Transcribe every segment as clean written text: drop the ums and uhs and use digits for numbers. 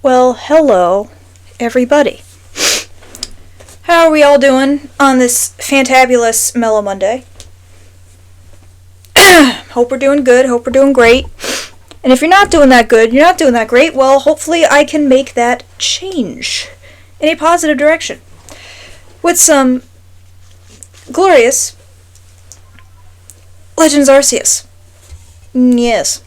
Well, hello, everybody. How are we all doing on this fantabulous Mellow Monday? Hope we're doing good, hope we're doing great. And if you're not doing that good, you're not doing that great, well, hopefully I can make that change in a positive direction. With some glorious Legends Arceus. Yes.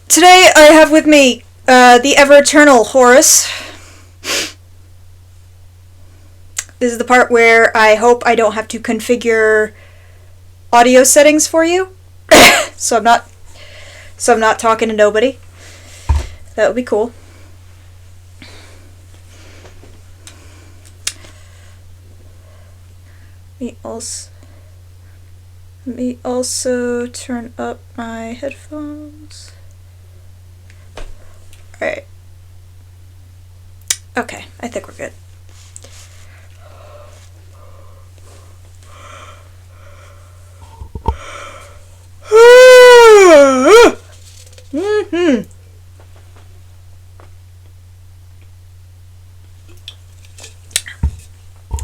Today I have with me the ever-eternal Horus. This is the part where I hope I don't have to configure audio settings for you. so I'm not talking to nobody. That would be cool. Let me also turn up my headphones. Alright. Okay, I think we're good. Mm-hmm.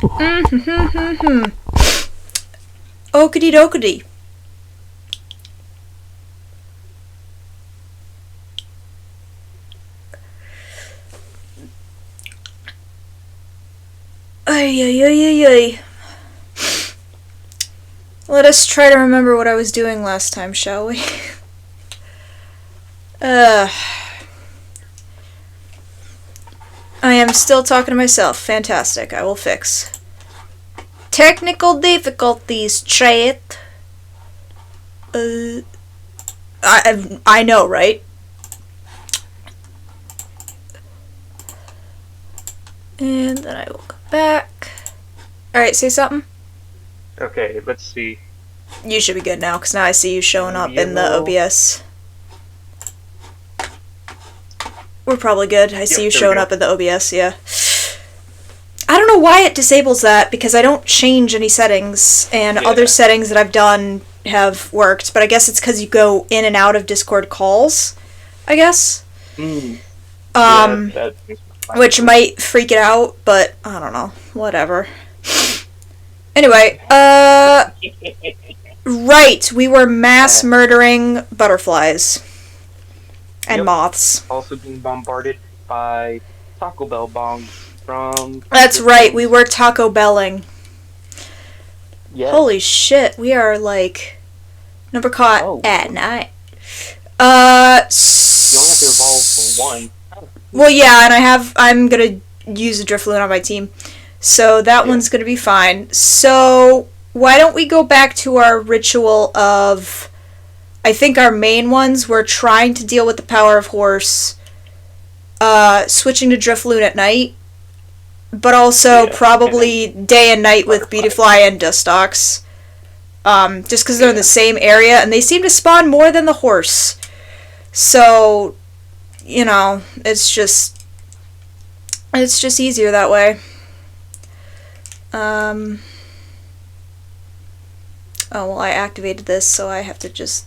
Mm-hmm. Okity dokity. Ay, ay, ay, ay, ay. Let us try to remember what I was doing last time, shall we? I am still talking to myself. Fantastic. I will fix. Technical difficulties, chat. I know, right? And then I will come back. Alright, say something. Okay, let's see. You should be good now, because now I see you showing up in the OBS. We're probably good. I see you showing up in the OBS, yeah. I don't know why it disables that, because I don't change any settings, and other settings that I've done have worked, but I guess it's because you go in and out of Discord calls, I guess. Which might freak it out, but I don't know. Whatever. Anyway, right, we were mass murdering butterflies. And moths. Also being bombarded by Taco Bell bongs from... That's right, we were Taco Belling. Yes. Holy shit, we are like number caught Oh, at you night. only have to evolve for one. Oh, Well, yeah, and I'm gonna use a Drifloon on my team, so that yeah. one's gonna be fine. So why don't we go back to our ritual of? I think our main ones were trying to deal with the power of horse, switching to Drifloon at night, but also Yeah. And then probably day and night with butterfly. Beautifly and Dustox. Just because they're in the Yeah. same area and they seem to spawn more than the horse. So, it's just easier that way. Um, oh well, I activated this, so I have to just.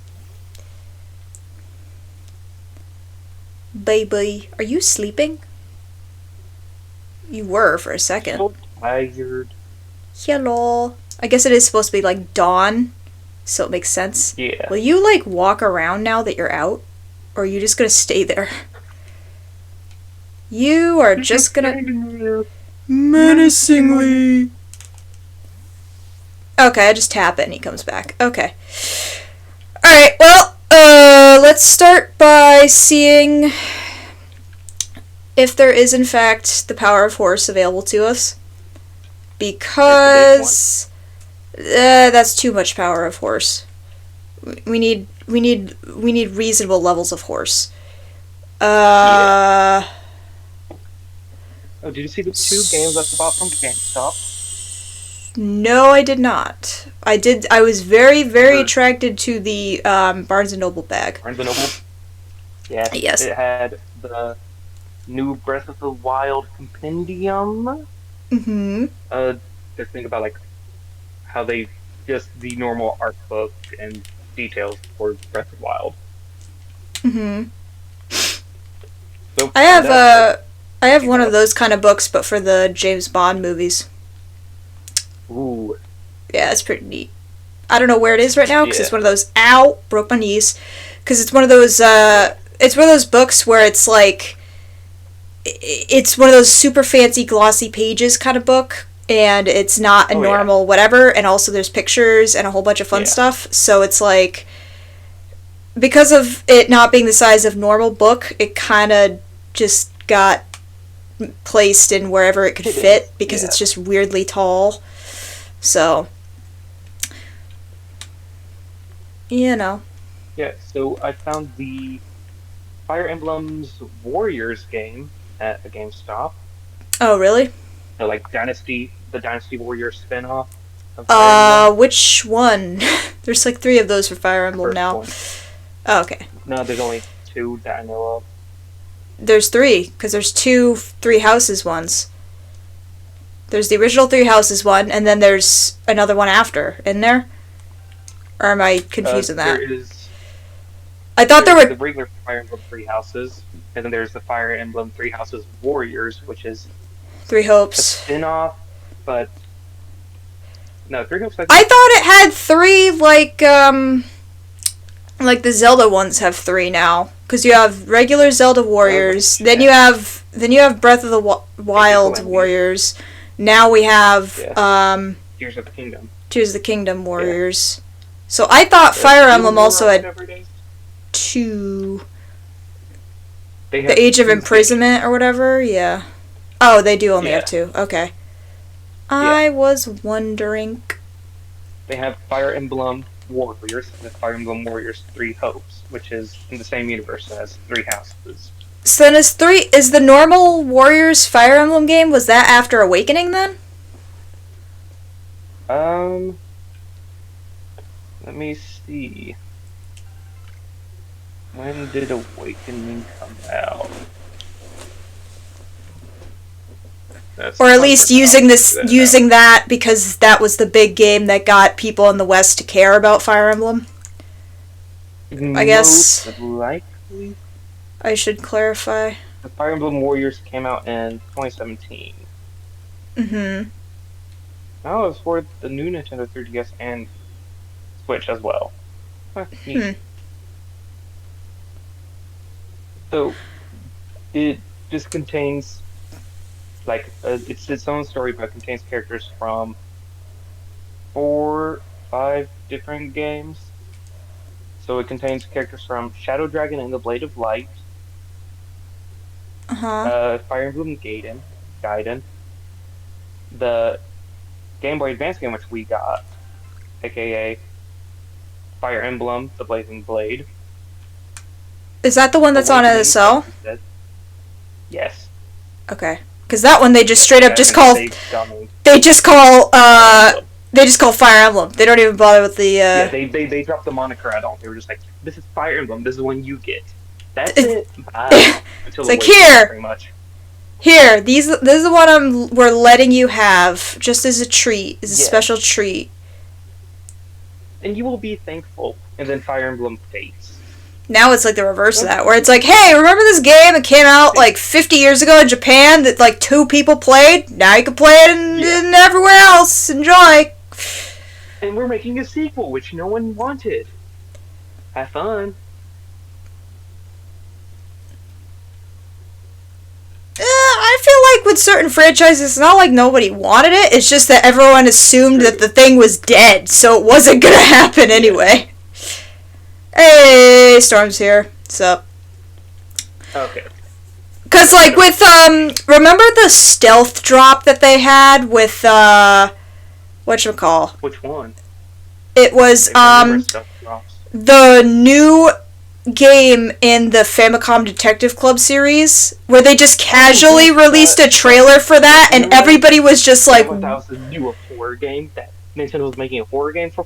Baby, are you sleeping? You were for a second. So tired. Hello. I guess it is supposed to be like dawn, so it makes sense. Yeah. Will you like walk around now that you're out? Or are you just gonna stay there? You are just gonna. Menacingly. Okay, I just tap it and he comes back. Okay. Alright, well, let's start by seeing if there is in fact the power of horse available to us. Because that's too much power of horse. We need reasonable levels of horse. Yeah. Oh, did you see the 2 games I bought from GameStop? No, I did not. I was very, very attracted to the Barnes & Noble bag. Barnes & Noble? Yes. Yes. It had the new Breath of the Wild compendium. Mm-hmm. Just think about, like, how they just the normal art book and details for Breath of the Wild. Mm-hmm. So, I have one of those kind of books, but for the James Bond movies. Ooh. Yeah, it's pretty neat. I don't know where it is right now because Yeah. it's one of those. Ow, broke my knees. Because it's one of those. It's one of those books where it's like. It's one of those super fancy glossy pages kind of book, and it's not a normal whatever. And also there's pictures and a whole bunch of fun stuff. So it's like. Because of it not being the size of normal book, it kind of just got placed in wherever it could fit because it's just weirdly tall. So, Yeah, so I found the Fire Emblem's Warriors game at a GameStop. Oh, really? So, like the Dynasty Warriors spinoff of Fire Emblem. Which one? There's like 3 of those for Fire Emblem now. One. Oh, okay. No, there's only 2 that I know of. There's 3, because there's 2 Three Houses ones. There's the original Three Houses one, and then there's another one after, isn't there? Or am I confusing that? There is. I thought there were the regular Fire Emblem Three Houses, and then there's the Fire Emblem Three Houses Warriors, which is 3 a Hopes. spin-off, but no, Three Hopes. I thought it had 3 like the Zelda ones have 3 now, because you have regular Zelda Warriors, then you have Breath of the Wild Warriors. Now we have Tears of the Kingdom. Tears of the Kingdom Warriors. So I thought Fire Emblem also had 2. The Age of Imprisonment or whatever. Yeah. Oh, they do only have 2. Okay. I was wondering. They have Fire Emblem Warriors, and Fire Emblem Warriors Three Hopes, which is in the same universe as Three Houses. So then is the normal Warriors Fire Emblem game, was that after Awakening then? Let me see. When did Awakening come out? Or at least using that because that was the big game that got people in the West to care about Fire Emblem. I guess. Most likely. I should clarify. The Fire Emblem Warriors came out in 2017. Mm-hmm. Now it's for the new Nintendo 3DS and Switch as well. Neat. So, it just contains, like, it's its own story, but it contains characters from 4, 5 different games. So it contains characters from Shadow Dragon and the Blade of Light, Uh-huh. Fire Emblem Gaiden, the Game Boy Advance game which we got, aka Fire Emblem: The Blazing Blade, Is that the one that's on Awakening, NSO? yes, Okay. Because that one they just straight up just I think call... they dummied They just call, Fire Emblem. They just call Fire Emblem. They don't even bother with the, Yeah, they dropped the moniker at all. They were just like, "This is Fire Emblem. This is the one you get. That's it. Bye." Until It's the like, Awakening, here! pretty much. Here, this is the one we're letting you have, just as a treat, as a special treat. And you will be thankful. And then Fire Emblem Fates. Now it's like the reverse of that, where it's like, hey, remember this game that came out like 50 years ago in Japan that like 2 people played? Now you can play it in everywhere else. Enjoy. And we're making a sequel, which no one wanted. Have fun. I feel like with certain franchises, it's not like nobody wanted it. It's just that everyone assumed that the thing was dead, so it wasn't gonna happen anyway. Hey, Storm's here. What's up? Okay. Because, like, with, remember the stealth drop that they had with, whatchamacall? Which one? It was, the new game in the Famicom Detective Club series, where they just casually released a trailer for that, and everybody was just like... That was the new horror game, that Nintendo was making a horror game for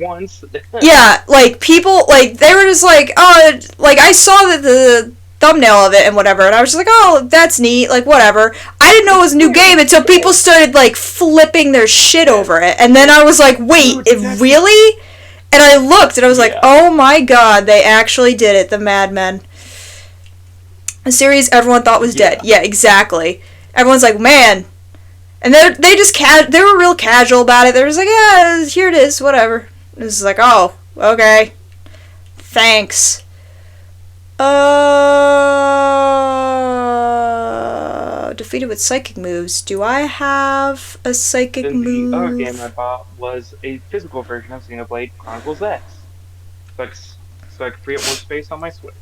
once. Yeah, like, people, like, they were just like, oh, like, I saw the thumbnail of it and whatever, and I was just like, oh, that's neat, like, whatever. I didn't know it was a new game until people started, like, flipping their shit over it, and then I was like, wait, it really? And I looked, and I was like, oh my god, they actually did it, the Madmen. A series everyone thought was dead. Yeah, exactly. Everyone's like, man. And they just, they were real casual about it. They were just like, yeah, here it is, whatever. And it's like, oh, okay. Thanks. Defeated with psychic moves. Do I have a psychic move? The other game I bought was a physical version of Xenoblade Chronicles X. So I could free up more space on my Switch.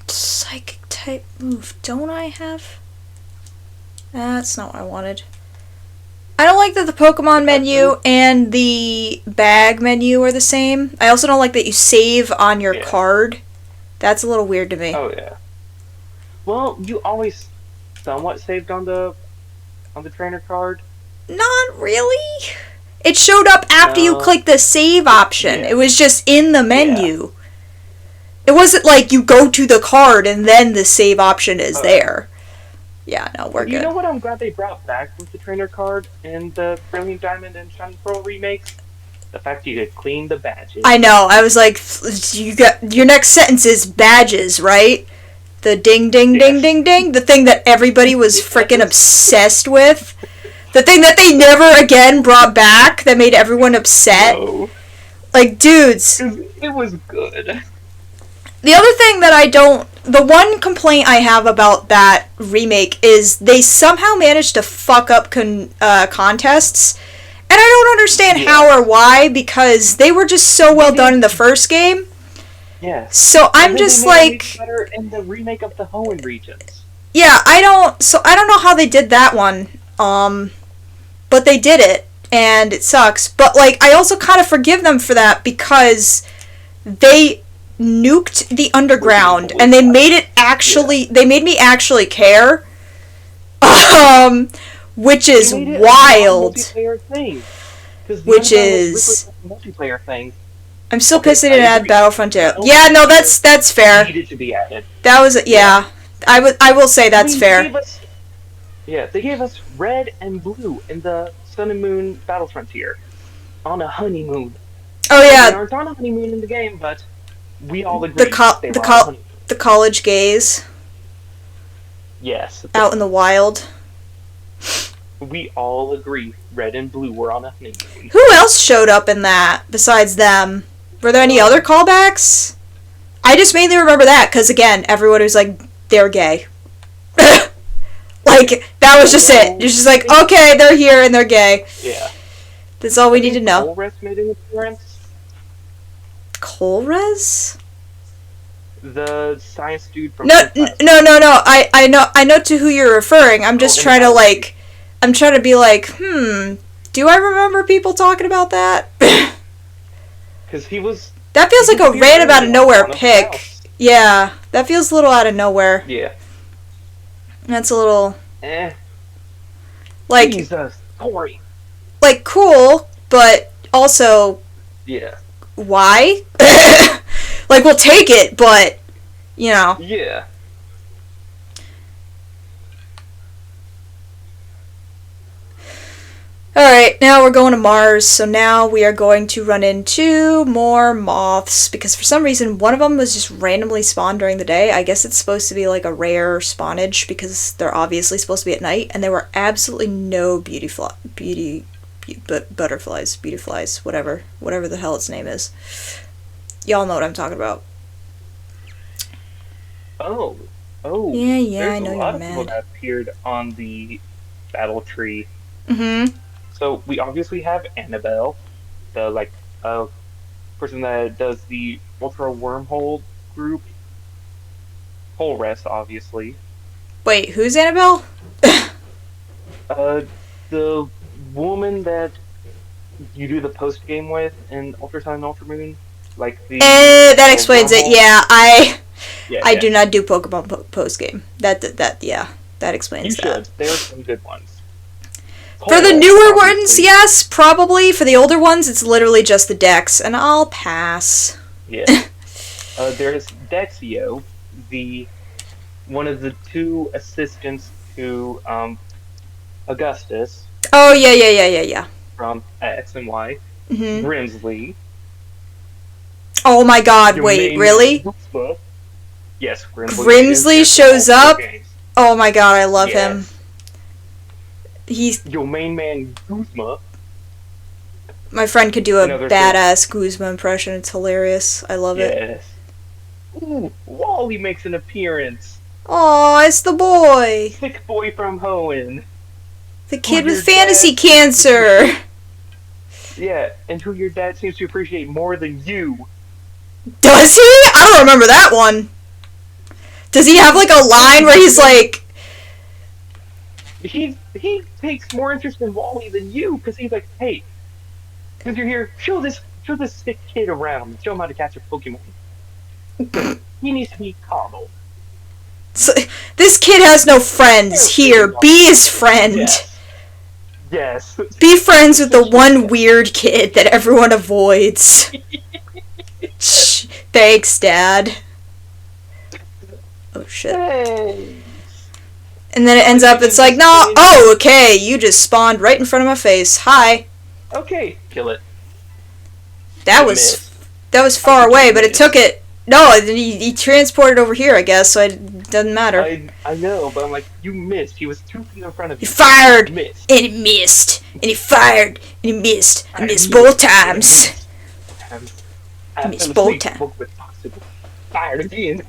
Psychic type move. Don't I have? That's not what I wanted. I don't like that the Pokemon menu and the bag menu are the same. I also don't like that you save on your card. That's a little weird to me. Oh yeah. Well, you always somewhat saved on the trainer card. Not really. It showed up after you clicked the save option. It was just in the menu. It wasn't like you go to the card and then the save option is there. Yeah, no, we're good. You know what I'm glad they brought back with the trainer card in the Brilliant Diamond and Shining Pearl remakes? The fact you could clean the badges. I know. I was like, you got your next sentence is badges, right? The ding, ding, ding, ding, ding. The thing that everybody was freaking obsessed with. The thing that they never again brought back that made everyone upset. No. Like, dudes. It was good. The other thing that I don't... The one complaint I have about that remake is they somehow managed to fuck up contests. And I don't understand how or why, because they were just so well done in the first game. Yes. So I'm just like... better in the remake of the Hoenn regions. Yeah, I don't know how they did that one. But they did it, and it sucks. But, like, I also kind of forgive them for that, because they nuked the underground, and they made it actually... They made me actually care. Which is wild. Which is... multiplayer thing. I'm still pissed they didn't add Battlefront 2. Yeah, no, that's fair. Needed to be added. That was... Yeah. I will say that's fair. They gave us red and blue in the Sun and Moon Battle Frontier on a honeymoon. Oh yeah, they aren't on a honeymoon in the game, but we all agree the college gays. Yes. Out in the wild. We all agree, red and blue were on a honeymoon. Who else showed up in that besides them? Were there any other callbacks? I just mainly remember that because again, everyone was like they're gay. Like, that was just it. It's just like, okay, they're here and they're gay. Yeah. That's all we need to know. Colress made an appearance. Colress? The science dude from... No. I know to who you're referring. I'm just trying to, like... I'm trying to be like, do I remember people talking about that? Because he was... That feels like a random out of nowhere pick. Yeah, that feels a little out of nowhere. Yeah. That's a little... Like... Jesus, Tori. Like, cool, but also... Yeah. Why? Like, we'll take it, but, you know. Yeah. Alright, now we're going to Mars, so now we are going to run into more moths, because for some reason one of them was just randomly spawned during the day. I guess it's supposed to be like a rare spawnage, because they're obviously supposed to be at night, and there were absolutely no butterflies, whatever the hell its name is. Y'all know what I'm talking about. Oh. Yeah, I know There's a you're lot of mad. people that appeared on the battle tree. Mm-hmm. So we obviously have Annabelle, the person that does the Ultra Wormhole group. Colress, obviously. Wait, who's Annabelle? The woman that you do the post game with in Ultra Sun and Ultra Moon, like the. That explains it. wormhole. Yeah, I Yeah. do not do Pokemon post game. That explains You that. should. There are some good ones. For the Colress, newer ones, obviously. yes, probably. For the older ones, it's literally just the Dex, and I'll pass. Yeah. There's Dexio, one of the two assistants to Augustus Oh, yeah. from X and Y. Mm-hmm. Grimsley. Oh my god, your wait, main really? Guzma. Yes, Grimsley. Grimsley is shows in all up? four games. Oh my god, I love him. Yes. He's... Your main man, Guzma. My friend could do a Another badass Guzma impression. It's hilarious. I love it. Yes. Ooh, Wally makes an appearance. Aw, it's the boy. Sick boy from Hoenn. The kid Who with your fantasy dad- cancer. Yeah, and who your dad seems to appreciate more than you. Does he? I don't remember that one. Does he have like a line where he's like... He takes more interest in Wally than you, because he's like, hey, since you're here, show this sick kid around. Show him how to catch a Pokemon. He needs to be coddled. So, this kid has no friends. Here, be his friend. Yes. Be friends with the one weird kid that everyone avoids. Shh. Thanks, Dad. Oh, shit. Hey. And then it ends up, it's like, no, oh, okay, you just spawned right in front of my face. Hi. Okay, kill it. That was far away, but it took it. No, he transported over here, I guess, so it doesn't matter. I know, but I'm like, you missed. He was 2 feet in front of you. He fired, You missed. and he missed, and he fired, and he missed. I missed both times. I missed both times. Fired again.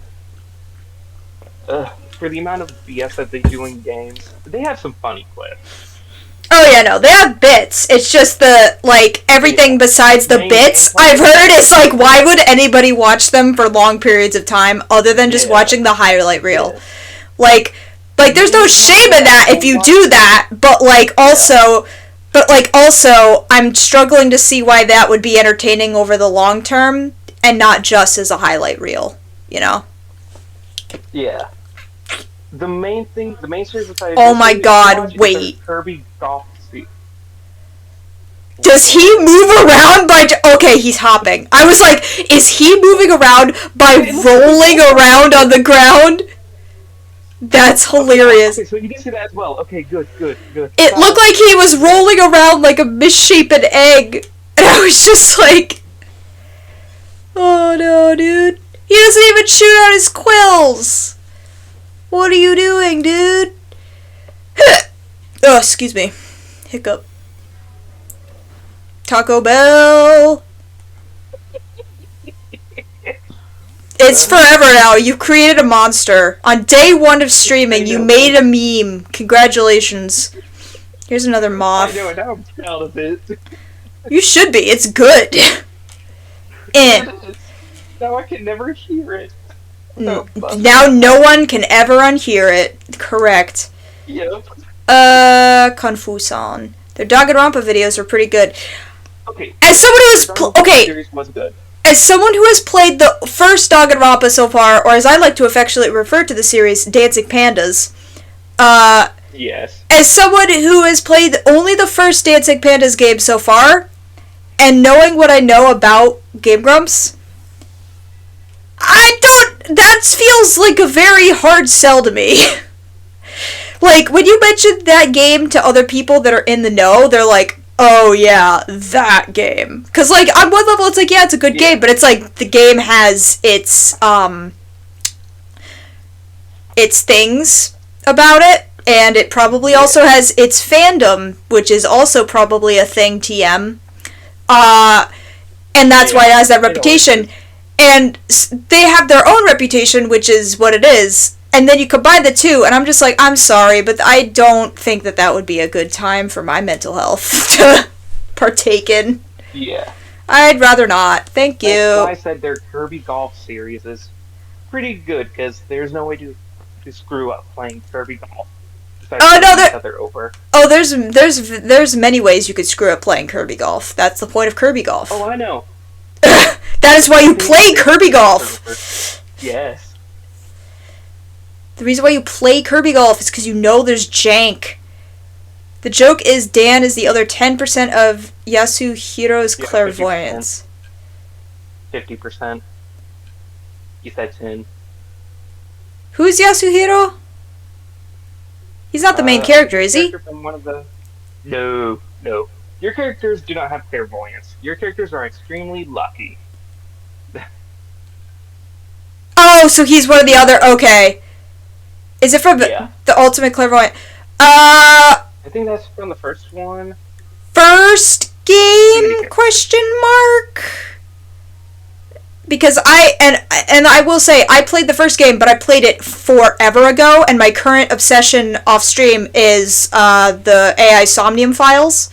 For the amount of BS that they do in games, they have some funny clips. Oh yeah, no, they have bits. It's just the, like, everything besides the bits I've heard is like, why would anybody watch them for long periods of time other than just watching the highlight reel? Yeah. Like, there's no shame in that if you do that, but also, I'm struggling to see why that would be entertaining over the long term and not just as a highlight reel, you know? Yeah. The main series that I Oh my god, wait. Kirby Golf Sea. Does he move around by... Okay, he's hopping. I was like, is he moving around by rolling around on the ground? That's hilarious. Okay, so you did see that as well. Okay, good. It looked like he was rolling around like a misshapen egg. And I was just like... Oh no, dude. He doesn't even shoot out his quills. What are you doing, dude? Oh, excuse me. Hiccup. Taco Bell. It's forever now. You created a monster. On day 1 of streaming, you made a meme. Congratulations. Here's another moth. I know, and now I'm proud of it. You should be. It's good. Now I can never hear it. Now no one can ever unhear it. Correct. Yep. Confusan. Their Danganronpa videos are pretty good. Okay. As someone who's series was good. As someone who has played the first Danganronpa so far, or as I like to affectionately refer to the series, Dancing Pandas. Yes. As someone who has played only the first Dancing Pandas game so far, and knowing what I know about Game Grumps, that feels like a very hard sell to me. Like, when you mention that game to other people that are in the know, they're like, oh yeah, that game. Because, like, on one level it's like, yeah, it's a good game, but it's like, the game has its things about it, and it probably also has its fandom, which is also probably a thing, TM. And that's why it has that reputation. And they have their own reputation, which is what it is. And then you combine the two, and I'm just like, I'm sorry, but I don't think that would be a good time for my mental health to partake in. Yeah. I'd rather not. Thank you. That's why I said their Kirby Golf series is pretty good, because there's no way to screw up playing Kirby Golf. There's many ways you could screw up playing Kirby Golf. That's the point of Kirby Golf. Oh, I know. That is why you play Kirby Golf. Yes. The reason why you play Kirby Golf is because you know there's jank. The joke is Dan is the other 10% of Yasuhiro's clairvoyance. 50%. You said 10. Who's Yasuhiro? He's not the main character, is he? From one of the... No. Your characters do not have clairvoyance. Your characters are extremely lucky. Oh, so he's one of the other... Okay. Is it from the Ultimate Clairvoyant? I think that's from the first one. First game? Question mark? Because I will say, I played the first game, but I played it forever ago, and my current obsession off stream is the AI Somnium files.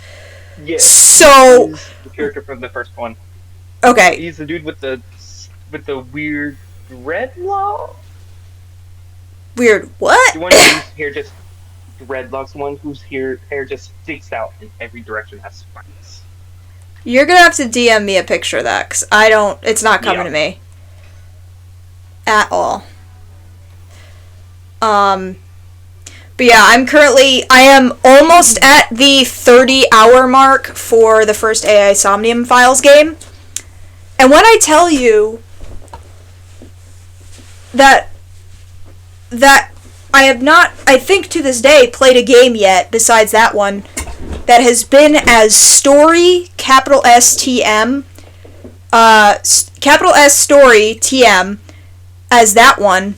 Yes. So... He's the character from the first one. Okay. He's the dude with the weird dreadlocks. Weird what? The one whose hair just dreadlocks. The one whose hair just sticks out in every direction, has spikes. You're gonna have to DM me a picture of that, because it's not coming to me. At all. But yeah, I am almost at the 30-hour mark for the first AI Somnium Files game. And when I tell you that I have not, I think to this day, played a game yet, besides that one, that has been as story, capital S TM, capital S story TM, as that one.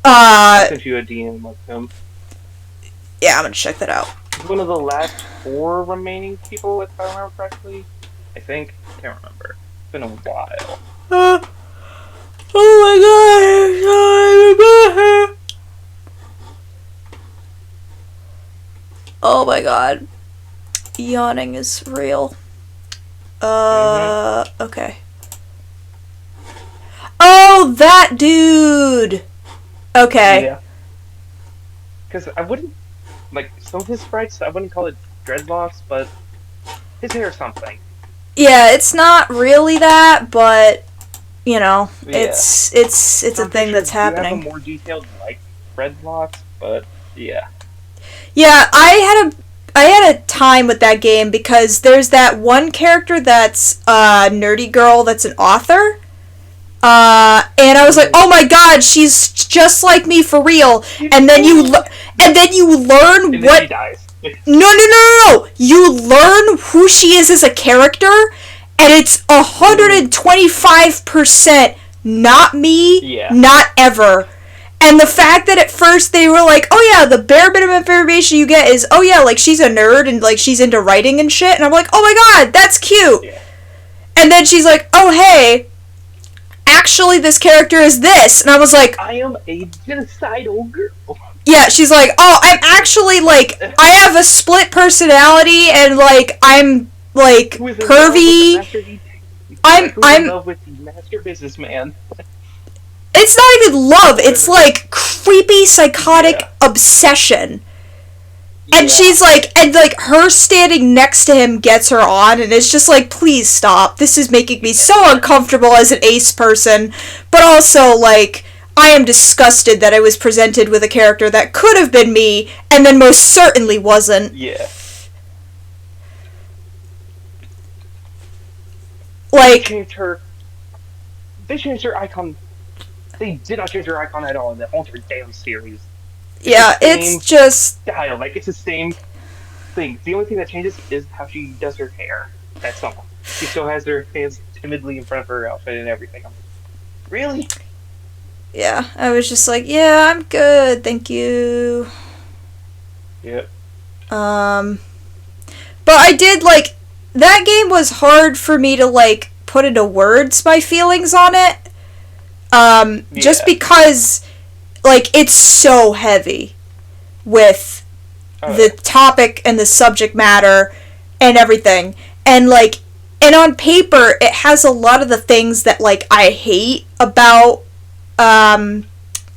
I sent you a DM with him. Yeah, I'm gonna check that out. He's one of the last 4 remaining people, if I remember correctly. I think. I can't remember. It's been a while. Oh my god! Oh my god. Yawning is real. Okay. Oh, that dude! Okay. Yeah. Because I wouldn't, like, some of his sprites, I wouldn't call it dreadlocks, but his hair is something. Yeah, it's not really that, but, you know, it's a thing that's happening. You have a more detailed, like, dreadlocks, but, yeah. Yeah, I had a time with that game because there's that one character that's a nerdy girl that's an author. And I was like, oh my god, she's just like me for real. And then you learn and what... She dies. No. You learn who she is as a character, and it's 125% not me, not ever. And the fact that at first they were like, oh yeah, the bare bit of information you get is, oh yeah, like she's a nerd and like she's into writing and shit. And I'm like, oh my god, that's cute. Yeah. And then she's like, oh hey, actually, this character is this. And I was like, I am a genocidal girl. Yeah, she's like, oh, I'm actually, like, I have a split personality, and, like, I'm, like, pervy. I'm in love with the master businessman. It's not even love, it's, like, creepy, psychotic obsession. And she's like, and, like, her standing next to him gets her on, and it's just like, please stop. This is making me so uncomfortable as an ace person, but also, like, I am disgusted that I was presented with a character that could have been me, and then most certainly wasn't. Yeah. Like... They changed her icon. They did not change her icon at all in the Altered Damn series. It's just... Style, like, it's the same thing. The only thing that changes is how she does her hair. That's all. She still has her hands timidly in front of her outfit and everything. I'm like, really? Yeah, I was just like, yeah, I'm good, thank you. Yep. But I did, like, that game was hard for me to, like, put into words my feelings on it. Just because, like, it's so heavy with the topic and the subject matter and everything. And, like, and on paper, it has a lot of the things that, like, I hate about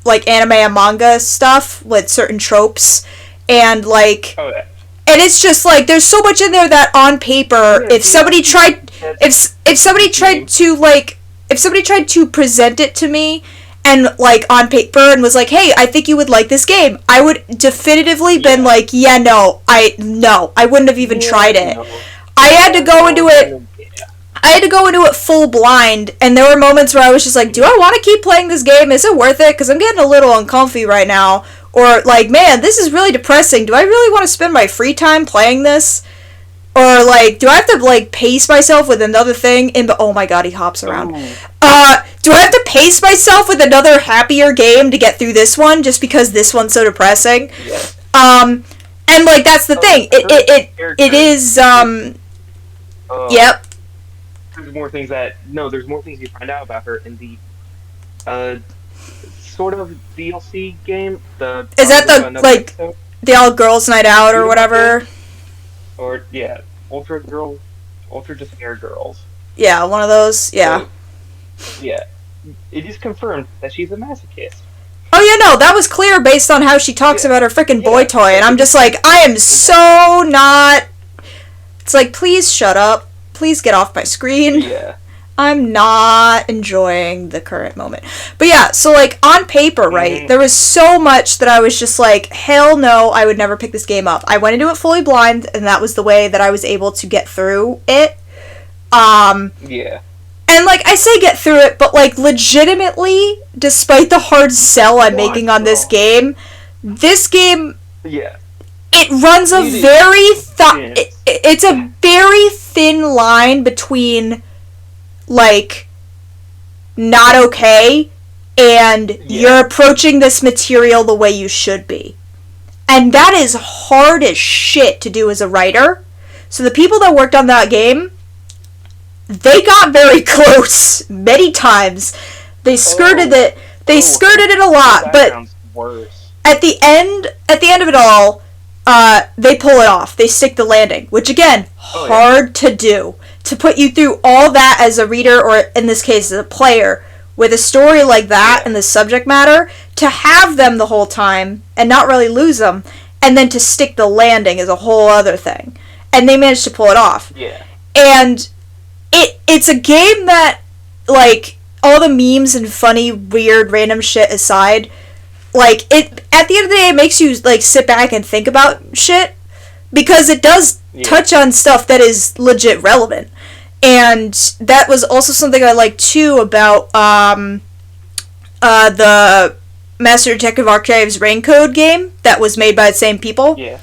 like anime and manga stuff with certain tropes, and like and it's just like there's so much in there that on paper if somebody tried to present it to me and like on paper and was like, hey, I think you would like this game, I would definitively been like, I wouldn't have even tried it. I had to go into it full blind, and there were moments where I was just like, do I want to keep playing this game? Is it worth it? Because I'm getting a little uncomfy right now. Or, like, man, this is really depressing. Do I really want to spend my free time playing this? Or, like, do I have to, like, pace myself with another thing? Oh my god, he hops around. Do I have to pace myself with another happier game to get through this one, just because this one's so depressing? Yeah. And, like, that's the thing. It is, yep. There's more things you find out about her in the sort of DLC game. Is that the all girls night out or whatever? Or Ultra Despair Girls. Yeah, one of those. Yeah. So, yeah, it is confirmed that she's a masochist. Oh yeah, no, that was clear based on how she talks about her freaking boy toy, and I'm just like, I am so not. It's like, please shut up. Please get off my screen. Yeah. I'm not enjoying the current moment. But yeah, so like on paper, right, there was so much that I was just like, hell no, I would never pick this game up. I went into it fully blind, and that was the way that I was able to get through it. Yeah. And like, I say get through it, but like legitimately, despite the hard sell I'm making on this game, yeah, it runs a very it's a very thin line between like not okay and you're approaching this material the way you should be. And that is hard as shit to do as a writer. So the people that worked on that game, they got very close many times. They skirted it. They skirted it a lot, but at the end of it all, they pull it off. They stick the landing, which again, hard to do. To put you through all that as a reader, or in this case, as a player, with a story like that and the subject matter, to have them the whole time and not really lose them, and then to stick the landing is a whole other thing. And they managed to pull it off. Yeah. And it's a game that, like, all the memes and funny, weird, random shit aside, like, it, at the end of the day, it makes you, like, sit back and think about shit, because it does touch on stuff that is legit relevant. And that was also something I liked, too, about, the Master Detective Archives Raincode game that was made by the same people. Yeah.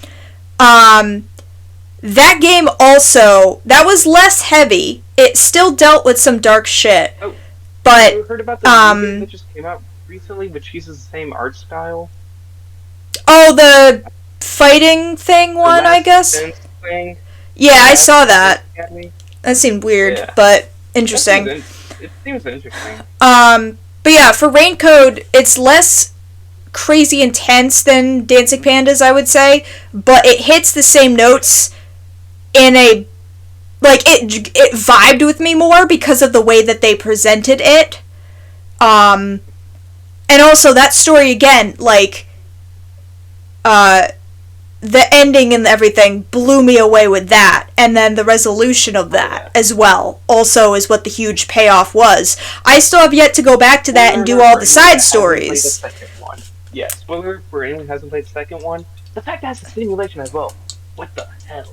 That game also, that was less heavy. It still dealt with some dark shit. Oh, but, you heard about the new game that just came out recently, which uses the same art style? Oh, the fighting thing one, I guess? Yeah, I saw that. That seemed weird, but interesting. it seems interesting. But yeah, for Rain-Code, it's less crazy intense than Dancing Pandas, I would say, but it hits the same notes in a, like, it vibed with me more because of the way that they presented it. And also that story again, like, the ending and everything blew me away with that, and then the resolution of that as well also is what the huge payoff was. I still have yet to go back to that and do all the side stories. Yes, spoiler for anyone who hasn't played the second one. The fact that it's a simulation as well. What the hell?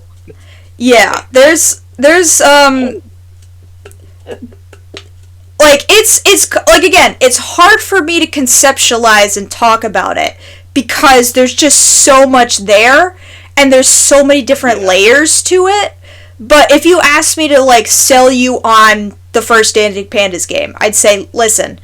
Yeah, there's like it's like, again, it's hard for me to conceptualize and talk about it because there's just so much there and there's so many different layers to it. But if you ask me to, like, sell you on the first Dancing Pandas game, I'd say, listen,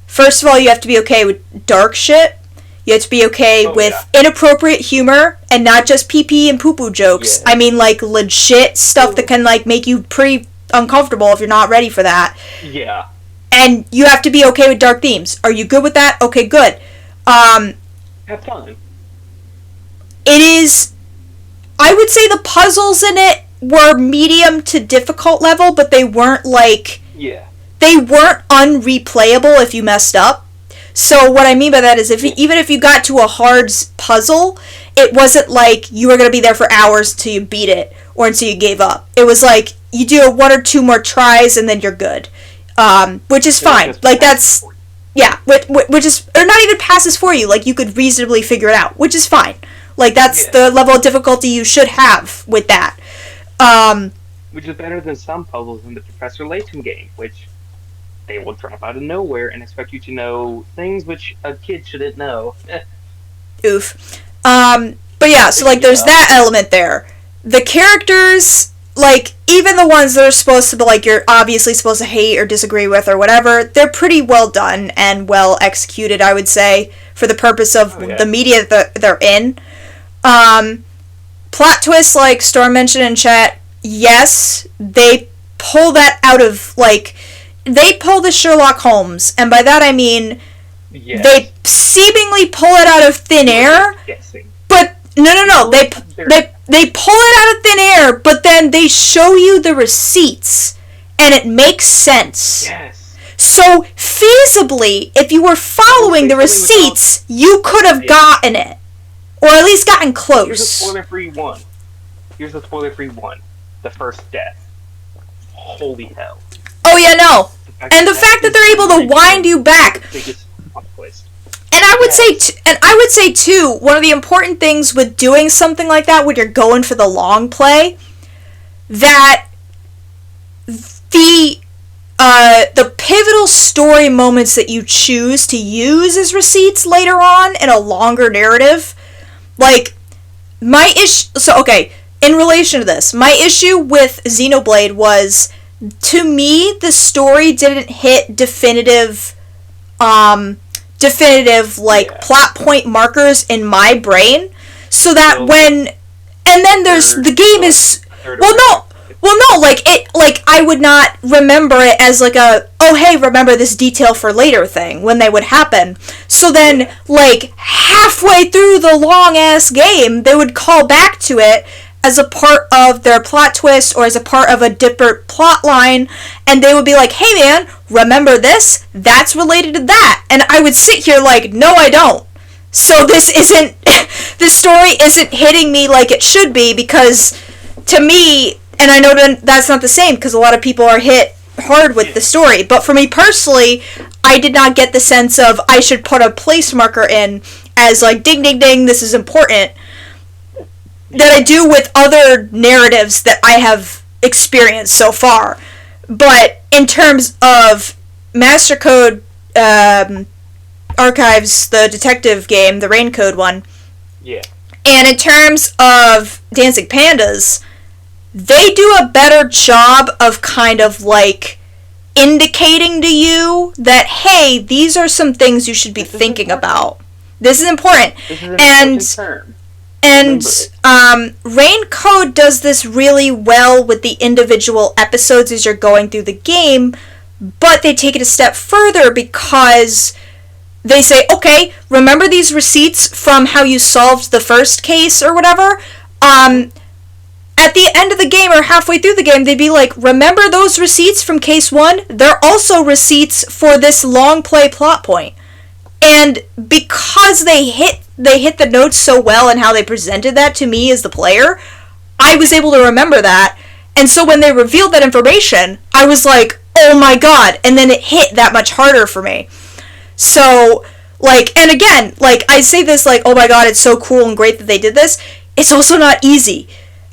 first of all, you have to be okay with dark shit. You have to be okay with inappropriate humor and not just pee-pee and poo-poo jokes. Yeah. I mean, like, legit stuff that can, like, make you pretty uncomfortable if you're not ready for that. Yeah. And you have to be okay with dark themes. Are you good with that? Okay, good. Have fun. It is... I would say the puzzles in it were medium to difficult level, but they weren't, like... Yeah. They weren't unreplayable if you messed up. So what I mean by that is even if you got to a hard puzzle, it wasn't like you were going to be there for hours until you beat it or until you gave up. It was like you do one or two more tries and then you're good, which is fine. Like, that's, yeah, which is, or not even passes for you. Like, you could reasonably figure it out, which is fine. Like, that's the level of difficulty you should have with that. Which is better than some puzzles in the Professor Layton game, which... they will drop out of nowhere and expect you to know things which a kid shouldn't know. Oof. But yeah, so, like, there's that element there. The characters, like, even the ones that are supposed to be, like, you're obviously supposed to hate or disagree with or whatever, they're pretty well done and well executed, I would say, for the purpose of the media that they're in. Plot twists, like Storm mentioned in chat, yes, they pull that out of, like... They pull the Sherlock Holmes, and by that I mean they seemingly pull it out of thin air. But no, they pull it out of thin air, but then they show you the receipts, and it makes sense. Yes. So feasibly, if you were following the receipts, you could have gotten it, or at least gotten close. Here's a spoiler-free one. The first death. Holy hell. Oh yeah, no. And the fact that they're able to wind you back. And I would say too, one of the important things with doing something like that when you're going for the long play, that the pivotal story moments that you choose to use as receipts later on in a longer narrative, like, my issue... So, okay, in relation to this, my issue with Xenoblade was... To me, the story didn't hit definitive, plot point markers in my brain, so that when, and then there's, the game is, I would not remember it as like a, oh hey, remember this detail for later thing, when they would happen. So then, like, halfway through the long-ass game, they would call back to it, as a part of their plot twist or as a part of a different plot line, and they would be like, hey man, remember this? That's related to that. And I would sit here like, no I don't. So this story isn't hitting me like it should be, because to me, and I know that's not the same, because a lot of people are hit hard with the story, but for me personally, I did not get the sense of I should put a place marker in as like, ding ding ding, this is important, that I do with other narratives that I have experienced so far. But in terms of Master Code Archives, the detective game, the Rain-Code one, and in terms of Dancing Pandas, they do a better job of kind of like indicating to you that, hey, these are some things you should be thinking about. This is important. And Rain-Code does this really well with the individual episodes as you're going through the game, but they take it a step further because they say, okay, remember these receipts from how you solved the first case or whatever? At the end of the game or halfway through the game, they'd be like, remember those receipts from case 1? They're also receipts for this long play plot point. And because they hit the notes so well and how they presented that to me as the player, I was able to remember that. And so when they revealed that information, I was like, oh my god, and then it hit that much harder for me. So, like, and again, like, I say this like, oh my god, it's so cool and great that they did this. It's also not easy.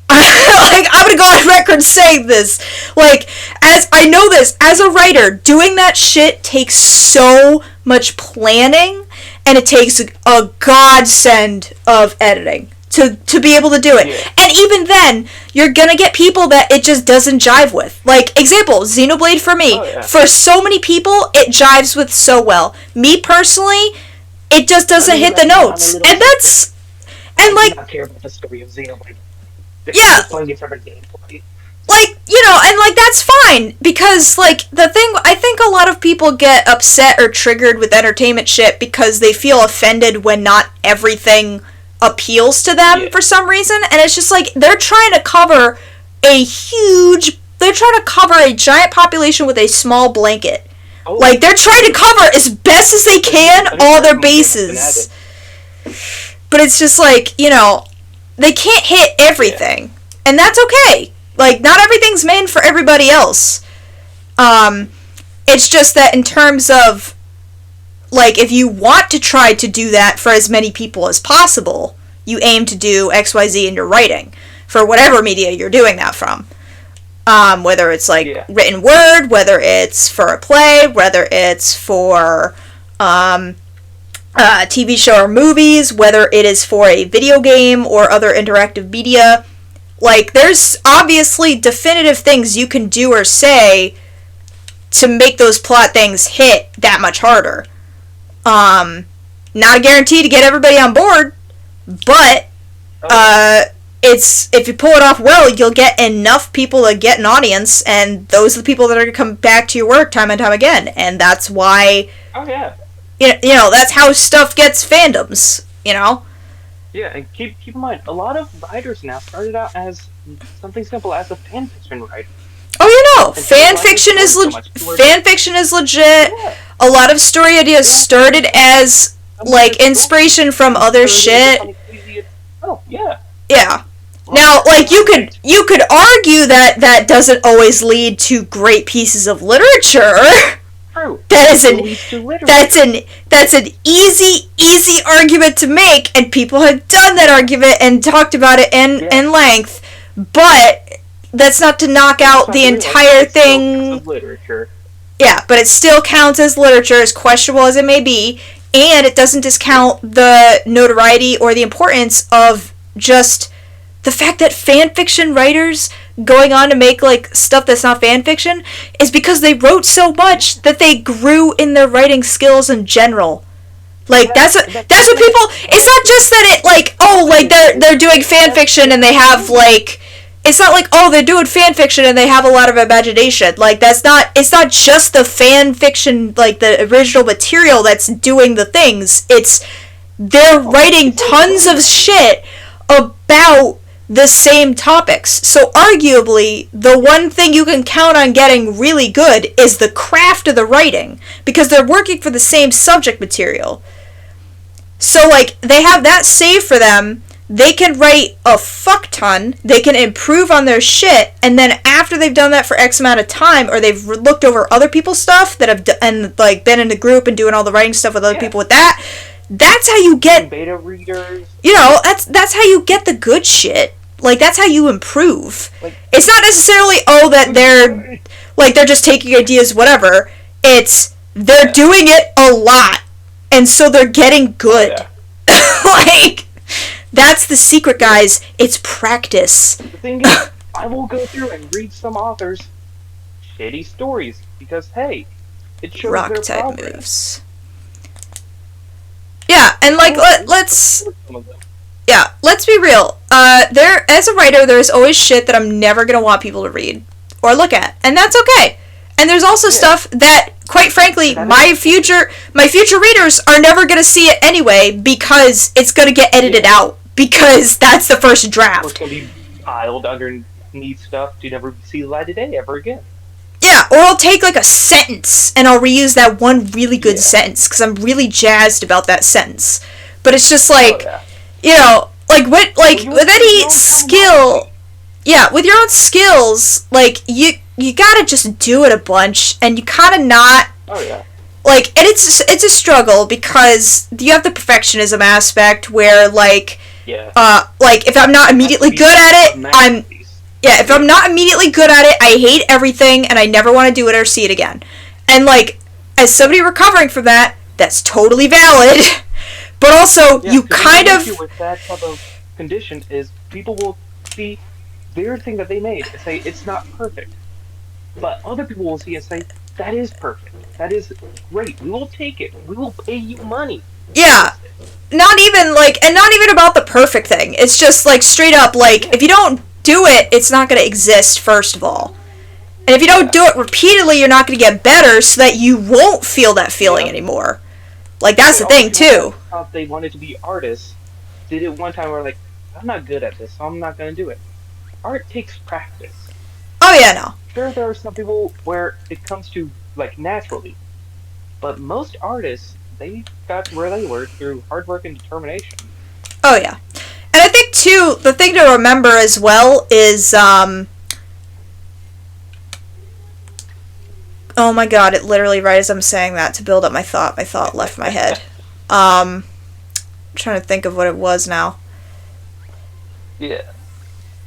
Like, I'm gonna go on record saying this. Like, as I know this, as a writer, doing that shit takes so much planning, and it takes a godsend of editing to be able to do it. Yeah. And even then, you're gonna get people that it just doesn't jive with. Like, example, Xenoblade for me. Oh, yeah. For so many people, it jives with so well. Me personally, it just doesn't hit the notes. And that's... And, like... I do not care about the story of Xenoblade. Yeah. Like, you know, and, like, that's fine. Because, like, the thing... I think a lot of people get upset or triggered with entertainment shit because they feel offended when not everything appeals to them for some reason, and it's just like they're trying to cover a giant population with a small blanket. Oh. Like, they're trying to cover as best as they can all their bases. But it's just like, you know, they can't hit everything. And that's okay. Like, not everything's meant for everybody else. It's just that in terms of, like, if you want to try to do that for as many people as possible, you aim to do XYZ in your writing for whatever media you're doing that from. Whether it's, like, written word, whether it's for a play, whether it's for a TV show or movies, whether it is for a video game or other interactive media. Like, there's obviously definitive things you can do or say to make those plot things hit that much harder. Not a guarantee to get everybody on board, but it's, if you pull it off well, you'll get enough people to get an audience, and those are the people that are going to come back to your work time and time again, and that's why you know, that's how stuff gets fandoms, you know? Yeah, and keep in mind, a lot of writers now started out as something simple as a fanfiction writer. Oh, you know, fanfiction is legit. Yeah. A lot of story ideas started as, like, inspiration from other shit. Oh, yeah. Yeah. Now, like, you could argue that doesn't always lead to great pieces of literature. True. That's an easy argument to make, and people have done that argument and talked about it in length, but that's not to knock out the entire thing. Literature. Yeah, but it still counts as literature, as questionable as it may be, and it doesn't discount the notoriety or the importance of just the fact that fanfiction writers going on to make, like, stuff that's not fanfiction is because they wrote so much that they grew in their writing skills in general. Like, that's what people... It's not just that it, like, oh, like, they're doing fanfiction and they have, like... It's not like, oh, they're doing fanfiction and they have a lot of imagination. Like, it's not just the fanfiction, like, the original material that's doing the things. It's, they're writing tons of shit about the same topics. So, arguably, the one thing you can count on getting really good is the craft of the writing, because they're working for the same subject material. So, like, they have that saved for them. They can write a fuck ton, they can improve on their shit, and then after they've done that for X amount of time, or they've looked over other people's stuff that have and, like, been in a group and doing all the writing stuff with other people with that, that's how you get... Beta readers. You know, that's how you get the good shit. Like, that's how you improve. Like, it's not necessarily, oh, that they're just taking ideas, whatever. It's, they're doing it a lot, and so they're getting good. Like... That's the secret, guys. It's practice. The thing is, I will go through and read some authors' shitty stories because, hey, it shows rock their type progress. Moves. Yeah, and, like, let's be real. As a writer, there's always shit that I'm never gonna want people to read or look at, and that's okay. And there's also stuff that, quite frankly, my future readers are never going to see it anyway because it's going to get edited out because that's the first draft. Or it's going to be piled underneath stuff to never see the light of day ever again. Yeah, or I'll take like a sentence and I'll reuse that one really good sentence because I'm really jazzed about that sentence. But it's just like, you know, like with any skill, with your own skills, like you gotta just do it a bunch, and you kind of not. Oh yeah. Like, and it's a struggle because you have the perfectionism aspect where like, like if I'm not immediately good at it, if I'm not immediately good at it, I hate everything and I never want to do it or see it again. And like, as somebody recovering from that, that's totally valid. But also, you kind of with that type of condition is people will see their thing that they made and say it's not perfect, but other people will see and say that is perfect. That is great. We will take it. We will pay you money. Yeah. Not even about the perfect thing. It's just like straight up like if you don't do it, it's not going to exist first of all. And if you don't do it repeatedly, you're not going to get better so that you won't feel that feeling anymore. Like that's the thing too. They wanted to be artists. Did it one time where like I'm not good at this, so I'm not going to do it. Art takes practice. Oh yeah, no. Sure, there are some people where it comes to like naturally, but most artists they got where they were through hard work and determination. Oh yeah, and I think too the thing to remember as well is oh my god, it literally right as I'm saying that to build up my thought left my head. I'm trying to think of what it was now. Yeah.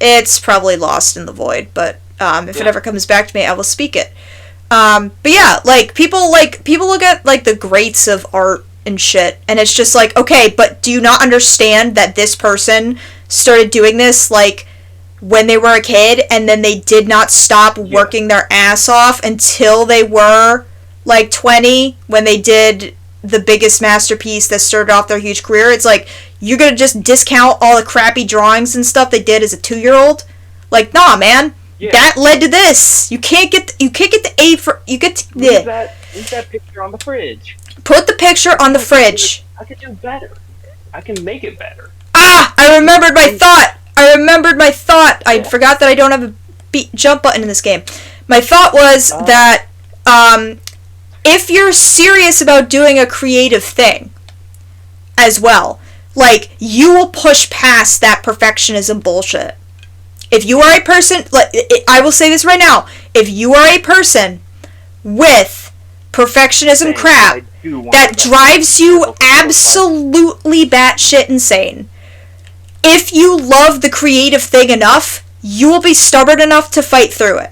It's probably lost in the void, but if it ever comes back to me, I will speak it. But yeah, like people look at like the greats of art and shit, and it's just like, okay, but do you not understand that this person started doing this like when they were a kid, and then they did not stop working their ass off until they were like 20 when they did the biggest masterpiece that started off their huge career? It's like, you're gonna just discount all the crappy drawings and stuff they did as a 2-year-old? Like, nah, man. Yeah. That led to this. You can't get the A for you get to leave that picture on the fridge. Put the picture on the fridge. I could do better. I can make it better. Ah! I remembered my thought. I forgot that I don't have a jump button in this game. My thought was that if you're serious about doing a creative thing as well, like, you will push past that perfectionism bullshit. If you are a person, like, I will say this right now, if you are a person with perfectionism crap that drives you absolutely batshit insane, if you love the creative thing enough, you will be stubborn enough to fight through it.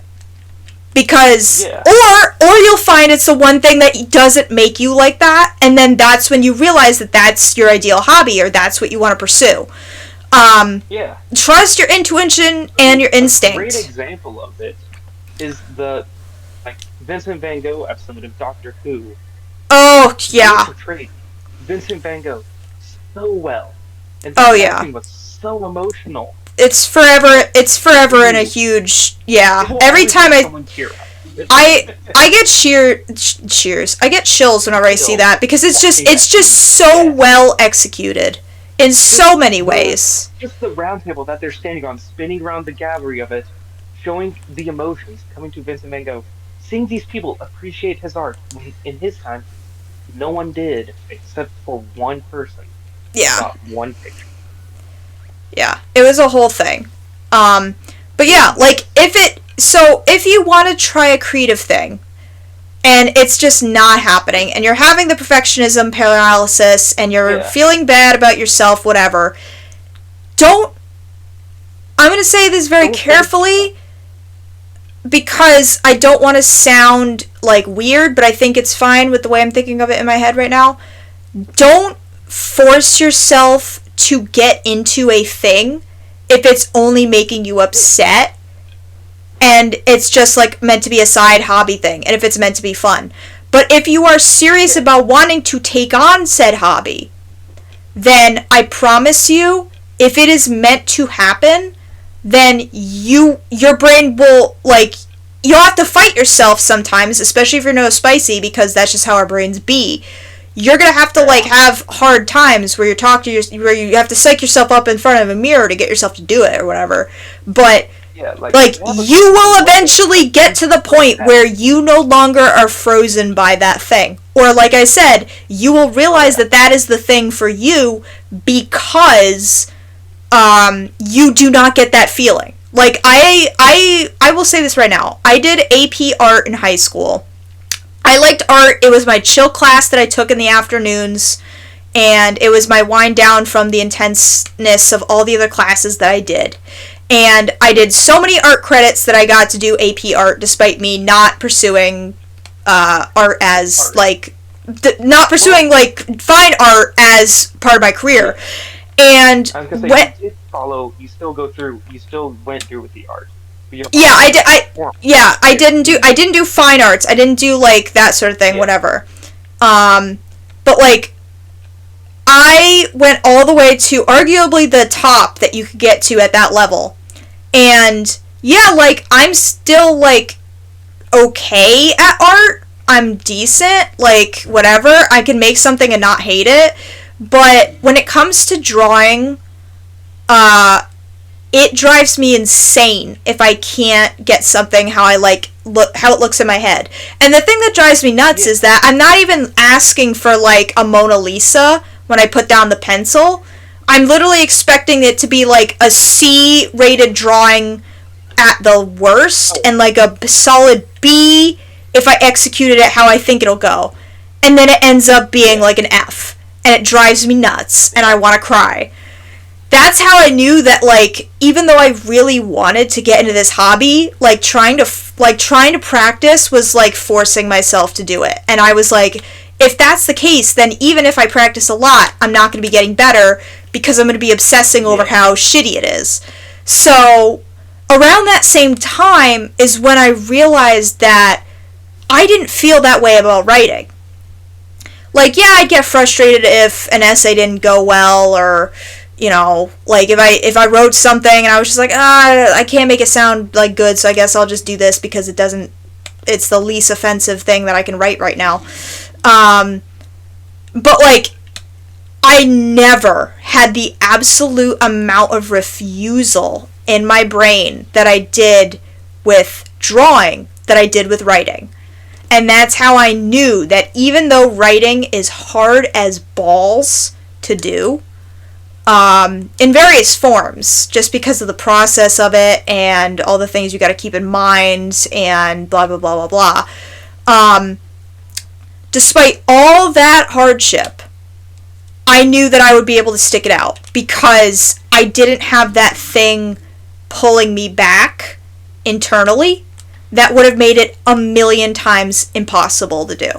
Because, or you'll find it's the one thing that doesn't make you like that, and then that's when you realize that that's your ideal hobby, or that's what you want to pursue. Trust your intuition and your instinct. A great example of it is the Vincent Van Gogh episode of Doctor Who. Oh, yeah. He portrayed Vincent Van Gogh so well. And the was so emotional. It's forever in a huge, every time I get cheers. I get chills whenever I see that, because it's just so well executed in so many ways. Just the round table that they're standing on, spinning around the gallery of it, showing the emotions coming to Vincent Van Gogh, seeing these people appreciate his art when in his time no one did except for one person. Yeah. One picture. Yeah, it was a whole thing. But yeah, like, if you want to try a creative thing, and it's just not happening, and you're having the perfectionism paralysis, and you're feeling bad about yourself, whatever, I'm going to say this very carefully, because I don't want to sound, like, weird, but I think it's fine with the way I'm thinking of it in my head right now. Don't force yourself to get into a thing if it's only making you upset and it's just like meant to be a side hobby thing, and if it's meant to be fun. But if you are serious about wanting to take on said hobby, then I promise you, if it is meant to happen, then your brain will, like, you'll have to fight yourself sometimes, especially if you're no spicy, because that's just how our brains be. You're gonna have to like have hard times where where you have to psych yourself up in front of a mirror to get yourself to do it or whatever. But like you will eventually get to the point where you no longer are frozen by that thing. Or like I said, you will realize that that is the thing for you because you do not get that feeling. Like I will say this right now. I did AP art in high school. I liked art. It was my chill class that I took in the afternoons, and it was my wind down from the intenseness of all the other classes that I did. And I did so many art credits that I got to do AP art despite me not pursuing art as like not pursuing like fine art as part of my career. And I was gonna say, you still went through with the art. Yeah, I did. I didn't do fine arts. I didn't do like that sort of thing. Whatever. But like, I went all the way to arguably the top that you could get to at that level, and yeah, like I'm still like okay at art. I'm decent. Like whatever, I can make something and not hate it. But when it comes to drawing, it drives me insane if I can't get something how it looks in my head. And the thing that drives me nuts is that I'm not even asking for like a Mona Lisa when I put down the pencil. I'm literally expecting it to be like a C-rated drawing at the worst and like a solid B if I executed it how I think it'll go. And then it ends up being like an F. And it drives me nuts and I want to cry. That's how I knew that, like, even though I really wanted to get into this hobby, like, trying to practice was, like, forcing myself to do it. And I was like, if that's the case, then even if I practice a lot, I'm not going to be getting better because I'm going to be obsessing over how shitty it is. So, around that same time is when I realized that I didn't feel that way about writing. Like, yeah, I'd get frustrated if an essay didn't go well, or, you know, like if I wrote something and I was just like, I can't make it sound like good, so I guess I'll just do this because it's the least offensive thing that I can write right now. But like, I never had the absolute amount of refusal in my brain that I did with drawing that I did with writing. And that's how I knew that even though writing is hard as balls to do, in various forms, just because of the process of it and all the things you got to keep in mind and blah, blah, blah, blah, blah. Despite all that hardship, I knew that I would be able to stick it out because I didn't have that thing pulling me back internally that would have made it a million times impossible to do.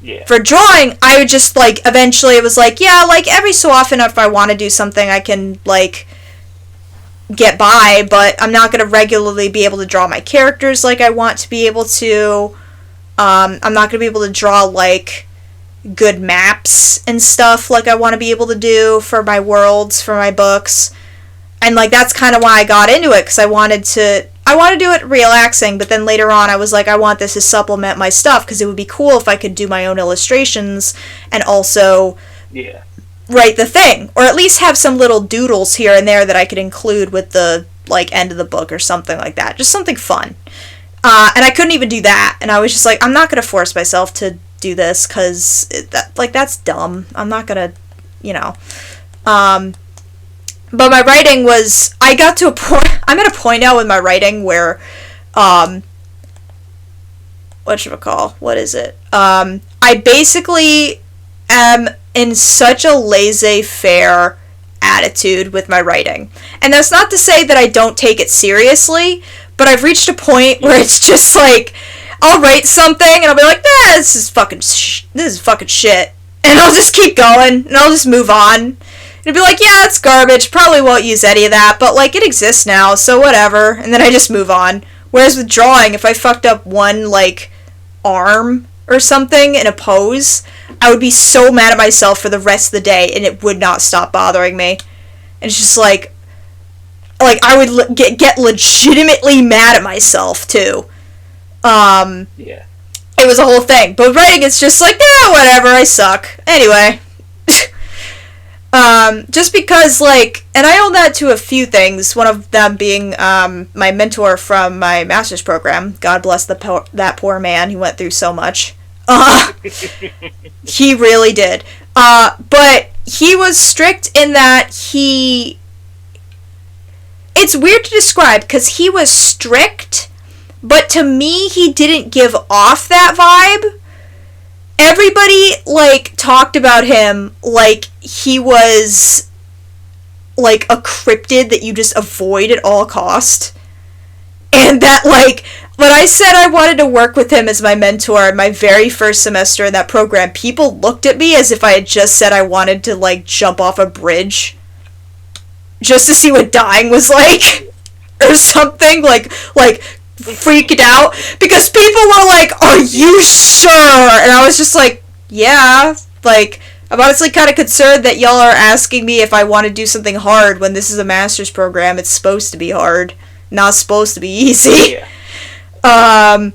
Yeah. For drawing, I would just, like, eventually it was like, yeah, like, every so often if I want to do something, I can, like, get by, but I'm not going to regularly be able to draw my characters like I want to be able to. I'm not going to be able to draw, like, good maps and stuff like I want to be able to do for my worlds, for my books. And, like, that's kind of why I got into it, because I want to do it relaxing, but then later on I was like, I want this to supplement my stuff, because it would be cool if I could do my own illustrations and also write the thing. Or at least have some little doodles here and there that I could include with the, like, end of the book or something like that. Just something fun. And I couldn't even do that, and I was just like, I'm not going to force myself to do this, because, that's dumb. I'm not going to, you know. But my writing was, I'm at a point now with my writing where, what is it? I basically am in such a laissez-faire attitude with my writing. And that's not to say that I don't take it seriously, but I've reached a point where it's just like, I'll write something and I'll be like, this is fucking shit. And I'll just keep going, and I'll just move on. It'd be like, yeah, it's garbage, probably won't use any of that, but, like, it exists now, so whatever, and then I just move on. Whereas with drawing, if I fucked up one, like, arm or something in a pose, I would be so mad at myself for the rest of the day, and it would not stop bothering me. And it's just like, like, I would get legitimately mad at myself, too. Yeah. It was a whole thing. But writing, it's just like, yeah, whatever, I suck. Anyway. Just because, like, and I owe that to a few things, one of them being, my mentor from my master's program. God bless that poor man, he went through so much. He really did. But he was strict in that it's weird to describe, because he was strict, but to me, he didn't give off that vibe. Everybody, like, talked about him like he was, like, a cryptid that you just avoid at all cost. And that, like, when I said I wanted to work with him as my mentor in my very first semester in that program, people looked at me as if I had just said I wanted to, like, jump off a bridge just to see what dying was like. Or something, like, freaked out, because people were like, are you sure? And I was just like, yeah, like, I'm honestly kind of concerned that y'all are asking me if I want to do something hard when this is a master's program. It's supposed to be hard, not supposed to be easy. Yeah.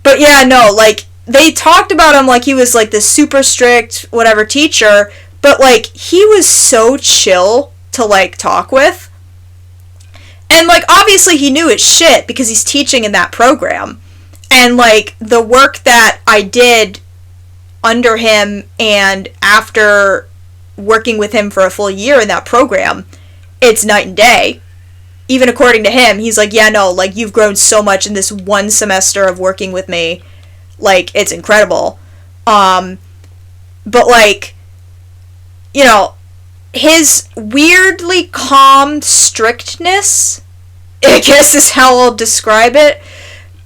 But yeah, no, like, they talked about him like he was, like, this super strict whatever teacher, but, like, he was so chill to, like, talk with. And, like, obviously he knew his shit because he's teaching in that program. And, like, the work that I did under him and after working with him for a full year in that program, it's night and day. Even according to him, he's like, yeah, no, like, you've grown so much in this one semester of working with me. Like, it's incredible. But, like, you know, his weirdly calm strictness, I guess is how I'll describe it,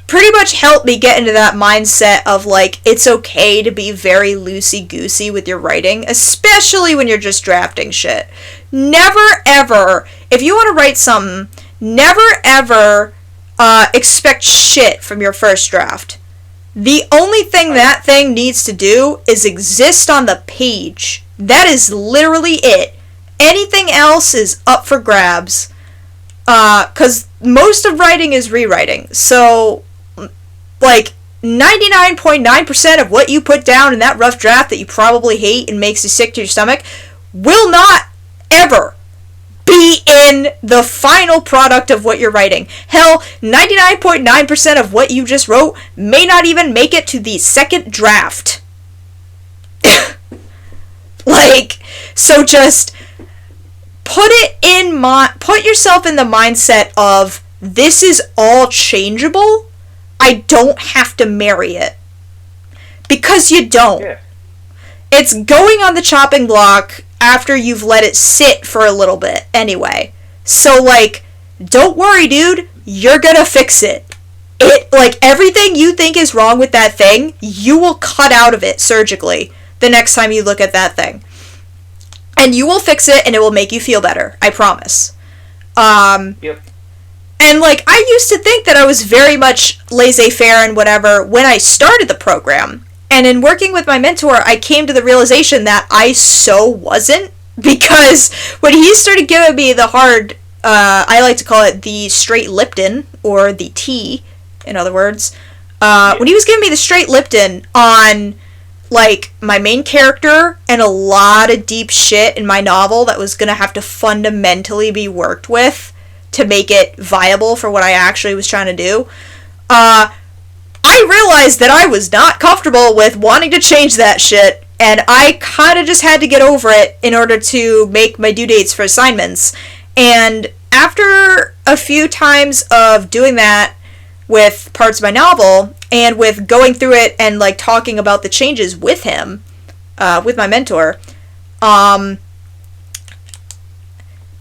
pretty much helped me get into that mindset of, like, it's okay to be very loosey-goosey with your writing, especially when you're just drafting shit. Never, ever, if you want to write something, never, ever expect shit from your first draft. The only thing that thing needs to do is exist on the page. That is literally it. Anything else is up for grabs. Because most of writing is rewriting. So, like, 99.9% of what you put down in that rough draft that you probably hate and makes you sick to your stomach will not ever be in the final product of what you're writing. Hell, 99.9% of what you just wrote may not even make it to the second draft. Like, so just put yourself in the mindset of, this is all changeable. I don't have to marry it. Because you don't. Yeah. It's going on the chopping block after you've let it sit for a little bit anyway. So, like, don't worry, dude. You're gonna fix it. Like, everything you think is wrong with that thing, you will cut out of it surgically the next time you look at that thing. And you will fix it, and it will make you feel better. I promise. Yep. And, like, I used to think that I was very much laissez-faire and whatever when I started the program. And in working with my mentor, I came to the realization that I so wasn't. Because when he started giving me the hard, I like to call it the straight Lipton, or the tea, in other words. When he was giving me the straight Lipton on, like, my main character and a lot of deep shit in my novel that was going to have to fundamentally be worked with to make it viable for what I actually was trying to do, I realized that I was not comfortable with wanting to change that shit, and I kind of just had to get over it in order to make my due dates for assignments. And after a few times of doing that with parts of my novel, and with going through it and, like, talking about the changes with him, with my mentor,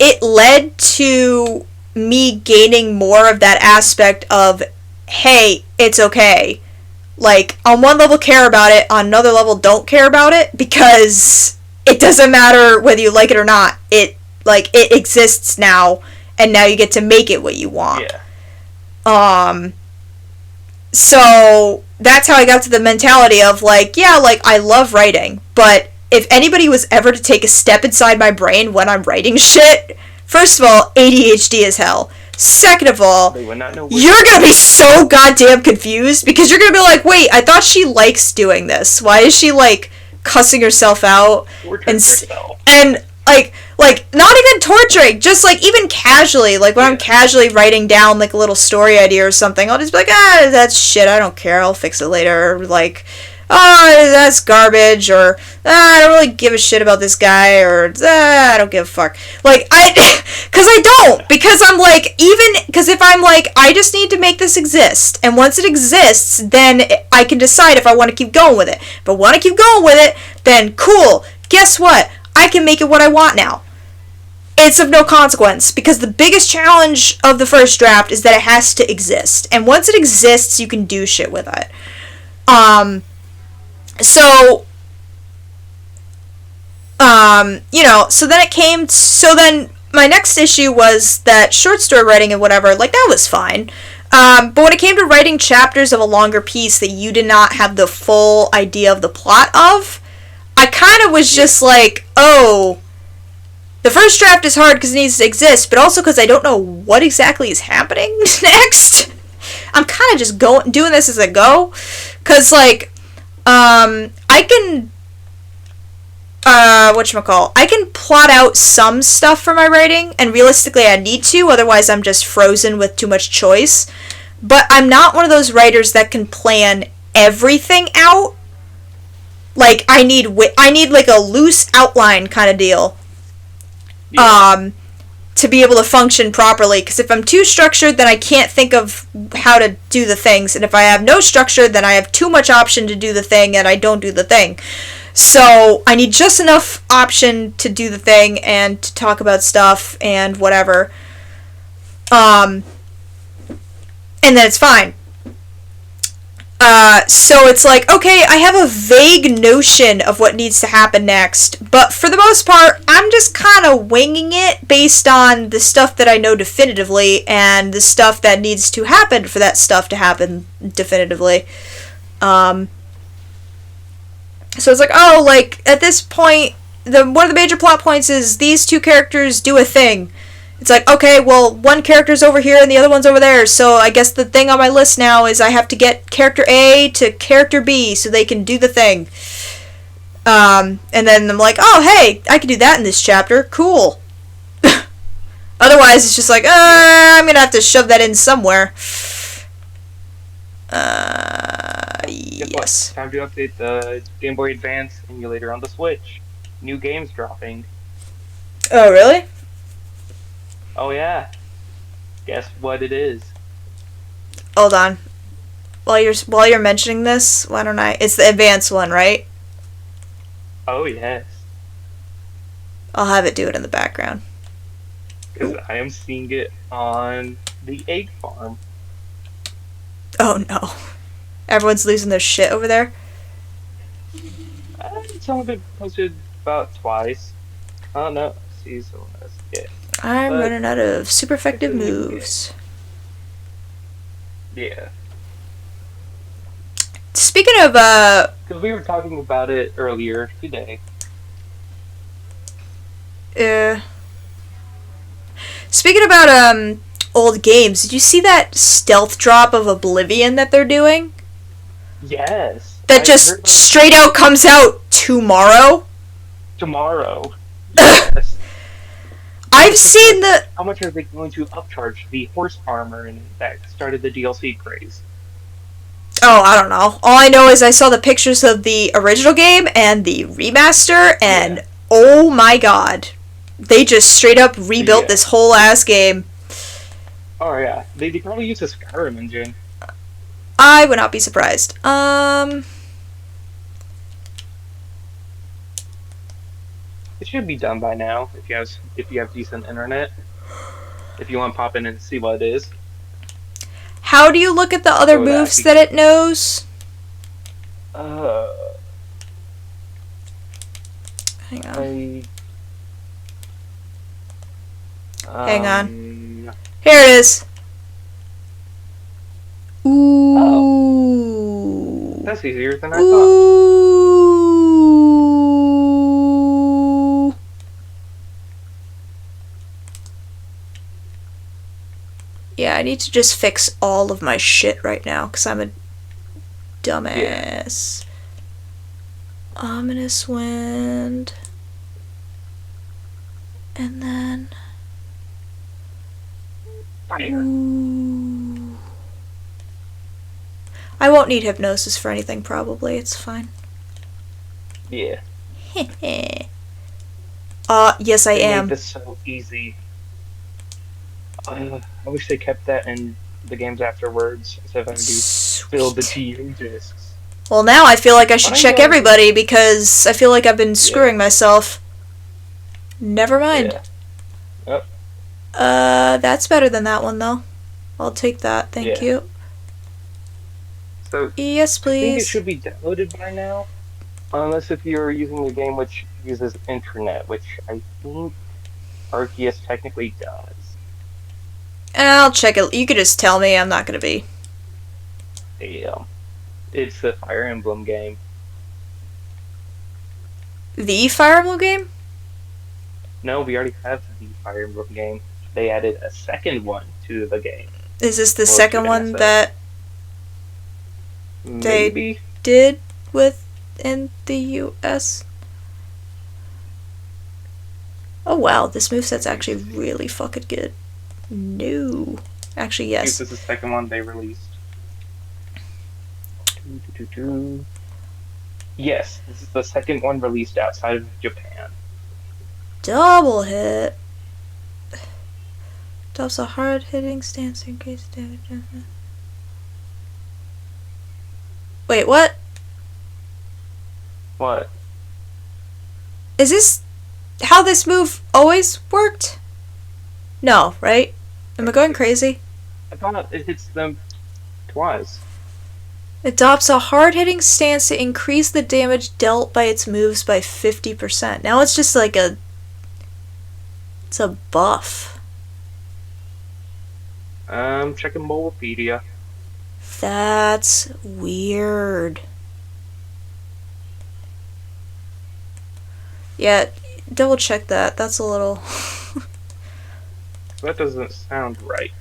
it led to me gaining more of that aspect of, hey, it's okay. Like, on one level, care about it. On another level, don't care about it. Because it doesn't matter whether you like it or not. It exists now. And now you get to make it what you want. Yeah. So, that's how I got to the mentality of, like, yeah, like, I love writing. But if anybody was ever to take a step inside my brain when I'm writing shit, first of all, ADHD as hell. Second of all, They would not know you're gonna be so goddamn confused because you're gonna be like, wait, I thought she likes doing this. Why is she like cussing herself out and like not even torturing, just like even casually, like when I'm casually writing down like a little story idea or something, I'll just be like, that's shit, I don't care, I'll fix it later, or like, oh, that's garbage, or I don't really give a shit about this guy, or I don't give a fuck. Like, because I'm like, even, because if I'm like, I just need to make this exist, and once it exists, then I can decide if I want to keep going with it. If I want to keep going with it, then cool, guess what? I can make it what I want now. It's of no consequence, because the biggest challenge of the first draft is that it has to exist, and once it exists, you can do shit with it. So, so then my next issue was that short story writing and whatever, like, that was fine. But when it came to writing chapters of a longer piece that you did not have the full idea of the plot of, I kind of was just like, oh, the first draft is hard because it needs to exist, but also because I don't know what exactly is happening next. I'm kind of just doing this as I go, because, like, I can, I can plot out some stuff for my writing, and realistically I need to, otherwise I'm just frozen with too much choice. But I'm not one of those writers that can plan everything out. Like, I need like a loose outline kind of deal. Yeah. To be able to function properly, because if I'm too structured, then I can't think of how to do the things, and if I have no structure, then I have too much option to do the thing, and I don't do the thing. So I need just enough option to do the thing and to talk about stuff and whatever. And then it's fine. So it's like, okay, I have a vague notion of what needs to happen next, but for the most part, I'm just kind of winging it based on the stuff that I know definitively and the stuff that needs to happen for that stuff to happen definitively. So it's like, oh, like, at this point, one of the major plot points is these two characters do a thing. It's like, okay, well, one character's over here and the other one's over there, so I guess the thing on my list now is I have to get character A to character B so they can do the thing. And then I'm like, oh, hey, I can do that in this chapter. Cool. Otherwise, it's just like, I'm going to have to shove that in somewhere. Yes. Time to update the Game Boy Advance emulator on the Switch. New games dropping. Oh, really? Oh yeah. Guess what it is? Hold on. While you're mentioning this, why don't I? It's the advanced one, right? Oh yes. I'll have it do it in the background. Because I am seeing it on the egg farm. Oh no. Everyone's losing their shit over there? Some of it posted about twice. Oh no. See someone else. Yeah. I'm running out of super effective moves. Yeah. Speaking of, because we were talking about it earlier today. Speaking about, old games, did you see that stealth drop of Oblivion that they're doing? Yes. That just straight out comes out tomorrow? Tomorrow. Yes. I've seen the... How much are they going to upcharge the horse armor and that started the DLC craze? Oh, I don't know. All I know is I saw the pictures of the original game and the remaster, and oh my god. They just straight up rebuilt this whole ass game. Oh yeah. They probably use a Skyrim engine. I would not be surprised. It should be done by now if you have decent internet. If you want to pop in and see what it is. How do you look at the other moves that it knows? Hang on. Hang on. Here it is. Ooh. Oh. That's easier than I thought. Yeah, I need to just fix all of my shit right now, because I'm a Yeah. dumbass. Ominous wind. And then... Fire. Ooh. I won't need hypnosis for anything, probably. It's fine. Yeah. Yes, I They made am. this so easy. I wish they kept that in the games afterwards instead of having to fill the Sweet. TA discs. Well, now I feel like I should Find check out. everybody because I feel like I've been Yeah. screwing myself. Never mind. Yeah. Yep. That's better than that one, though. I'll take that, thank Yeah. you. So Yes, I think it please. should be downloaded by now, unless if you're using a game which uses internet, which I think Arceus technically does. I'll check it. You could just tell me. I'm not gonna be. Damn. It's the Fire Emblem game. The Fire Emblem game? No, we already have the Fire Emblem game. They added a second one to the game. Is this the Well, to second one NSO. that they Maybe. did with in the US? Oh wow, this moveset's actually really fucking good. No. Actually, This yes. is the second one they released. Yes, this is the second one released outside of Japan. Double hit. Does a hard hitting stance increase damage? Wait, what? What? Is this how this move always worked? No, right? Am I going crazy? I thought it hits them twice. Adopts a hard-hitting stance to increase the damage dealt by its moves by 50%. Now it's just like a... It's a buff. Checking Wikipedia. That's weird. Yeah, double check that. That's a little... That doesn't sound right.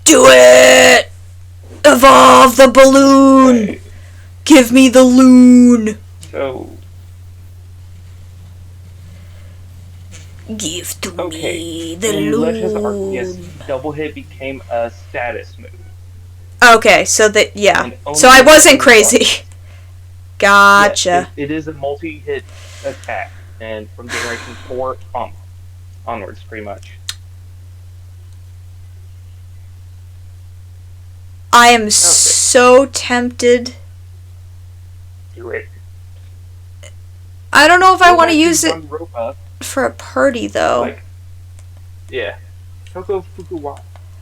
Do it! Evolve the balloon! Okay, Give me the loon! so Give to okay. me the In Legends of Arceus, loon. double hit became a status move. Okay, so that, yeah. And only So I wasn't in crazy. Yes, Gotcha. it is a multi-hit attack, and from Generation 4 onwards, pretty much. I am so tempted. Do it. I don't know if I Go want to back use it Danganronpa, for a party, though. like, yeah. Toko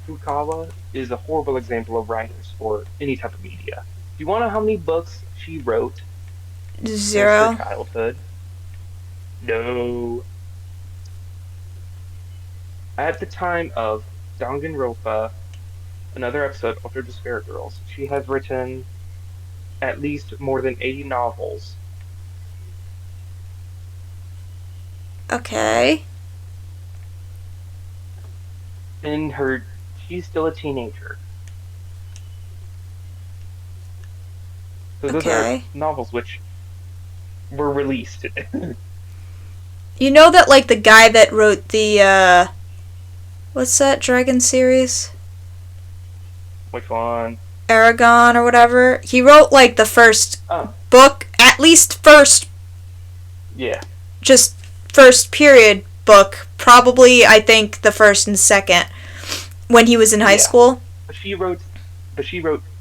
Fukawa is a horrible example of writers for any type of media. Do you want to know how many books she wrote since her 0. childhood? No. At the time of Danganronpa, another episode of the Despair Girls, she has written at least more than 80 novels. Okay. She's still a teenager. So those are Okay. novels which were released. You know that, like, the guy that wrote the, what's that dragon series? Which one? Aragon or whatever? He wrote, like, the first Oh, book, at least first, yeah. just first period book. Probably, I think, the first and second when he was in high Yeah. school. But she wrote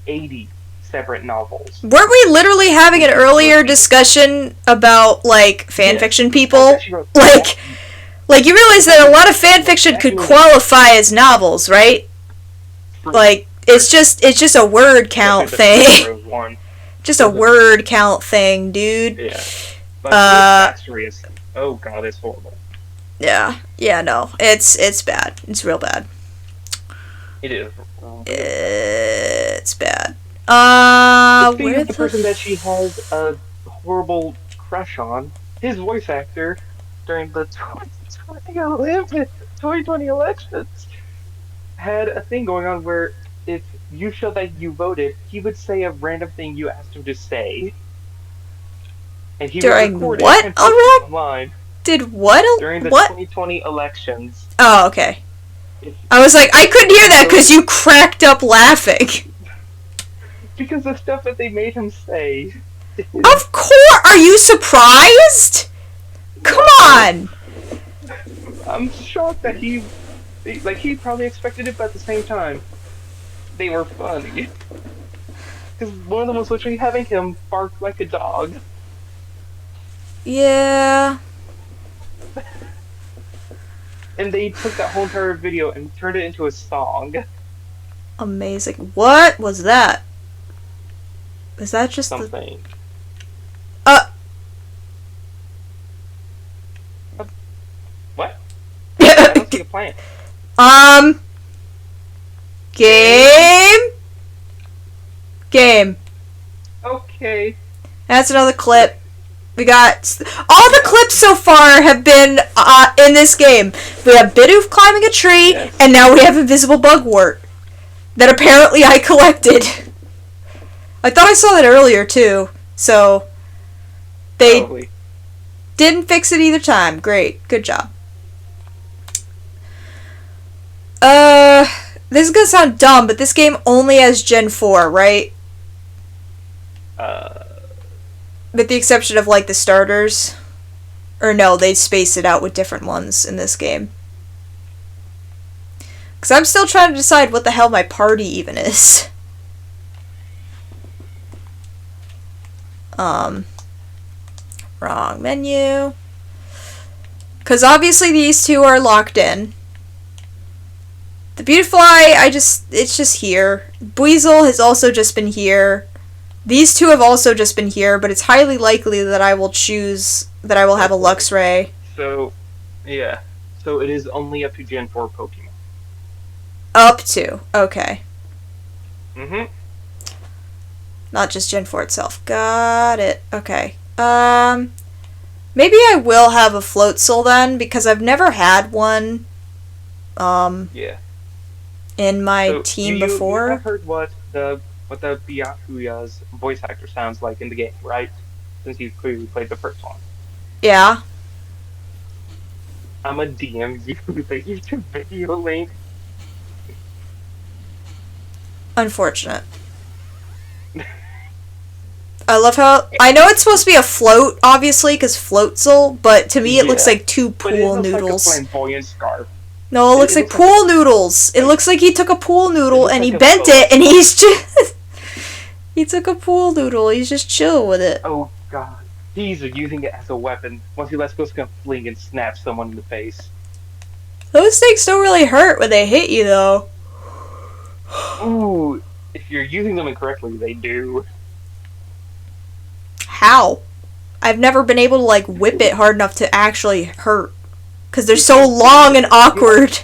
80 separate novels. Weren't we literally having an earlier discussion about, like, fan Yeah. fiction The fact people? that she wrote Like, you realize that a lot of fan fiction could qualify as novels, right? Like, it's just a word count thing. One. Just a word count thing, dude. Yeah. But this backstory is, oh god, it's horrible. Yeah, no, it's bad. It's real bad. It is. It's bad. Speaking Where of the person that she has a horrible crush on, his voice actor during the 2020 elections. had a thing going on where if you showed that you voted, he would say a random thing you asked him to say, and he would During record it what? and post it Alright? online Did what? during the What? 2020 elections. Oh, okay. If, I was like, I couldn't hear that so, because you cracked up laughing. because the stuff that they made him say. Of course! Are you surprised? Come on! I'm shocked that he probably expected it, but at the same time, they were funny. Because one of them was literally having him bark like a dog. Yeah. And they took that whole entire video and turned it into a song. Amazing. What was that? Is that just Something. Uh. What? I don't see a plant. Game. Okay. That's another clip. We got all the clips so far have been in this game. We have Bidoof climbing a tree, Yes. and now we have invisible bugwort that apparently I collected. I thought I saw that earlier too. So they Probably. didn't fix it either time. Great, good job. This is gonna sound dumb, but this game only has Gen 4, right? With the exception of, like, the starters. Or no, they space it out with different ones in this game. Because I'm still trying to decide what the hell my party even is. Wrong menu. Because obviously these two are locked in. The Beautifly, it's just here. Buizel has also just been here. These two have also just been here, but it's highly likely that I will have a Luxray. So, yeah. So it is only up to Gen 4 Pokemon. Up to. Okay. Mm-hmm. Not just Gen 4 itself. Got it. Okay. Maybe I will have a Floatzel then, because I've never had one, Yeah. in my team before. You have heard what the Byakuya's voice actor sounds like in the game, right? Since you've clearly played the first one. Yeah. I'm a DM you the YouTube video link. Unfortunate. I love how... I know it's supposed to be a float, obviously, because Floatzel, but to me it looks like two pool noodles. Like a flamboyant scarf. No, it looks like pool noodles. It looks like he took a pool noodle and he like bent it and he's just... He took a pool noodle. He's just chill with it. Oh, God. He's using it as a weapon. Once he lets go, it's gonna fling and snap someone in the face. Those things don't really hurt when they hit you, though. Ooh, if you're using them incorrectly, they do. How? I've never been able to, like, whip it hard enough to actually hurt. Because they're so long and awkward.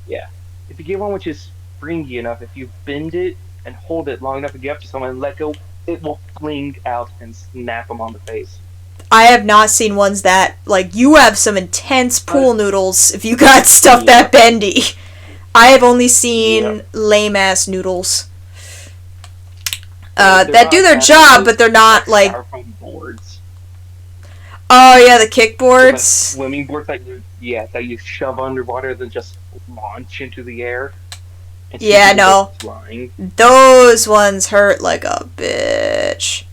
Yeah. If you get one which is springy enough, if you bend it and hold it long enough to get up to someone and let go, it will fling out and snap them on the face. I have not seen ones that, like, you have some intense pool noodles if you got stuff that bendy. I have only seen lame-ass noodles. That do their job, but they're not, like... boards. Oh, yeah, the Like kickboards. swimming boards that you shove underwater, then just launch into the air. And Yeah, no. Flying. Those ones hurt like a bitch.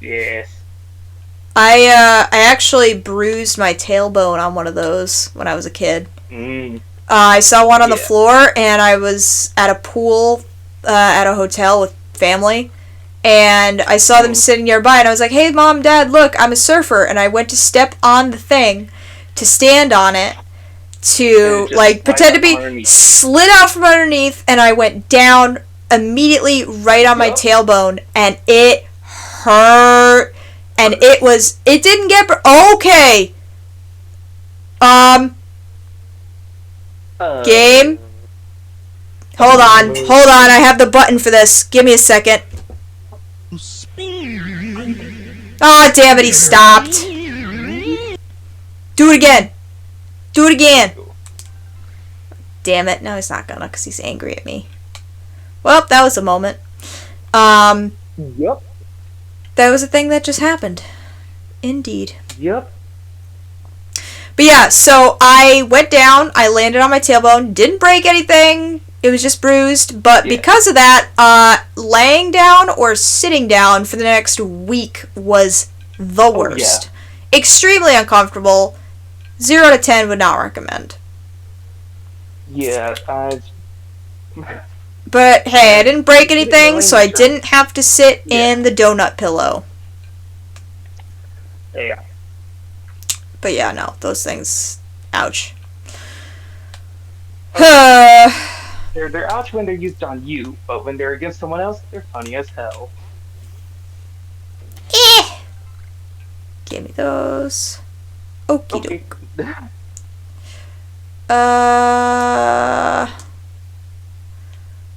Yes. I actually bruised my tailbone on one of those when I was a kid. I saw one on the floor, and I was at a pool at a hotel with family, and I saw them sitting nearby, and I was like, hey, Mom, Dad, look, I'm a surfer, and I went to step on the thing to stand on it to, like, pretend to be, slid out from underneath, and I went down immediately right on my tailbone, and it hurt, and it didn't get, okay, game, hold on, I have the button for this, give me a second. Oh, damn it, he stopped. Do it again. damn it. No, he's not gonna, because he's angry at me. Well, that was a moment. Yep. That was a thing that just happened. Indeed. Yep. But yeah, so I went down, I landed on my tailbone, didn't break anything, it was just bruised, but because of that, laying down or sitting down for the next week was the worst. Extremely uncomfortable. 0 to 10 would not recommend. Yeah, But hey, I didn't break anything, so I didn't have to sit in the donut pillow. Yeah. But yeah, no, those things, ouch. They're ouch when they're used on you, but when they're against someone else, they're funny as hell. Give me those. Okie doke. Okay.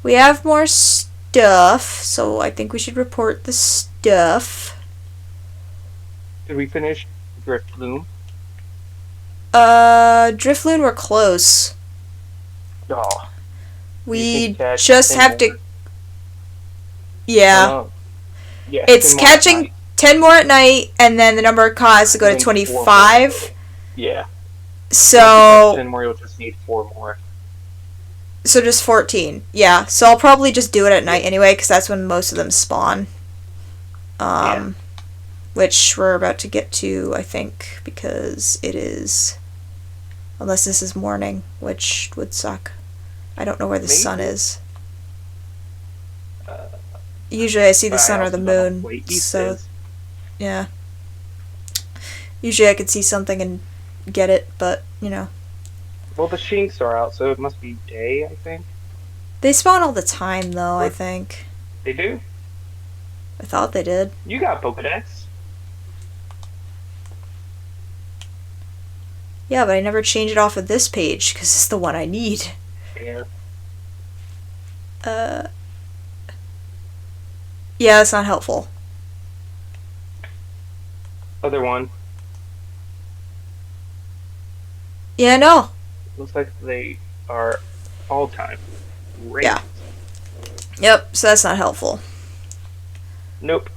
We have more stuff, so I think we should report the stuff. Did we finish Driftloom? Driftloon, we're close. Oh. We just have to... Yeah. Yeah. It's catching 10 more at night, and then the number of caught has to go to 25. Yeah. So... 10 more, you'll just need 4 more. So just 14. Yeah, so I'll probably just do it at night anyway, because that's when most of them spawn. Which we're about to get to, I think, because it is... Unless this is morning, which would suck. I don't know where the sun is. Usually I see the sun or the moon, so... Yeah. Usually I could see something and get it, but, you know. Well, the Shinx are out, so it must be day, I think. They spawn all the time, though, I think. They do? I thought they did. You got Pokedex. Yeah, but I never change it off of this page, because it's the one I need. Yeah. Yeah, that's not helpful. Other one. Yeah, no. Looks like they are all-time. Great. Yeah. Yep, so that's not helpful. Nope.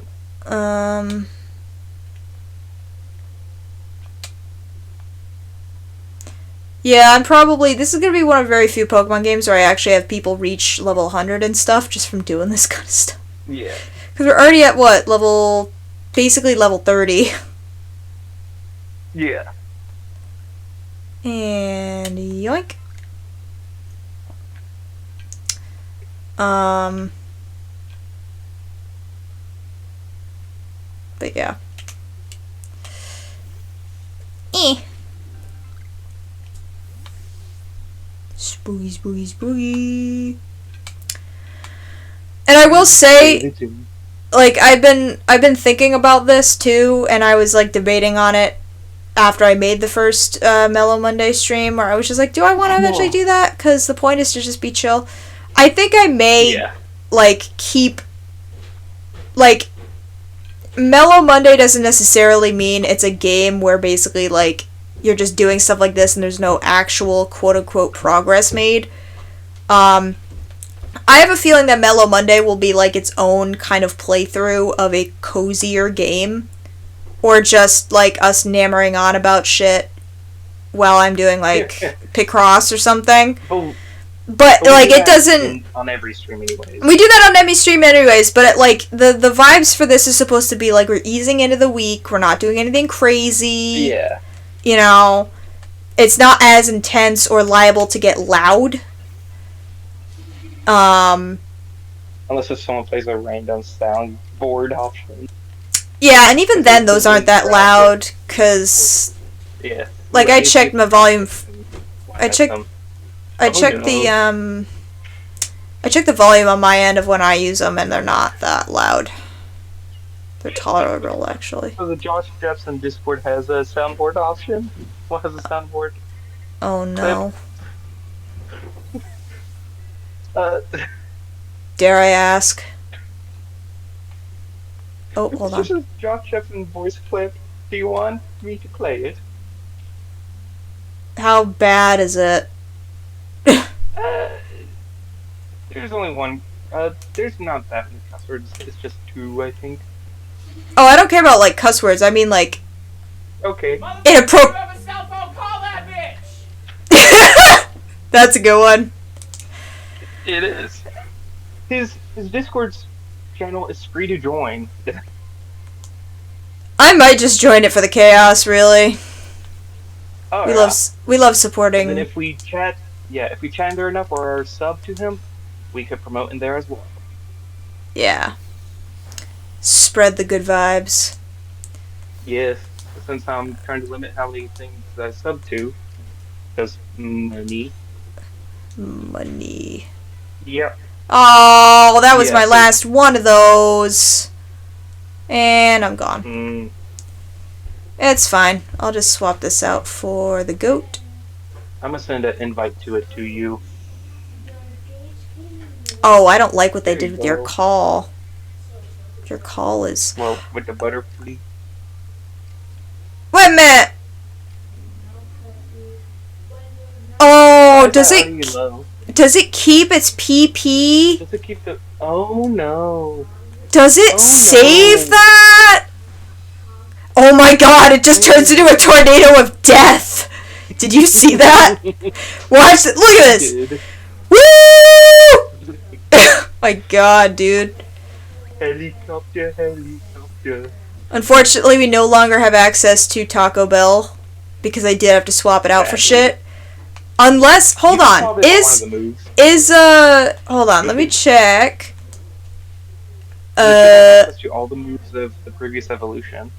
Yeah, I'm probably... This is going to be one of very few Pokemon games where I actually have people reach level 100 and stuff just from doing this kind of stuff. Yeah. Because we're already at, what, level... Basically level 30. Yeah. And yoink. But yeah. Spooky, spooky, spooky. And I will say, like, I've been thinking about this too, and I was like debating on it after I made the first Mellow Monday stream, where I was just like, do I want to eventually do that? Because the point is to just be chill. I think I may, like, keep, like, Mellow Monday doesn't necessarily mean it's a game where basically, like, you're just doing stuff like this and there's no actual quote-unquote progress made. I have a feeling that Mellow Monday will be, like, its own kind of playthrough of a cozier game. Or just, like, us nammering on about shit while I'm doing, like, Picross or something. But like, it doesn't... On every stream anyways. We do that on every stream anyways, but, like, the vibes for this is supposed to be, like, we're easing into the week, we're not doing anything crazy. Yeah. You know? It's not as intense or liable to get loud. Unless if someone plays a random soundboard option. Yeah, and even then, those aren't that loud, because... Yeah. Like, I checked my volume... I checked the volume on my end of when I use them, and they're not that loud. They're tolerable, actually. So the Josh Jepson Discord has a soundboard option? What has a soundboard? Oh, no. Clip? Dare I ask? Oh, hold on. This is a Josh Jepson voice clip. Do you want me to play it? How bad is it? There's only one. There's not that many cuss words. It's just two, I think. Oh, I don't care about like cuss words. I mean like Okay. inappropriate. Have a cell phone, call that bitch! That's a good one. It is. His Discord's channel is free to join. I might just join it for the chaos. Really, Oh, we yeah. love And supporting. then if we chat, yeah, if we chat in there enough or are sub to him, we could promote in there as well. Yeah, spread the good vibes. Yes, since I'm trying to limit how many things I sub to, because money. Money. Yep. Oh, that was Yeah, my so- last one of those. And I'm gone. Mm, It's fine. I'll just swap this out for the goat. I'm gonna send an invite to it to you. Oh, I don't like what they There did you with your go. call. Your call is... Well, with the butterfly. Wait a minute! Oh, does Already it... low. Does it keep its PP? Does it keep the? Oh no! Does it Oh, save no. that? Oh my god, it just turns into a tornado of death! Did you see that? Watch it. Look at this! Did. Woo! My god, dude. Helicopter, helicopter. Unfortunately, we no longer have access to Taco Bell because I did have to swap it out for Badly. shit. Unless, hold You can on, solve it with one of the moves. hold on, let me check. You should have access to all the moves of the previous evolution.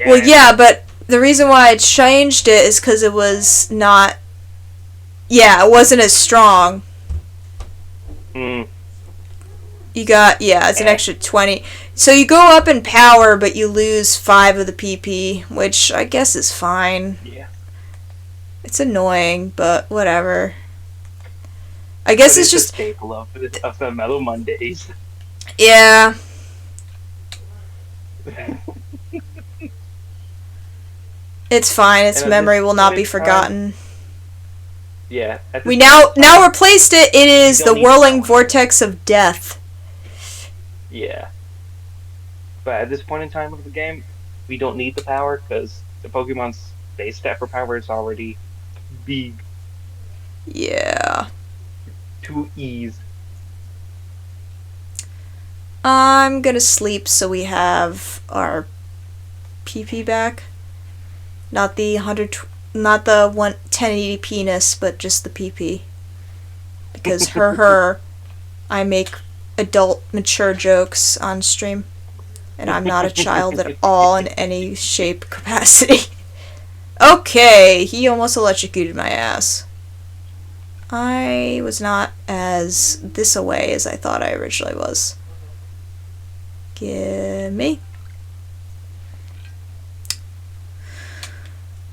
Well, yeah, but the reason why I changed it is because it was not, yeah, it wasn't as strong. Hmm. You got, yeah, it's an extra 20. So you go up in power, but you lose 5 of the PP, which I guess is fine. Yeah. It's annoying, but whatever. I guess But it's a just, staple of the Mellow Mondays. yeah. It's fine. Its And at memory this will not point be in time- forgotten. Yeah. at We this point in now time, replaced it. It is don't the need whirling power. vortex of death. Yeah. But at this point in time of the game, we don't need the power because the Pokemon's base stat for power is already big Yeah. to ease. I'm gonna sleep so we have our PP back. Not the 100, not the 1080p-ness, but just the PP. Because her, I make adult, mature jokes on stream. And I'm not a child at all in any shape, capacity. Okay, he almost electrocuted my ass. I was not as this away as I thought I originally was. Gimme.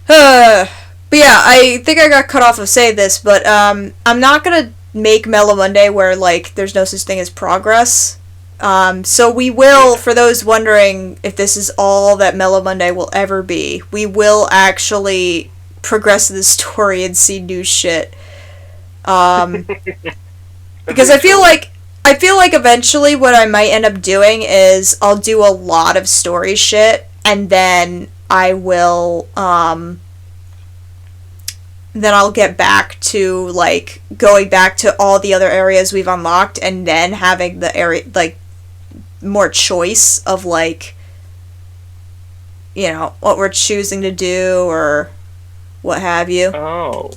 But yeah, I think I got cut off of saying this, but I'm not gonna make Mellow Monday where like there's no such thing as progress. So we will, for those wondering if this is all that Mellow Monday will ever be, we will actually progress the story and see new shit. Because I feel like eventually what I might end up doing is I'll do a lot of story shit and then I will then I'll get back to like going back to all the other areas we've unlocked and then having the area like more choice of like, you know, what we're choosing to do or what have you. Oh.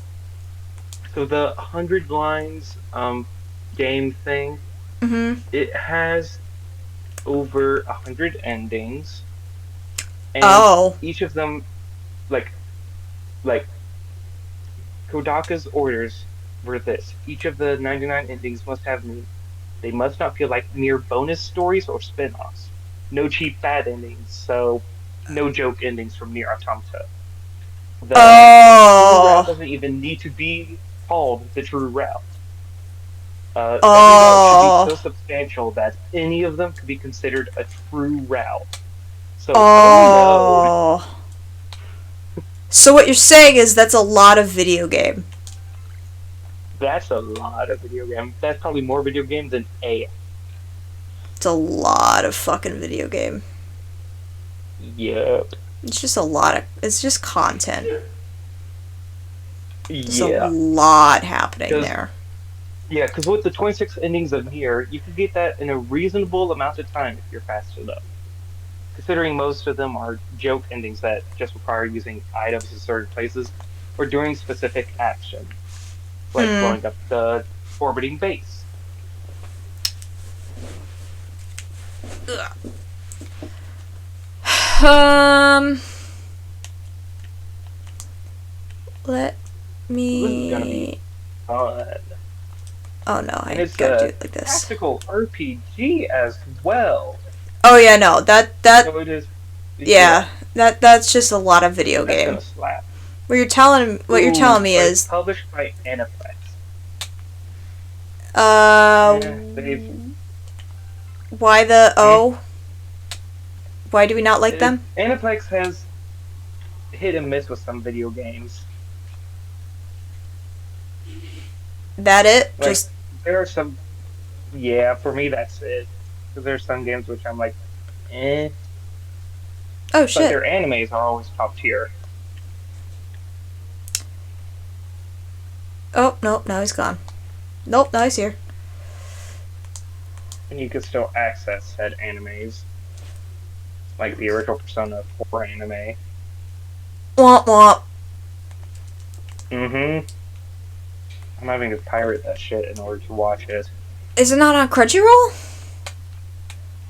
So the 100 lines game thing, Mm-hmm. it has over 100 endings. And Oh. each of them, like Kodaka's orders were this. Each of the 99 endings must have meaning. They must not feel like mere bonus stories or spin-offs. No cheap bad endings, so no joke endings from Nier Automata. The true route Oh. doesn't even need to be called the true route. Every route should be so substantial that any of them could be considered a true route. So, oh Oh. So what you're saying is that's a lot of video game. That's a lot of video game. That's probably more video game than A. It's a lot of fucking video game. Yep. It's just a lot of. It's just content. There's a Yeah. lot happening there. Yeah, because with the 26 endings of Nier, you can get that in a reasonable amount of time if you're fast enough. Considering most of them are joke endings that just require using items in certain places or doing specific actions, like blowing up the orbiting base. Let me. This is gonna be fun. Oh no, I And it's gotta do a it like this. tactical RPG as well. Oh yeah, no, that So it is. yeah, that's just a lot of video That's game. gonna slap. What you're telling me but is it's published by Aniplex. They've why the why do we not like them? Aniplex has hit and miss with some video games. That it? Like, Just there are some. Yeah, for me that's it. Because there's some games which I'm like, eh. oh But shit. their animes are always top tier. Oh nope, now he's gone. Nope, now he's here. And you can still access said animes. Like the original Persona 4 anime. Womp womp. Mm-hmm. I'm having to pirate that shit in order to watch it. Is it not on Crunchyroll?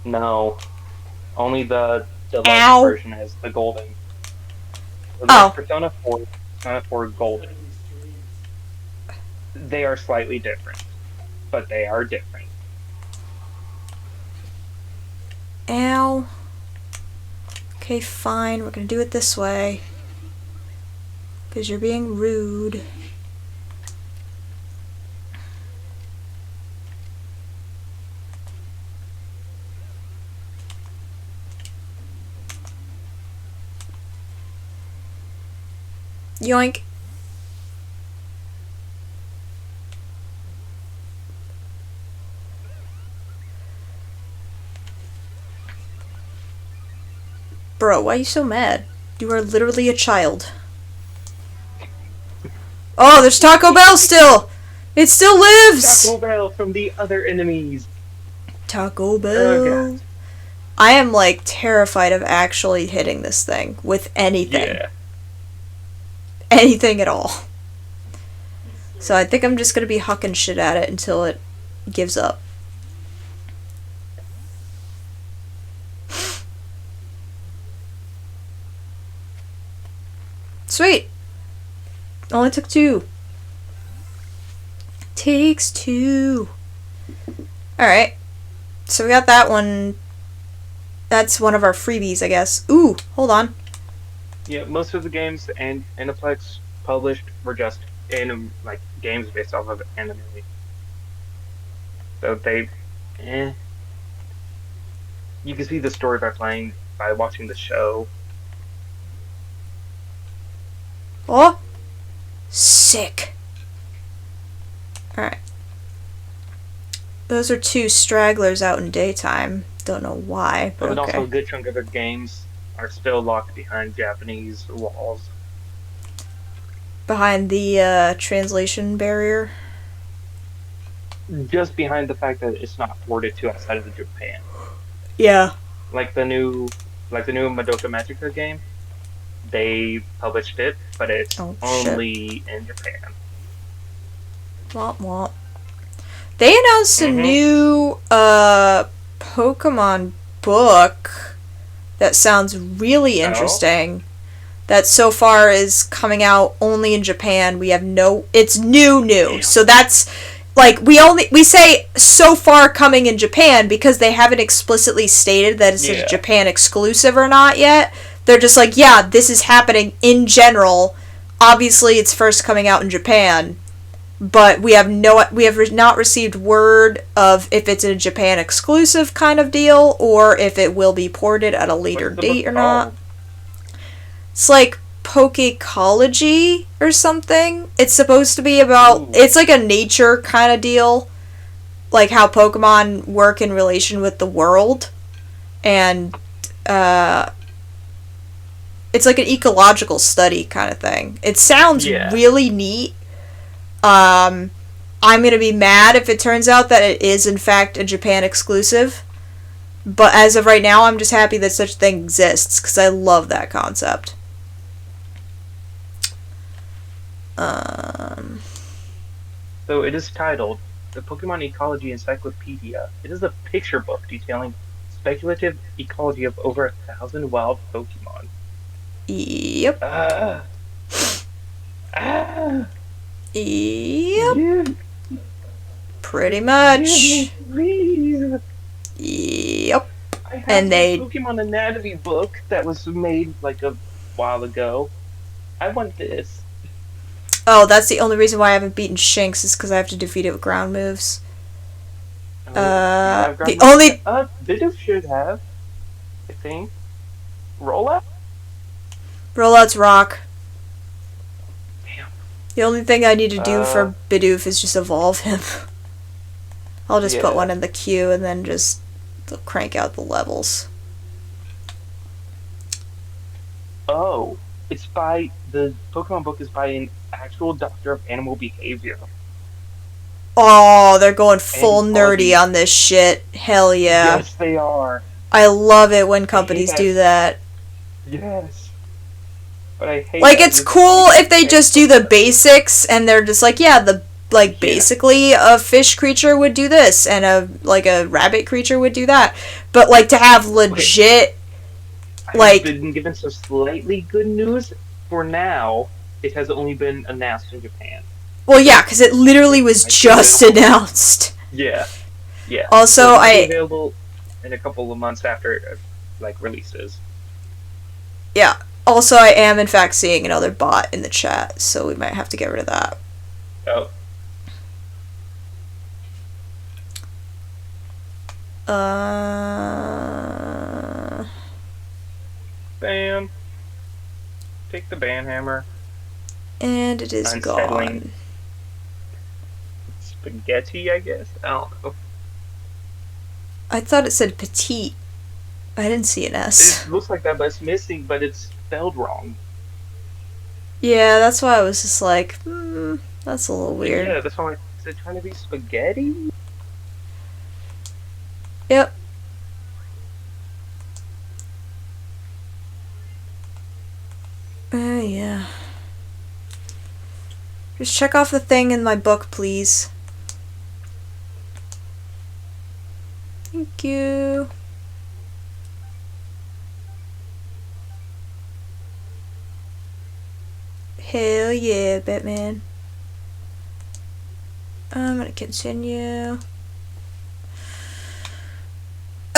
No. Only the deluxe Ow. version has the golden. So Oh. Persona 4 Golden. They are slightly different. But they are different. Ow. Okay, fine. We're gonna do it this way. Because you're being rude. Yoink. Bro, why are you so mad? You are literally a child. Oh, there's Taco Bell still! It still lives! Taco Bell from the other enemies. Taco Bell. Oh, God. I am like terrified of actually hitting this thing with anything. Yeah. Anything at all. So I think I'm just gonna be hucking shit at it until it gives up. Sweet! Only took 2. Takes 2. Alright. So we got that one. That's one of our freebies, I guess. Ooh, hold on. Yeah, most of the games and Aniplex published were just games based off of anime. So they, you can see the story by watching the show. Oh! Sick. Alright. Those are 2 stragglers out in daytime. Don't know why, but But okay. also a good chunk of their games are still locked behind Japanese walls. Behind the translation barrier. Just behind the fact that it's not ported to outside of Japan. Yeah. Like the new Madoka Magica game, they published it, but it's only in Japan. Womp womp. They announced a new Pokemon book that sounds really interesting. That so far is coming out only in Japan. We have it's new. Yeah. So that's like we say so far coming in Japan because they haven't explicitly stated that it's a Japan exclusive or not yet. They're just like, yeah, this is happening in general. Obviously, it's first coming out in Japan, but we have not received word of if it's a Japan exclusive kind of deal or if it will be ported at a later date or not. It's like Pokecology or something. It's supposed to be about... Ooh. It's like a nature kind of deal. Like how Pokemon work in relation with the world. And, it's like an ecological study kind of thing. It sounds really neat. I'm gonna be mad if it turns out that it is, in fact, a Japan exclusive. But as of right now, I'm just happy that such a thing exists, because I love that concept. So it is titled The Pokemon Ecology Encyclopedia. It is a picture book detailing speculative ecology of over 1,000 wild Pokemon. Yep. Yep. Yeah. Pretty much. Please. Yep. I have And they... Pokemon Anatomy book that was made like a while ago. I want this. Oh, that's the only reason why I haven't beaten Shinx, is because I have to defeat it with ground moves. The only... Bidoof should have, I think. Rollout? Rollout's rock. Damn. The only thing I need to do for Bidoof is just evolve him. I'll just put one in the queue and then just crank out the levels. Oh, it's by... The Pokemon book is by an actual doctor of animal behavior. Oh, they're going full nerdy on this shit. Hell yeah. Yes, they are. I love it when companies do that. Yes. But I hate like, it's cool if they just do the basics and they're just like, basically a fish creature would do this and a rabbit creature would do that. But like to have legit I've been given some slightly good news. For now, it has only been announced in Japan. Well, yeah, because it literally was just announced. Yeah. Also, so it'll be available in a couple of months after releases. Yeah. Also, I am in fact seeing another bot in the chat, so we might have to get rid of that. Oh. Ban. Take the ban hammer. And it is Unsettling. gone. Spaghetti, I guess? I don't know. I thought it said petite. I didn't see an S. It looks like that, but it's missing, but it's spelled wrong. Yeah, that's why I was just like, that's a little weird. Yeah, that's why. Is it trying to be spaghetti? Yep. Yeah. Just check off the thing in my book, please. Thank you. Hell yeah, Batman. I'm gonna continue.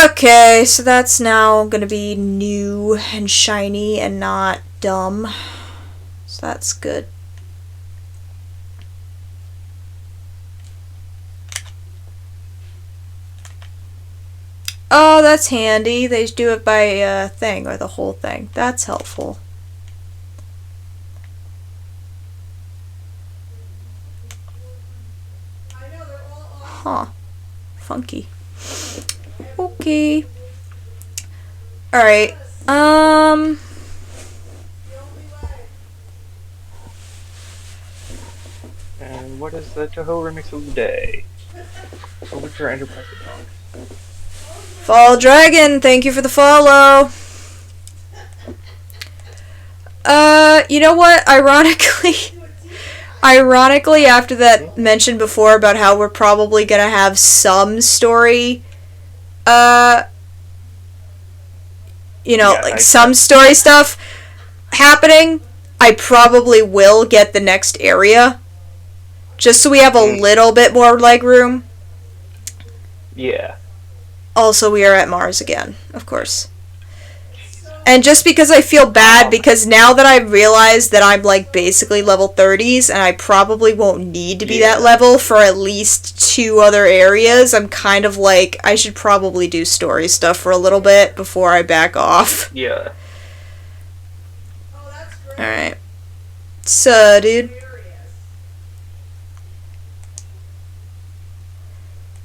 Okay, so that's now gonna be new and shiny and not dumb. So that's good. Oh, that's handy. They do it by thing, or the whole thing. That's helpful. Huh. Funky. Okay. Alright. And what is the Toho remix of the day? Overture Enterprise Songs. Fall Dragon, thank you for the follow. You know what? Ironically, after that mention before about how we're probably gonna have some story, some story stuff happening, I probably will get the next area. Just so we have a little bit more leg room. Yeah. Also, we are at Mars again, of course. And just because I feel bad, because now that I've realized that I'm, basically level 30s, and I probably won't need to be that level for at least 2 other areas, I'm kind of like, I should probably do story stuff for a little bit before I back off. Yeah. Alright. So, dude.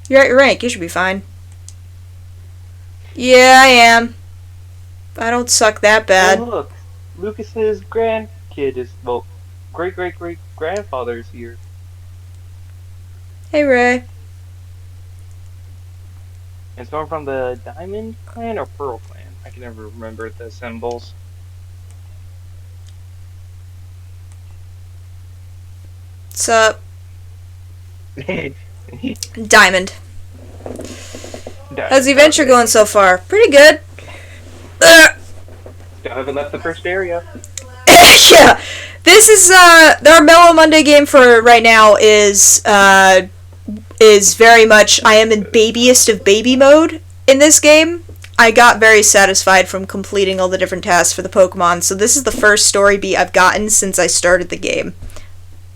You're at your rank. You should be fine. Yeah, I am. I don't suck that bad. Oh, look. Lucas's grandkid is, well, great-great-great-grandfather's here. Hey, Ray. And someone from the Diamond Clan or Pearl Clan? I can never remember the symbols. What's up? Diamond. Diamond. How's the adventure going so far? Pretty good. Still haven't left the first area. Yeah. This is, our Mellow Monday game for right now is very much, I am in babiest of baby mode in this game. I got very satisfied from completing all the different tasks for the Pokemon, so this is the first story beat I've gotten since I started the game.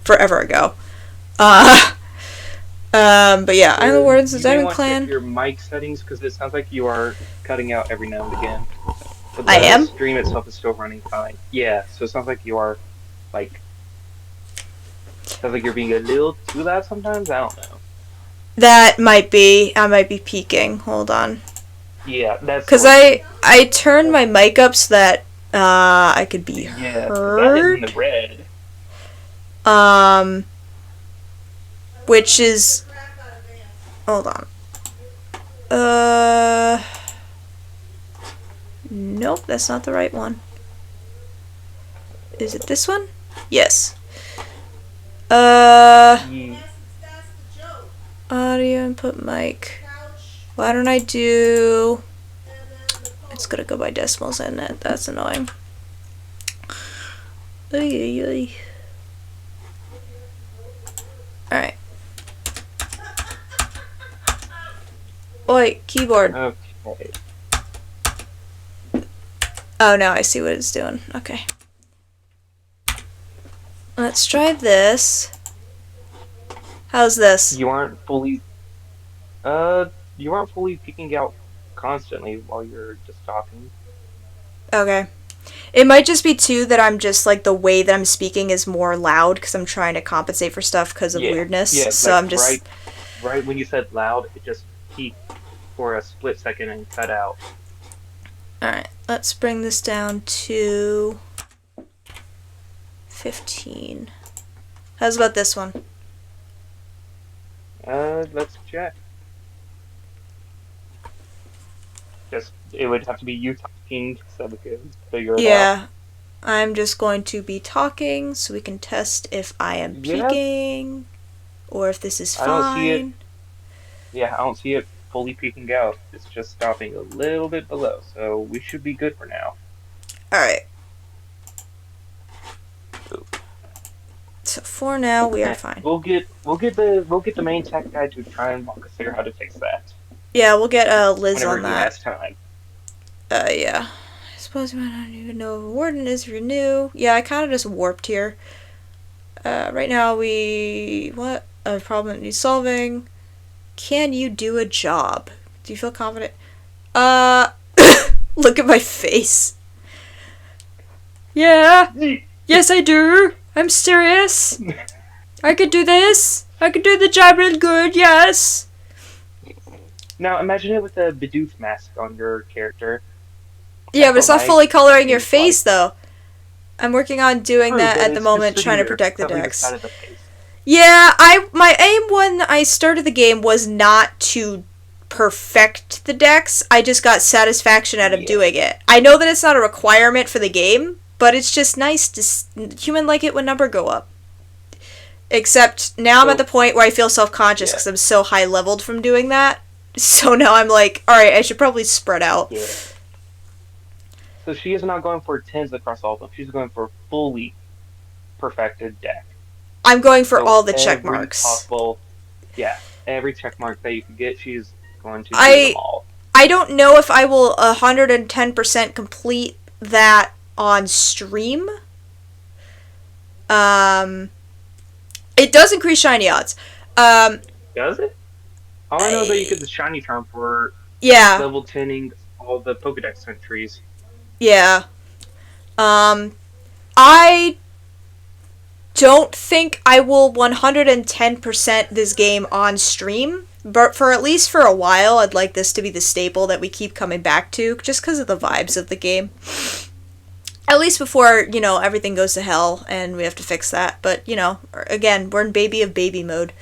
Forever ago. But yeah, I'm the Warden's of Diamond Clan. Your mic settings, because it sounds like you are cutting out every now and again. But I am? The stream itself is still running fine. Yeah, so it sounds like you are, sounds like you're being a little too loud sometimes. I don't know. That might be. I might be peaking. Hold on. Yeah, that's. Because I turned my mic up so that I could be that is in the red. Which is. Hold on. Nope, that's not the right one. Is it this one? Yes. Audio input mic. Why don't I do... It's gonna go by decimals, isn't it? That's annoying. Alright. Oi, keyboard. Okay. Oh, now I see what it's doing. Okay. Let's try this. How's this? You aren't fully peeking out constantly while you're just talking. Okay. It might just be too that I'm just like the way that I'm speaking is more loud because I'm trying to compensate for stuff because of weirdness. Yeah, so I'm just right when you said loud, it just peaked for a split second and cut out. Alright, let's bring this down to 15. How's about this one? Let's check. It would have to be you talking so we could figure it out. Yeah, I'm just going to be talking so we can test if I am peaking or if this is fine. I don't see it. Yeah, I don't see it fully peeking out. It's just stopping a little bit below, so we should be good for now. Alright. So for now we are fine. We'll get the main tech guy to try and walk us through how to fix that. Yeah, we'll get Liz whenever on that. He has time. Yeah. I suppose you might not even know if a warden is if you're new. Yeah, I kind of just warped here. Right now what? A problem that needs solving. Can you do a job? Do you feel confident? Look at my face. Yeah. Yes, I do. I'm serious. I could do this. I could do the job real good, yes. Now, imagine it with a Bidoof mask on your character. Yeah, but it's not fully coloring your face, though. I'm working on doing that at the moment, trying to protect the decks. Yeah, my aim when I started the game was not to perfect the decks. I just got satisfaction out of doing it. I know that it's not a requirement for the game, but it's just nice to human like it when number go up. Except now I'm at the point where I feel self-conscious because I'm so high leveled from doing that. So now I'm like, alright, I should probably spread out. Yeah. So she is not going for 10s across all of them. She's going for a fully perfected deck. I'm going for all the check marks. Every check mark that you can get, she's going to do them all. I don't know if I will 110% complete that on stream. It does increase shiny odds. Does it? All I know is that you get the shiny charm for level 10ing all the Pokedex entries. Yeah. I don't think I will 110% this game on stream, but for at least for a while, I'd like this to be the staple that we keep coming back to, just because of the vibes of the game. At least before, everything goes to hell and we have to fix that. But, again, we're in baby of baby mode.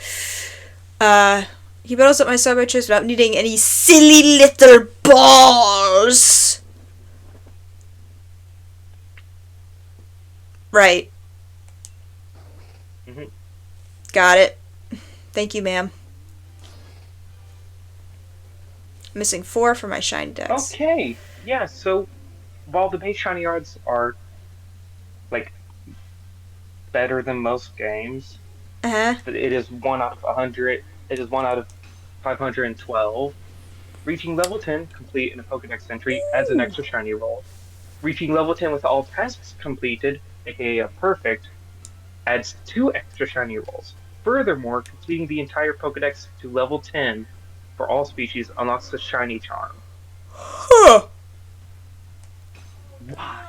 He battles up my subway chips without needing any silly little balls. Right. Mm-hmm. Got it. Thank you, ma'am. Missing 4 for my shiny decks. Okay. Yeah, so while the base shiny odds are like better than most games, but it is 1 out of 100. It is 1 out of 512. Reaching level 10 complete in a Pokedex entry adds an extra shiny roll. Reaching level 10 with all tasks completed, aka a perfect, adds 2 extra shiny rolls. Furthermore, completing the entire Pokedex to level 10 for all species unlocks the shiny charm. Huh. Why?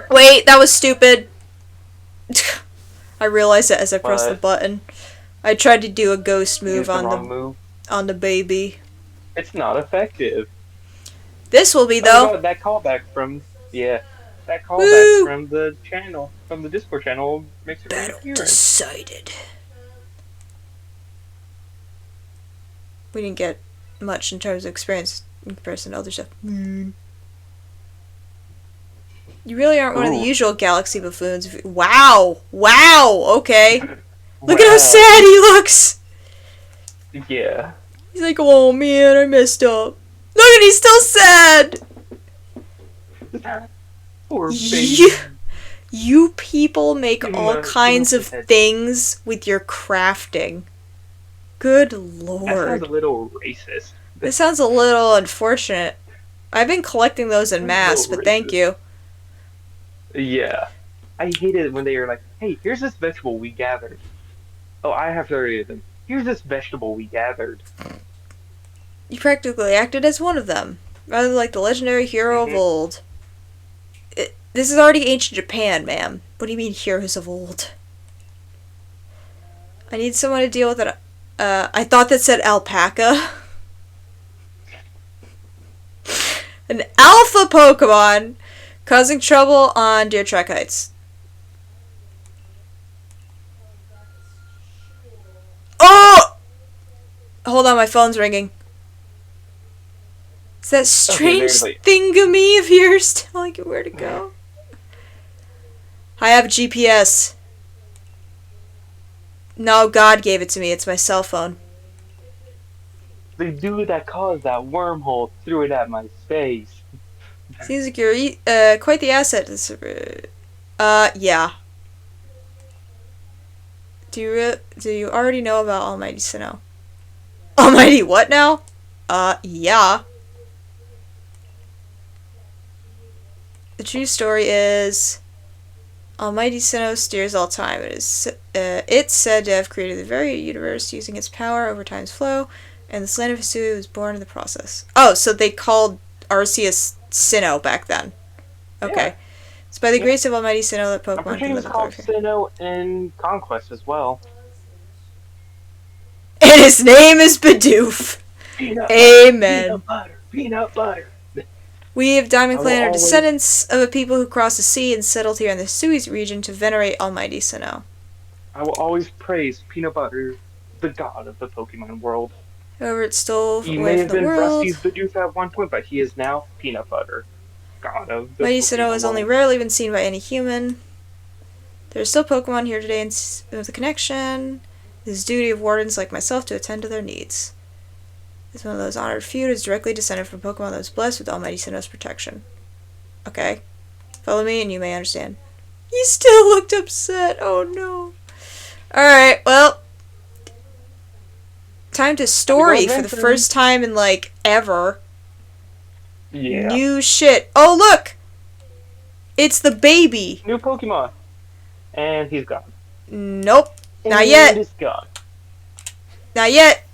Wait, that was stupid. I realized it as I pressed the button. I tried to do a ghost move on the baby. It's not effective. This will be, though. Oh, that callback from Woo! from the channel, from the Discord channel makes it Battle decided. We didn't get much in terms of experience in comparison to other stuff. You really aren't one of the usual galaxy buffoons. Wow! Wow! Okay. Look at how sad he looks! Yeah. He's like, oh man, I messed up. Look at, he's still sad! Poor baby. You people make all kinds of things with your crafting. Good lord. That sounds a little racist. This sounds a little unfortunate. I've been collecting those en masse, but thank you. Yeah. I hate it when they are like, hey, here's this vegetable we gathered. Oh, I have 30 of them. Here's this vegetable we gathered. You practically acted as one of them, rather like the legendary hero of old. This is already ancient Japan, ma'am. What do you mean, heroes of old? I need someone to deal with it. I thought that said alpaca. An alpha Pokemon causing trouble on Deer Track Heights. Oh! Hold on, my phone's ringing. Is that strange thingamy of yours telling you where to go? I have GPS. No, God gave it to me. It's my cell phone. The dude that caused that wormhole threw it at my face. Seems like you're quite the asset. Yeah. Do you already know about Almighty Sinnoh? Almighty what now? Yeah. The true story is Almighty Sinnoh steers all time. It's said to have created the very universe using its power over time's flow, and the land of Hisui was born in the process. Oh, so they called Arceus Sinnoh back then. Okay. Yeah. It's by the grace of Almighty Sinnoh that Pokemon can live in called Sinnoh in Conquest as well. And his name is Bidoof. Amen. Peanut butter. We of Diamond Clan are descendants of a people who crossed the sea and settled here in the Hisui region to venerate Almighty Sinnoh. I will always praise Peanut Butter, the god of the Pokemon world. However, it stole he away from the world. He may have been Rusty's Bidoof at one point, but he is now Peanut Butter, god of the Almighty Pokemon Sinnoh has world. only rarely been seen by any human. There are still Pokemon here today with the connection. It is the duty of wardens like myself to attend to their needs. It's one of those honored few who is directly descended from Pokemon that was blessed with Almighty Sinnoh's protection. Okay. Follow me and you may understand. He still looked upset. Oh no. Alright, well. Time to story for the first time in like ever. Yeah. New shit. Oh look! It's the baby. New Pokemon. And he's gone. Nope. Not yet. He's gone. Not yet.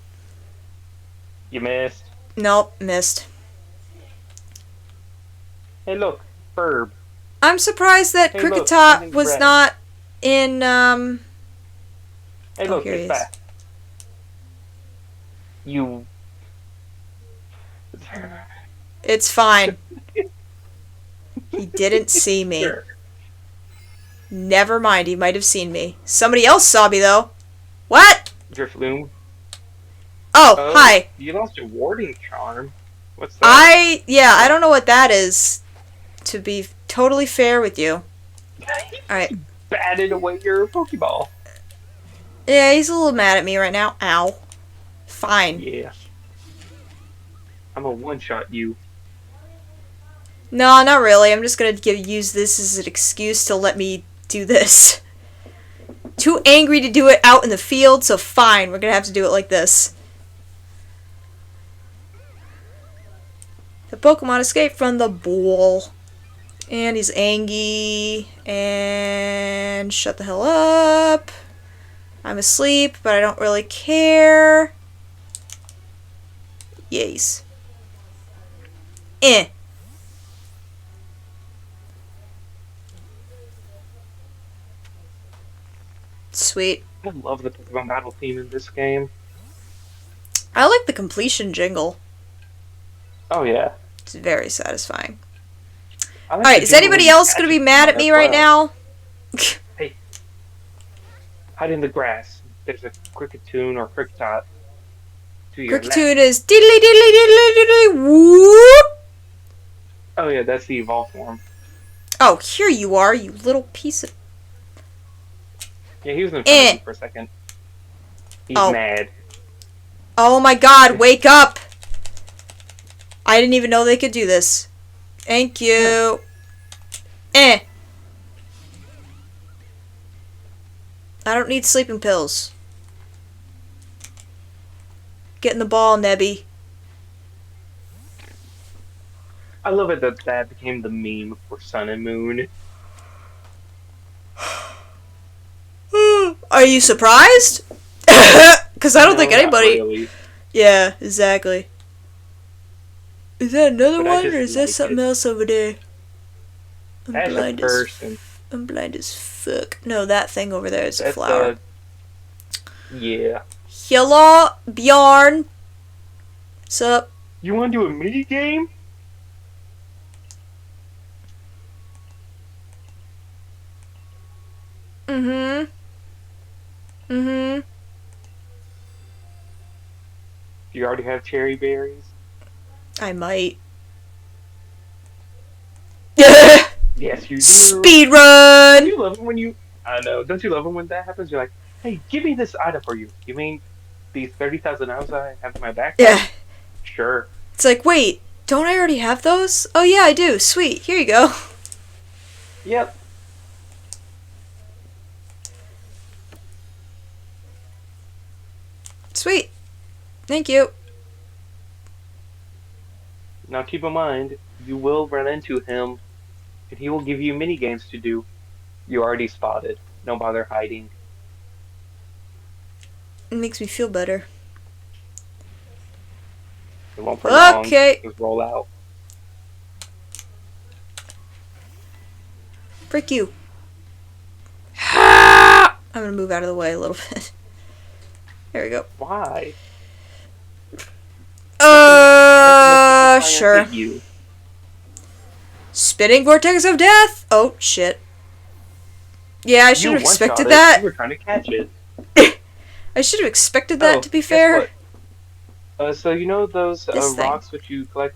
You missed. Nope, missed. Hey look, Ferb. I'm surprised that Hey, look, Cricketop something's was red. not in, Hey, Oh, look, here he it's is. back. You. It's fine. He didn't see me. Sure. Never mind, he might have seen me. Somebody else saw me, though. What? Drifloon. Oh, Oh, hi. you lost your warding charm. What's that? I don't know what that is, to be totally fair with you. Alright. Batted away your Pokeball. Yeah, he's a little mad at me right now. Ow. Fine. Yeah. I'm a one-shot you. No, not really. I'm just gonna use this as an excuse to let me do this. Too angry to do it out in the field, so fine. We're gonna have to do it like this. The Pokemon escaped from the ball. And he's angry. And shut the hell up. I'm asleep, but I don't really care. Yes. Eh. Sweet. I love the Pokemon battle theme in this game. I like the completion jingle. Oh yeah. It's very satisfying. I like Alright, the is jingle anybody when you else catch gonna a be mad at Pokemon me as right well. now? Hey, hide in the grass. There's a Cricketune or Cricketop to your left. Cricketune is diddly diddly diddly diddly whoop! Oh yeah, that's the evolved form. Oh, here you are, you little piece of... Yeah, he was in front of you for a second. He's Oh. mad. Oh my god, wake up! I didn't even know they could do this. Thank you. Eh. I don't need sleeping pills. Get in the ball, Nebby. I love it that that became the meme for Sun and Moon. Are you surprised? Because I don't think No, not anybody... really. Yeah, exactly. Is that another But I one, or just is that like something it. else over there? That's a person. I'm blind as fuck. No, that thing over there is a That's flower. yeah. Hello, Bjorn. What's up? You want to do a mini game? Mm-hmm. Mm-hmm. Do you already have cherry berries? I might. Yes, you do. Speed Don't run. you love it when you? I know. Don't you love it when that happens? You're like, hey, give me this item for you. You mean these 30,000 items I have in my backpack? Yeah. Sure. It's like, wait, don't I already have those? Oh yeah, I do. Sweet. Here you go. Yep. Sweet. Thank you. Now keep in mind, you will run into him, and he will give you mini games to do. You already spotted. No bother hiding. It makes me feel better. It won't for long. Okay. Just roll out. Frick you. I'm gonna move out of the way a little bit. There we go. Why? Sure. You. Spinning vortex of death. Oh shit. Yeah, I should have expected that. You were trying to catch it. I should have expected that. Oh, To be guess fair. what? So you know those This thing. rocks which you collect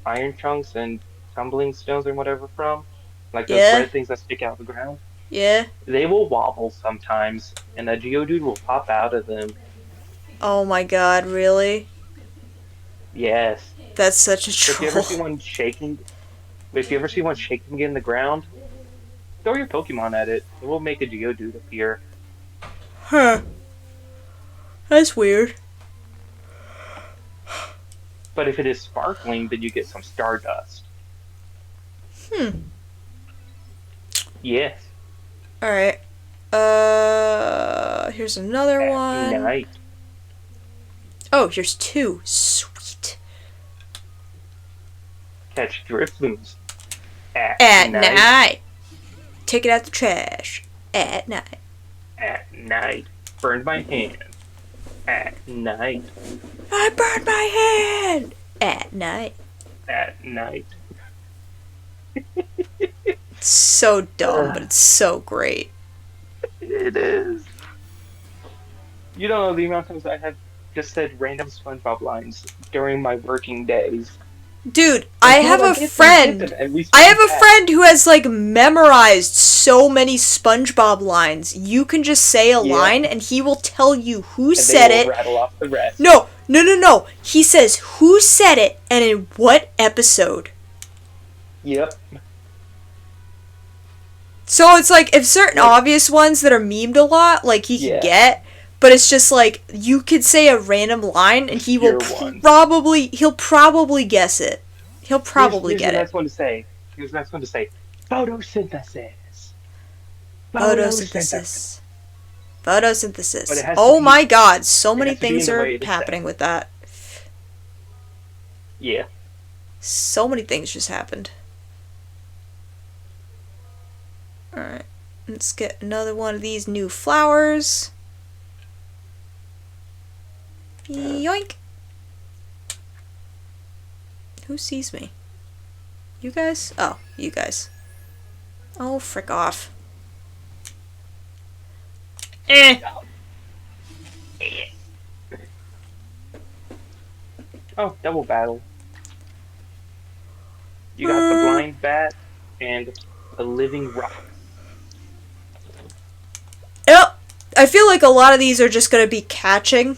iron chunks and tumbling stones and whatever from? Like those Yeah. red things that stick out of the ground? Yeah. They will wobble sometimes, and a Geodude will pop out of them. Oh my god, really? Yes. That's such a If you ever see troll. one shaking, if you ever see one shaking in the ground, throw your Pokemon at it. It will make a Geodude appear. Huh. That's weird. But if it is sparkling, then you get some Stardust. Yes. Alright. Here's another At one. night. Oh, here's two. Sweet. Catch Drifloons. At night. Take it out the trash. At night. At night. Burned my hand. At night. I burned my hand. At night. At night. It's so dumb, but it's so great. It is. You don't know the amount of times I have just said random SpongeBob lines during my working days. Dude, I have a friend. I have a friend who has like memorized so many SpongeBob lines. You can just say a line and he will tell you who said it. Rattle off the rest. No. He says who said it and in what episode. Yep. So it's like if certain obvious ones that are memed a lot, like he can get, but it's just like you could say a random line and he will he'll probably guess it. He'll probably get it. Here's the next one to say. Photosynthesis. Photosynthesis. Oh my god, so many things are happening with that. Yeah. So many things just happened. Alright, let's get another one of these new flowers. Yoink! Who sees me? You guys? Oh, you guys. Oh, frick off. Oh, double battle. You got the blind bat and the living rock. Yep. I feel like a lot of these are just gonna be catching.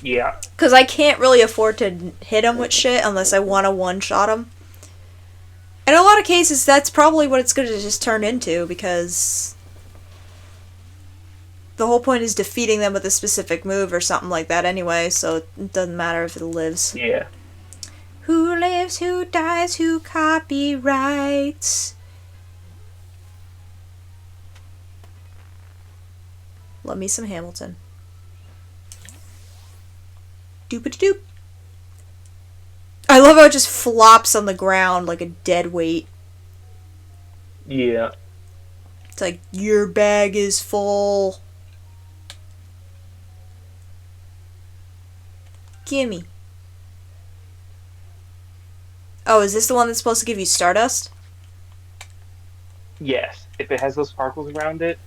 Yeah. Because I can't really afford to hit them with shit unless I want to one-shot them. In a lot of cases, that's probably what it's gonna just turn into, because the whole point is defeating them with a specific move or something like that anyway, so it doesn't matter if it lives. Yeah. Who lives, who dies, who copyrights? Love me some Hamilton. Doopity-doop. I love how it just flops on the ground like a dead weight. Yeah. It's like, your bag is full. Gimme. Oh, is this the one that's supposed to give you Stardust? Yes. If it has those sparkles around it,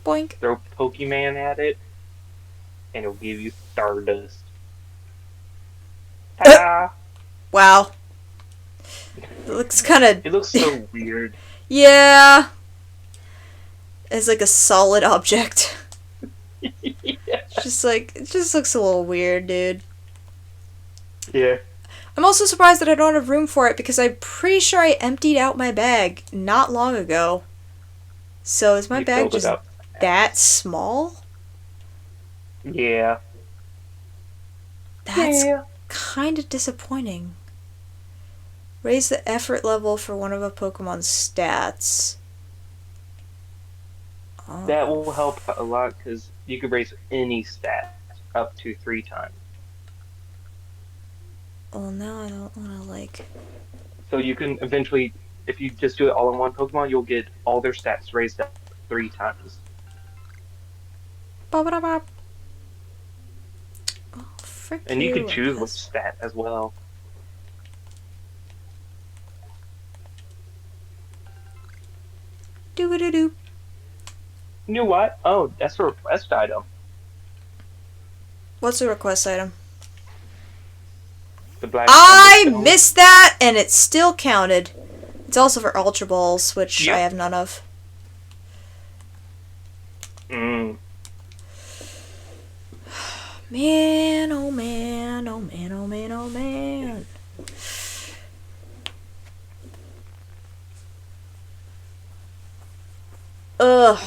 Boink. throw Pokemon at it, and it'll give you Stardust. Ta-da! Wow. It looks kind of... It looks so weird. Yeah. It's like a solid object. Yeah. It's just like, it just looks a little weird, dude. Yeah. I'm also surprised that I don't have room for it because I'm pretty sure I emptied out my bag not long ago. So is my bag just that small? Yeah. That's kind of disappointing. Raise the effort level for one of a Pokemon's stats. Oh. That will help a lot because you can raise any stat up to 3 times. Well, now I don't want to, like... So you can eventually, if you just do it all in one Pokemon, you'll get all their stats raised up 3 times. Ba-ba-da-ba. Oh, frick. And you can choose which stat as well. Doo-ba-doo-doo. You know what? Oh, that's a request item. What's the request item? The black I missed that, and it still counted. It's also for Ultra Balls, which I have none of. Mm. Man, oh man, oh man, oh man, oh man. Ugh.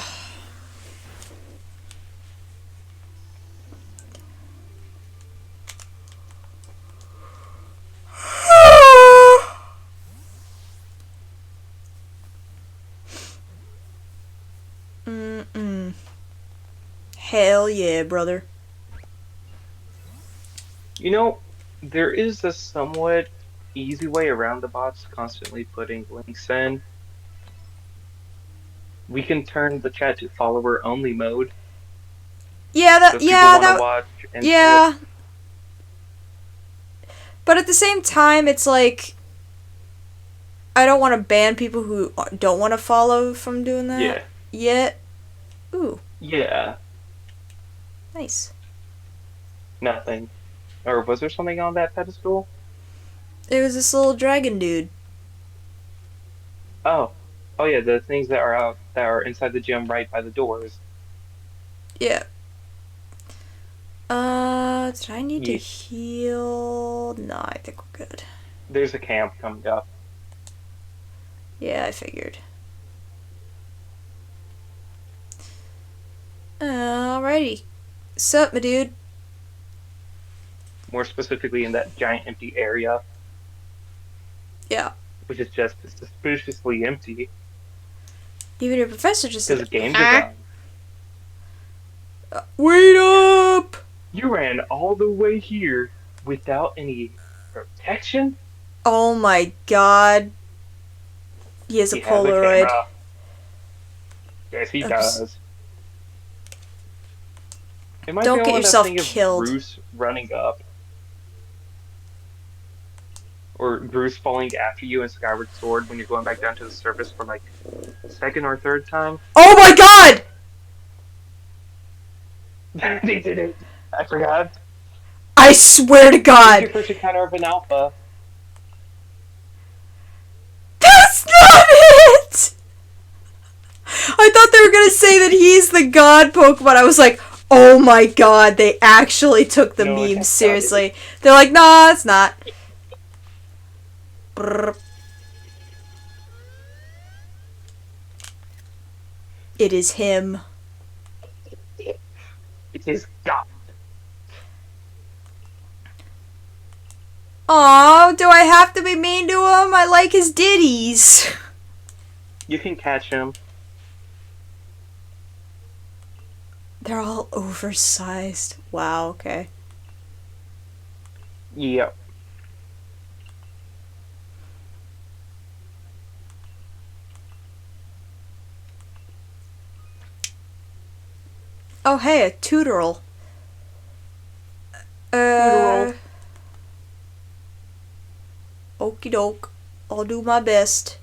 Mm-mm. Hell yeah, brother. You know, there is a somewhat easy way around the bots constantly putting links in. We can turn the chat to follower only mode. So if people want to watch and shit. yeah. But at the same time, it's like, I don't want to ban people who don't want to follow from doing that. Yeah. Yet. Ooh, Yeah. nice. Nothing. Or was there something on that pedestal? It was this little dragon dude. Oh. Oh yeah, the things that are out that are inside the gym right by the doors. Yeah. Did I need to Yeah. heal? No, I think we're good. There's a camp coming up. Yeah, I figured. Alrighty. Sup, my dude? More specifically in that giant empty area, Yeah. which is just suspiciously empty Even your professor just because said, game "Huh? design. Wait up!" You ran all the way here without any protection? Oh my god. He has a He has a Polaroid. camera. Yes, he does. Am I Don't the get only one that's yourself thinking of killed. Bruce running up? Or Bruce falling after you in Skyward Sword when you're going back down to the surface for like second or third time? Oh my god! They did it. I forgot. I swear to It's god! your first encounter of an alpha. That's not it! I thought they were gonna say that he's the god Pokemon. I was like, oh my god, they actually took the No, meme that's seriously. They're like, nah, it's not. Brr. It is him. It is God. Aw, do I have to be mean to him? I like his ditties. You can catch him. They're all oversized. Wow, okay. Yep. Oh, hey, a tutorial. Tutorial. Okie doke. I'll do my best.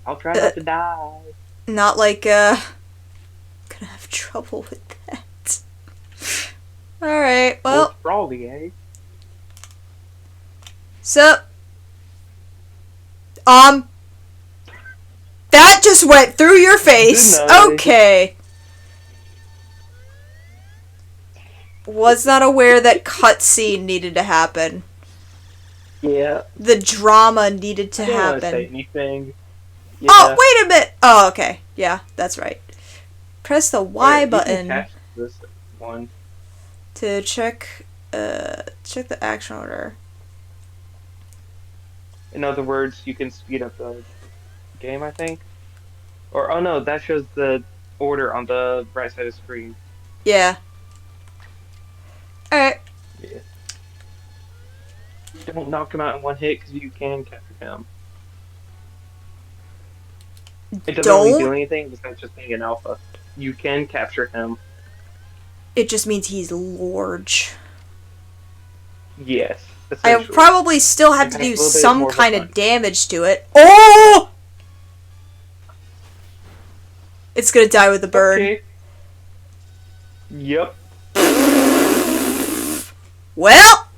I'll try not to die. Not like, gonna have trouble with that. Alright, well, Froggy, eh? sup? That just went through your face. Denied. Okay. Was not aware that cutscene needed to happen. Yeah. The drama needed to I didn't want to say happen. anything. Yeah. Oh, wait a minute. Oh, okay. Yeah, that's right. Press the Y Alright, you can button catch this one. to check the action order. In other words, you can speed up the game, I think. Or, oh no, that shows the order on the right side of the screen. Yeah. Alright. Yeah. Don't knock him out in one hit because you can capture him. It doesn't really do anything besides just being an alpha. You can capture him. It just means he's large. Yes. I probably still have to It do has a little bit some more of a kind of punch. damage to it. Oh! It's gonna die with a burn. Okay. Yep. Well!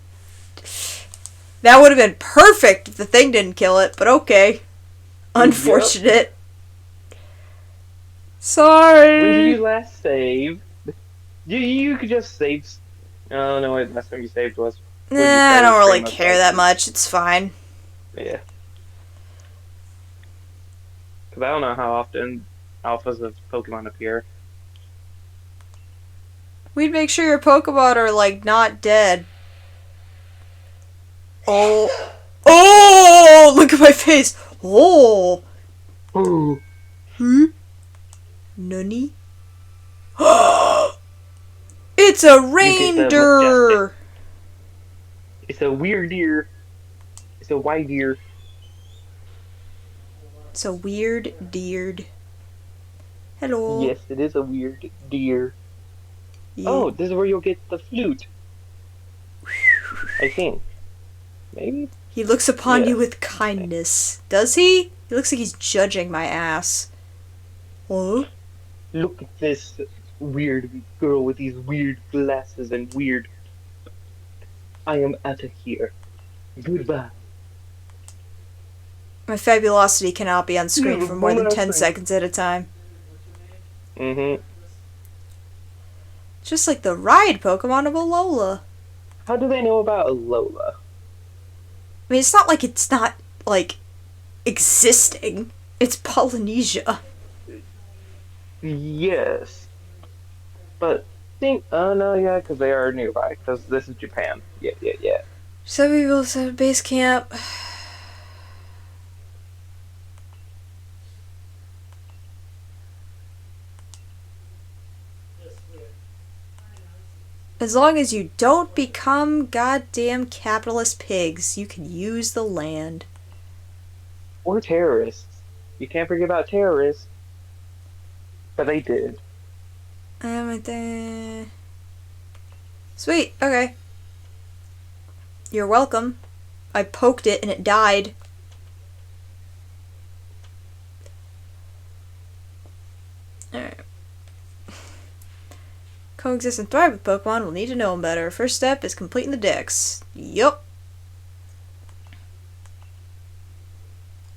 That would have been perfect if the thing didn't kill it, but okay. Unfortunate. Sorry. When did you last save? You could just save. Oh no, wait, last time you saved was. Nah, I don't really care that much. It's fine. Yeah. Because I don't know how often alphas of Pokemon appear. We'd make sure your Pokemon are, like, not dead. Oh. Oh! Look at my face! Oh! Ooh. Nani? It's a You get the reindeer! It's a weird deer. It's a white deer. It's a weird deer. Hello. Yes, it is a weird deer. Yeah. Oh, this is where you'll get the flute. I think. Maybe? He looks upon you Yes. with kindness. Does he? He looks like he's judging my ass. Huh? Look at this weird girl with these weird glasses and weird. I am out of here. Goodbye. My fabulosity cannot be on screen Yeah, for more than one 10 last thing. seconds at a time. Mm-hmm. Just like the ride Pokemon of Alola. How do they know about Alola? I mean, it's not like it's not, like, existing. It's Polynesia. Yes. But think, oh no, yeah, because they are nearby. Because this is Japan. Yeah, yeah, yeah. Some people said base camp. As long as you don't become goddamn capitalist pigs, you can use the land. Or terrorists. You can't forget about terrorists. But they did. Sweet, okay. You're welcome. I poked it and it died. Alright. Coexist and thrive with Pokemon will need to know them better. First step is completing the dex. Yup.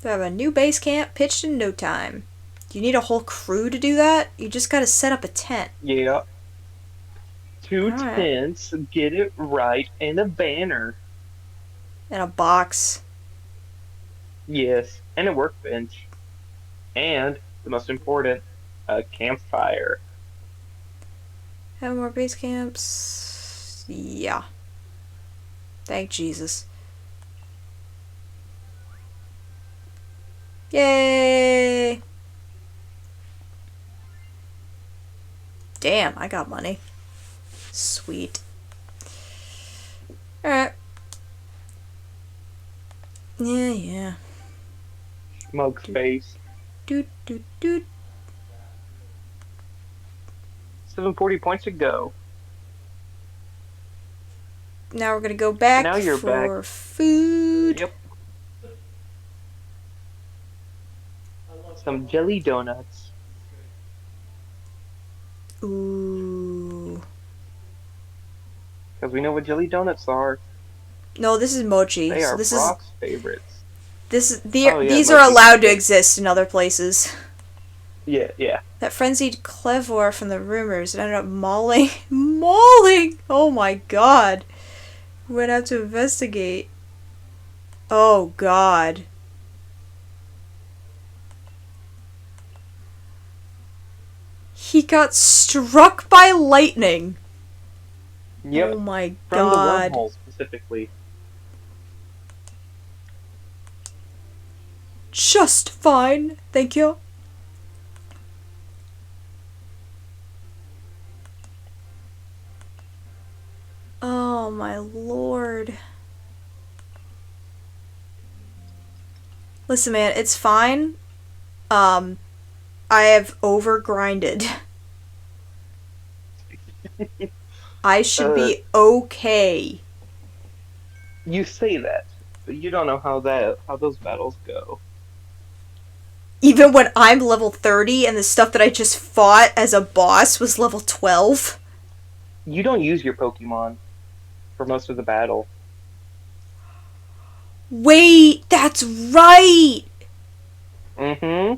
We have a new base camp pitched in no time. Do you need a whole crew to do that? You just gotta set up a tent. Yeah. Two Alright. tents, get it right, and a banner. And a box. Yes, and a workbench. And, the most important, a campfire. Have more base camps. Yeah. Thank Jesus. Yay! Damn, I got money. Sweet. Alright. Yeah. Mug space. Doot, doot, doot. 740 points to go. Now we're gonna go back Now you're for back. food. Yep. Some jelly donuts. Ooh. Because we know what jelly donuts are. No, this is mochi. They So are Brock's favorites. yeah, these are mochi's allowed to good. exist in other places. Yeah. That frenzied Clevor from the rumors ended up mauling. Mauling! Oh my god. Went out to investigate. Oh god. He got struck by lightning. Yep. Oh my From god. the wormhole specifically. Just fine. Thank you. Oh my lord. Listen, man, it's fine. I have overgrinded. I should be okay. You say that, but you don't know how those battles go. Even when I'm level 30 and the stuff that I just fought as a boss was level 12. You don't use your Pokemon for most of the battle. Wait, that's right! Mm-hmm.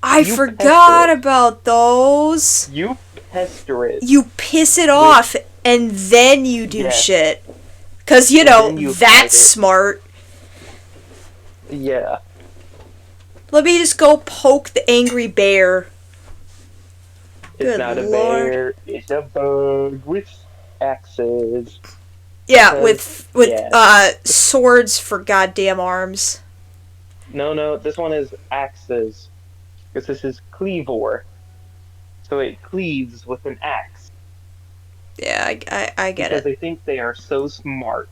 I You forgot pester it. about those. You pester it. You piss it off and then you do Yes. shit. Because, you And know, then you fight that's it. smart. Yeah. Let me just go poke the angry bear. It's Good not a lord. bear, it's a bug with axes. Yeah, Because- with yeah. swords for goddamn arms. No, this one is axes. Because this is cleavor. So it cleaves with an axe. Yeah, I get Because it. they think they are so smart.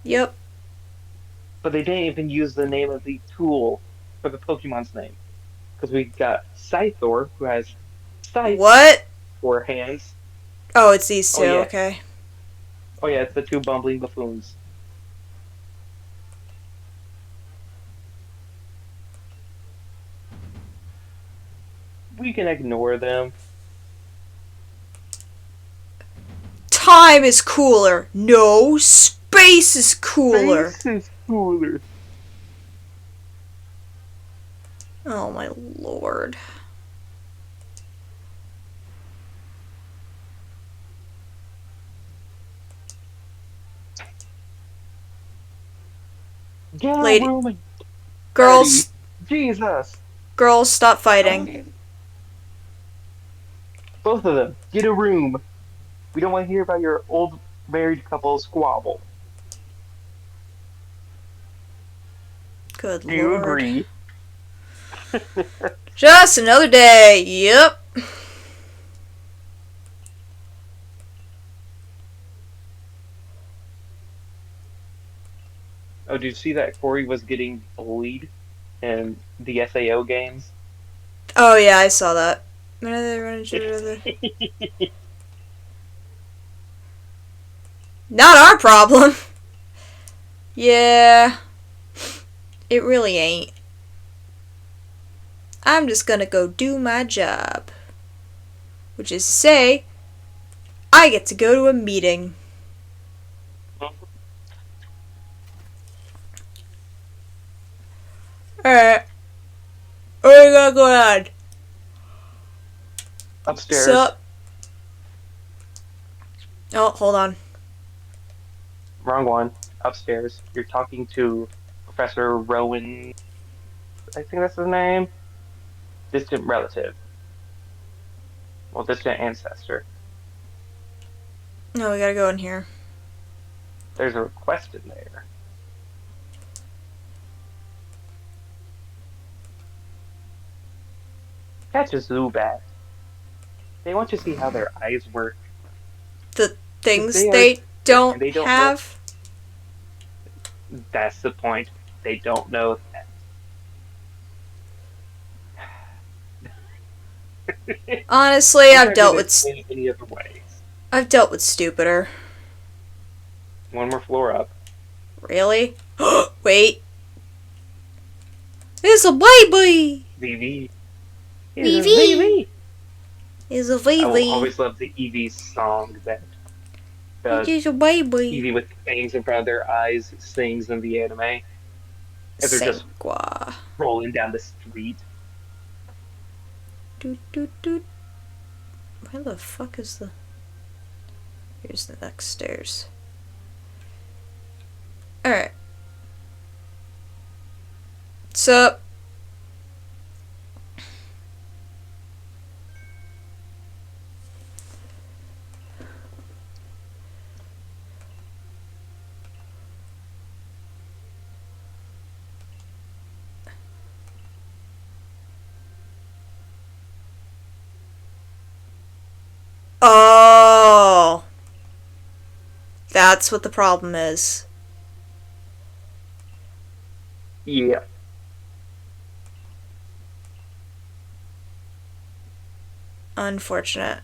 Yep. But they didn't even use the name of the tool for the Pokemon's name. Because we got Scythor, who has scythes What? for hands. Oh, it's these two. Oh yeah. Okay. Oh yeah, it's the two bumbling buffoons. We can ignore them. Time is cooler. No, space is cooler. Space is cooler. Oh my lord. Get a Lady, room and girls, Jesus. girls, stop fighting. Both of them, get a room. We don't want to hear about your old married couple squabble. Good Do you lord. agree? Just another day. Yep. Oh, did you see that Corey was getting bullied in the SAO games? Oh yeah, I saw that. Not our problem. Yeah. It really ain't. I'm just gonna go do my job. Which is to say, I get to go to a meeting. Alright. What we got going on? Upstairs. Sup? Oh, hold on. Wrong one. Upstairs. You're talking to Professor Rowan. I think that's his name. Distant relative. Well, distant ancestor. No, we gotta go in here. There's a request in there. Catch a Zubat. They want to see how their eyes work. The Because things they are they stupid and don't they don't know. have. That's the point. They don't know that. Honestly, I'm trying to do this any other way. I've dealt with stupider. One more floor up. Really? Wait. It's a baby! VV. Here's a VV! VV. It's a I will baby. always love the Eevee song that It is a baby. Eevee with fangs in front of their eyes sings in the anime as they're just Sengua. rolling down the street. Doot doot doot. Where the fuck is the... Here's the next stairs. Alright. Sup? Oh! That's what the problem is. Yeah. Unfortunate.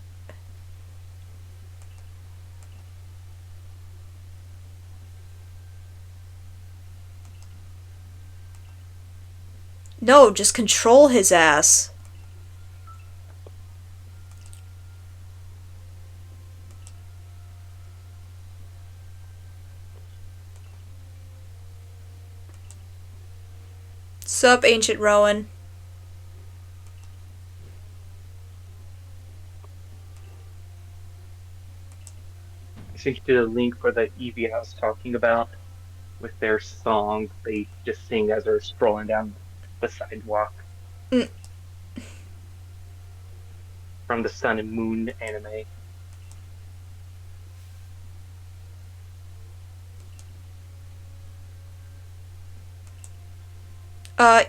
No, just control his ass. Sup, Ancient Rowan? I sent you the link for the Eevee I was talking about with their song they just sing as they're strolling down the sidewalk Mm. from the Sun and Moon anime.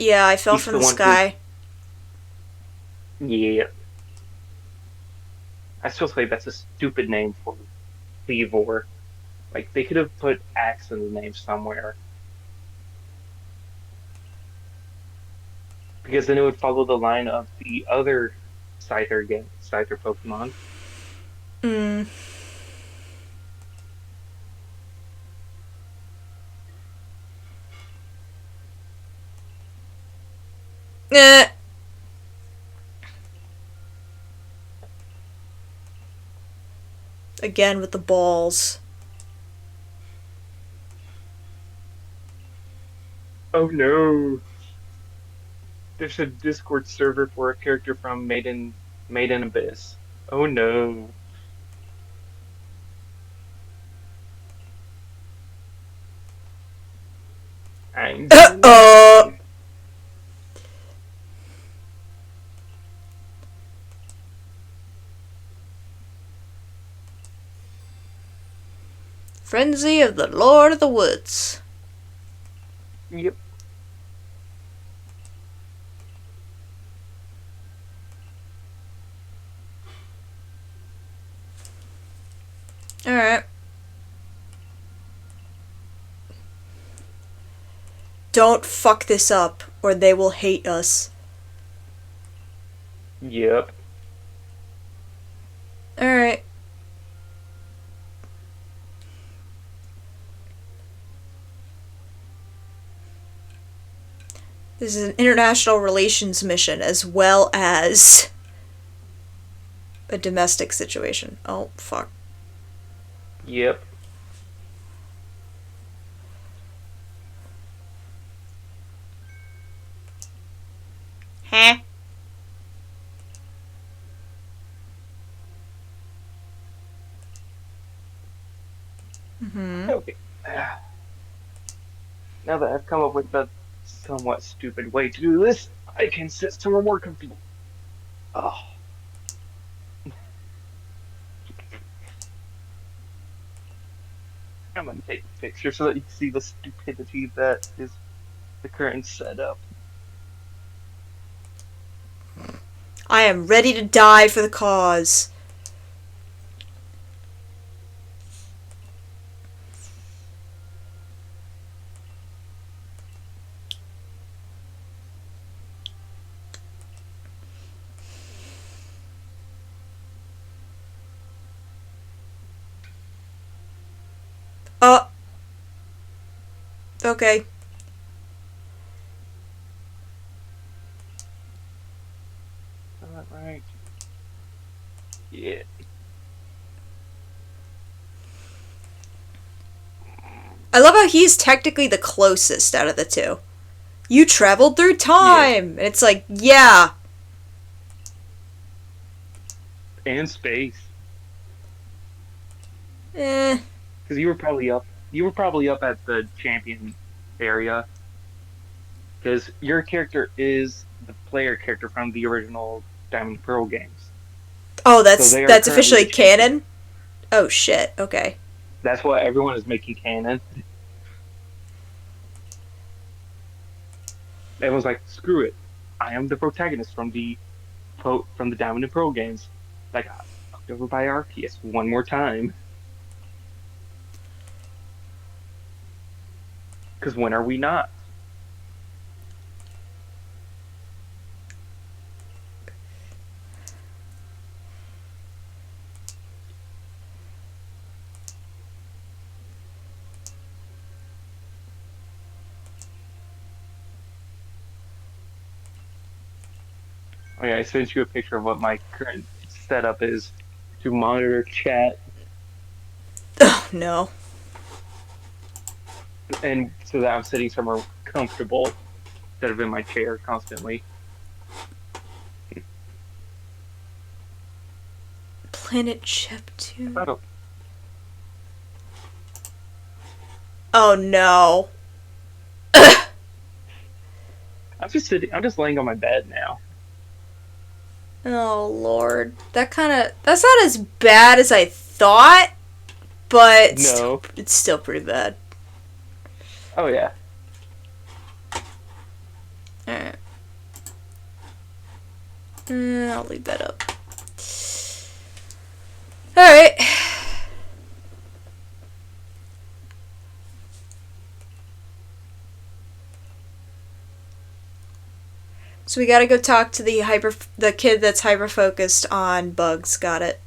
Yeah, I fell He's from the the one sky. Yeah. I still say that's a stupid name for Cleavor. Like they could have put Axe in the name somewhere because then it would follow the line of the other Scyther Pokemon. Hmm. Eh. Again with the balls. Oh no. There's a Discord server for a character from Maiden Abyss. Oh no. I'm doing that. Uh. Frenzy of the Lord of the Woods. Yep. Alright. Don't fuck this up, or they will hate us. Yep. Alright. This is an international relations mission as well as a domestic situation. Oh, fuck. Yep. Huh? Mm-hmm. Okay. Now that I've come up with a somewhat stupid way to do this, I can sit somewhere more comfortable. Oh, I'm gonna take a picture so that you can see the stupidity that is the current setup. I am ready to die for the cause. Oh. Okay. All right. Yeah. I love how he's technically the closest out of the two. You traveled through Yeah. time! And it's like, yeah. And space. Eh. Because you were probably up. You were probably up at the champion area. Because your character is the player character from the original Diamond and Pearl games. Oh, So they are that's currently officially the champion. canon? Oh shit, okay. That's what everyone is making canon. Everyone's like, screw it. I am the protagonist from the Diamond and Pearl games. Like fucked over by Arceus one more time. Because when are we not? Oh yeah, I sent you a picture of what my current setup is to monitor chat, Oh no. and so that I'm sitting somewhere comfortable instead of in my chair constantly. Planet Ship 2. I don't. Oh no. I'm just sitting. I'm just laying on my bed now. Oh lord. That's not as bad as I thought, but No. it's still pretty bad. Oh yeah. Alright. I'll leave that up. Alright. So we gotta go talk to the kid that's hyper focused on bugs. Got it.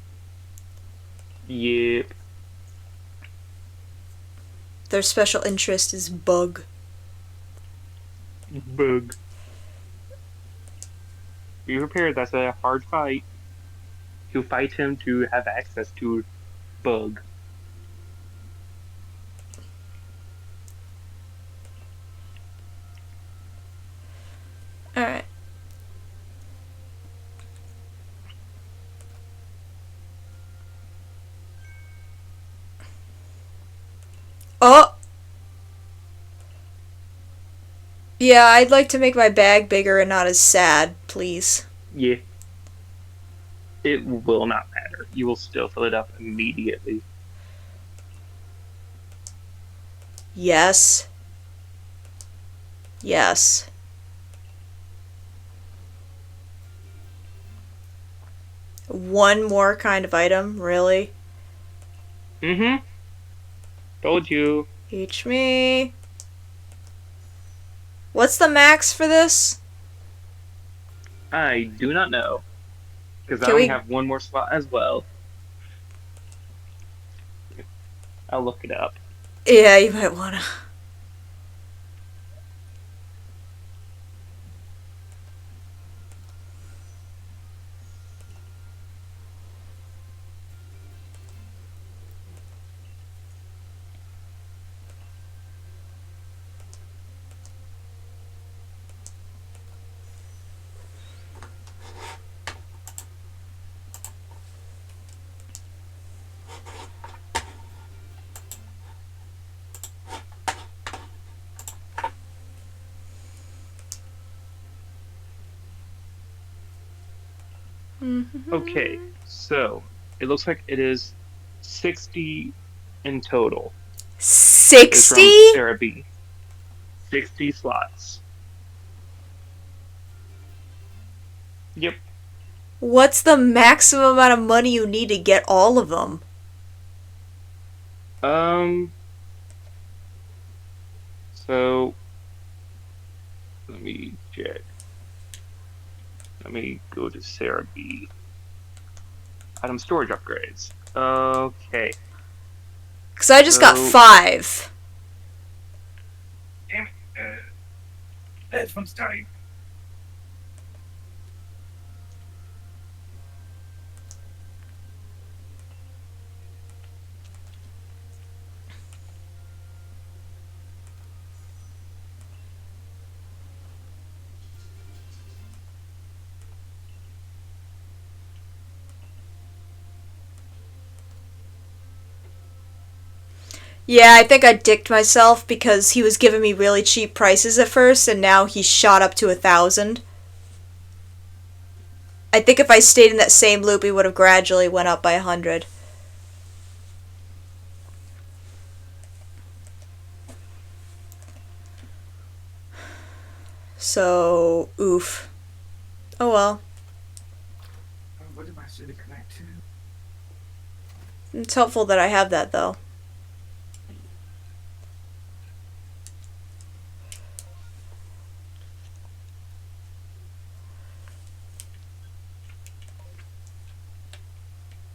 Yep. Their special interest is bug. Bug. Be prepared. That's a hard fight. To fight him to have access to Bug. Alright. Oh! Yeah, I'd like to make my bag bigger and not as sad, please. Yeah. It will not matter. You will still fill it up immediately. Yes. Yes. One more kind of item, really? Mm-hmm. Told you. Teach me. What's the max for this? I do not know. Because I Can only we... have one more slot as well. I'll look it up. Yeah, you might wanna. Okay, so it looks like it is 60 in total. It's 60? from Sarah B. 60 slots. Yep. What's the maximum amount of money you need to get all of them? Um, so let me check. Let me go to Sarah B. Item storage upgrades. Okay. Because I just got So 5. Damn it. Headphones dying. Yeah, I think I dicked myself because he was giving me really cheap prices at first, and now he's shot up to 1,000. I think if I stayed in that same loop, he would have gradually went up by 100. So, oof. Oh well. What am I supposed to connect to? It's helpful that I have that, though.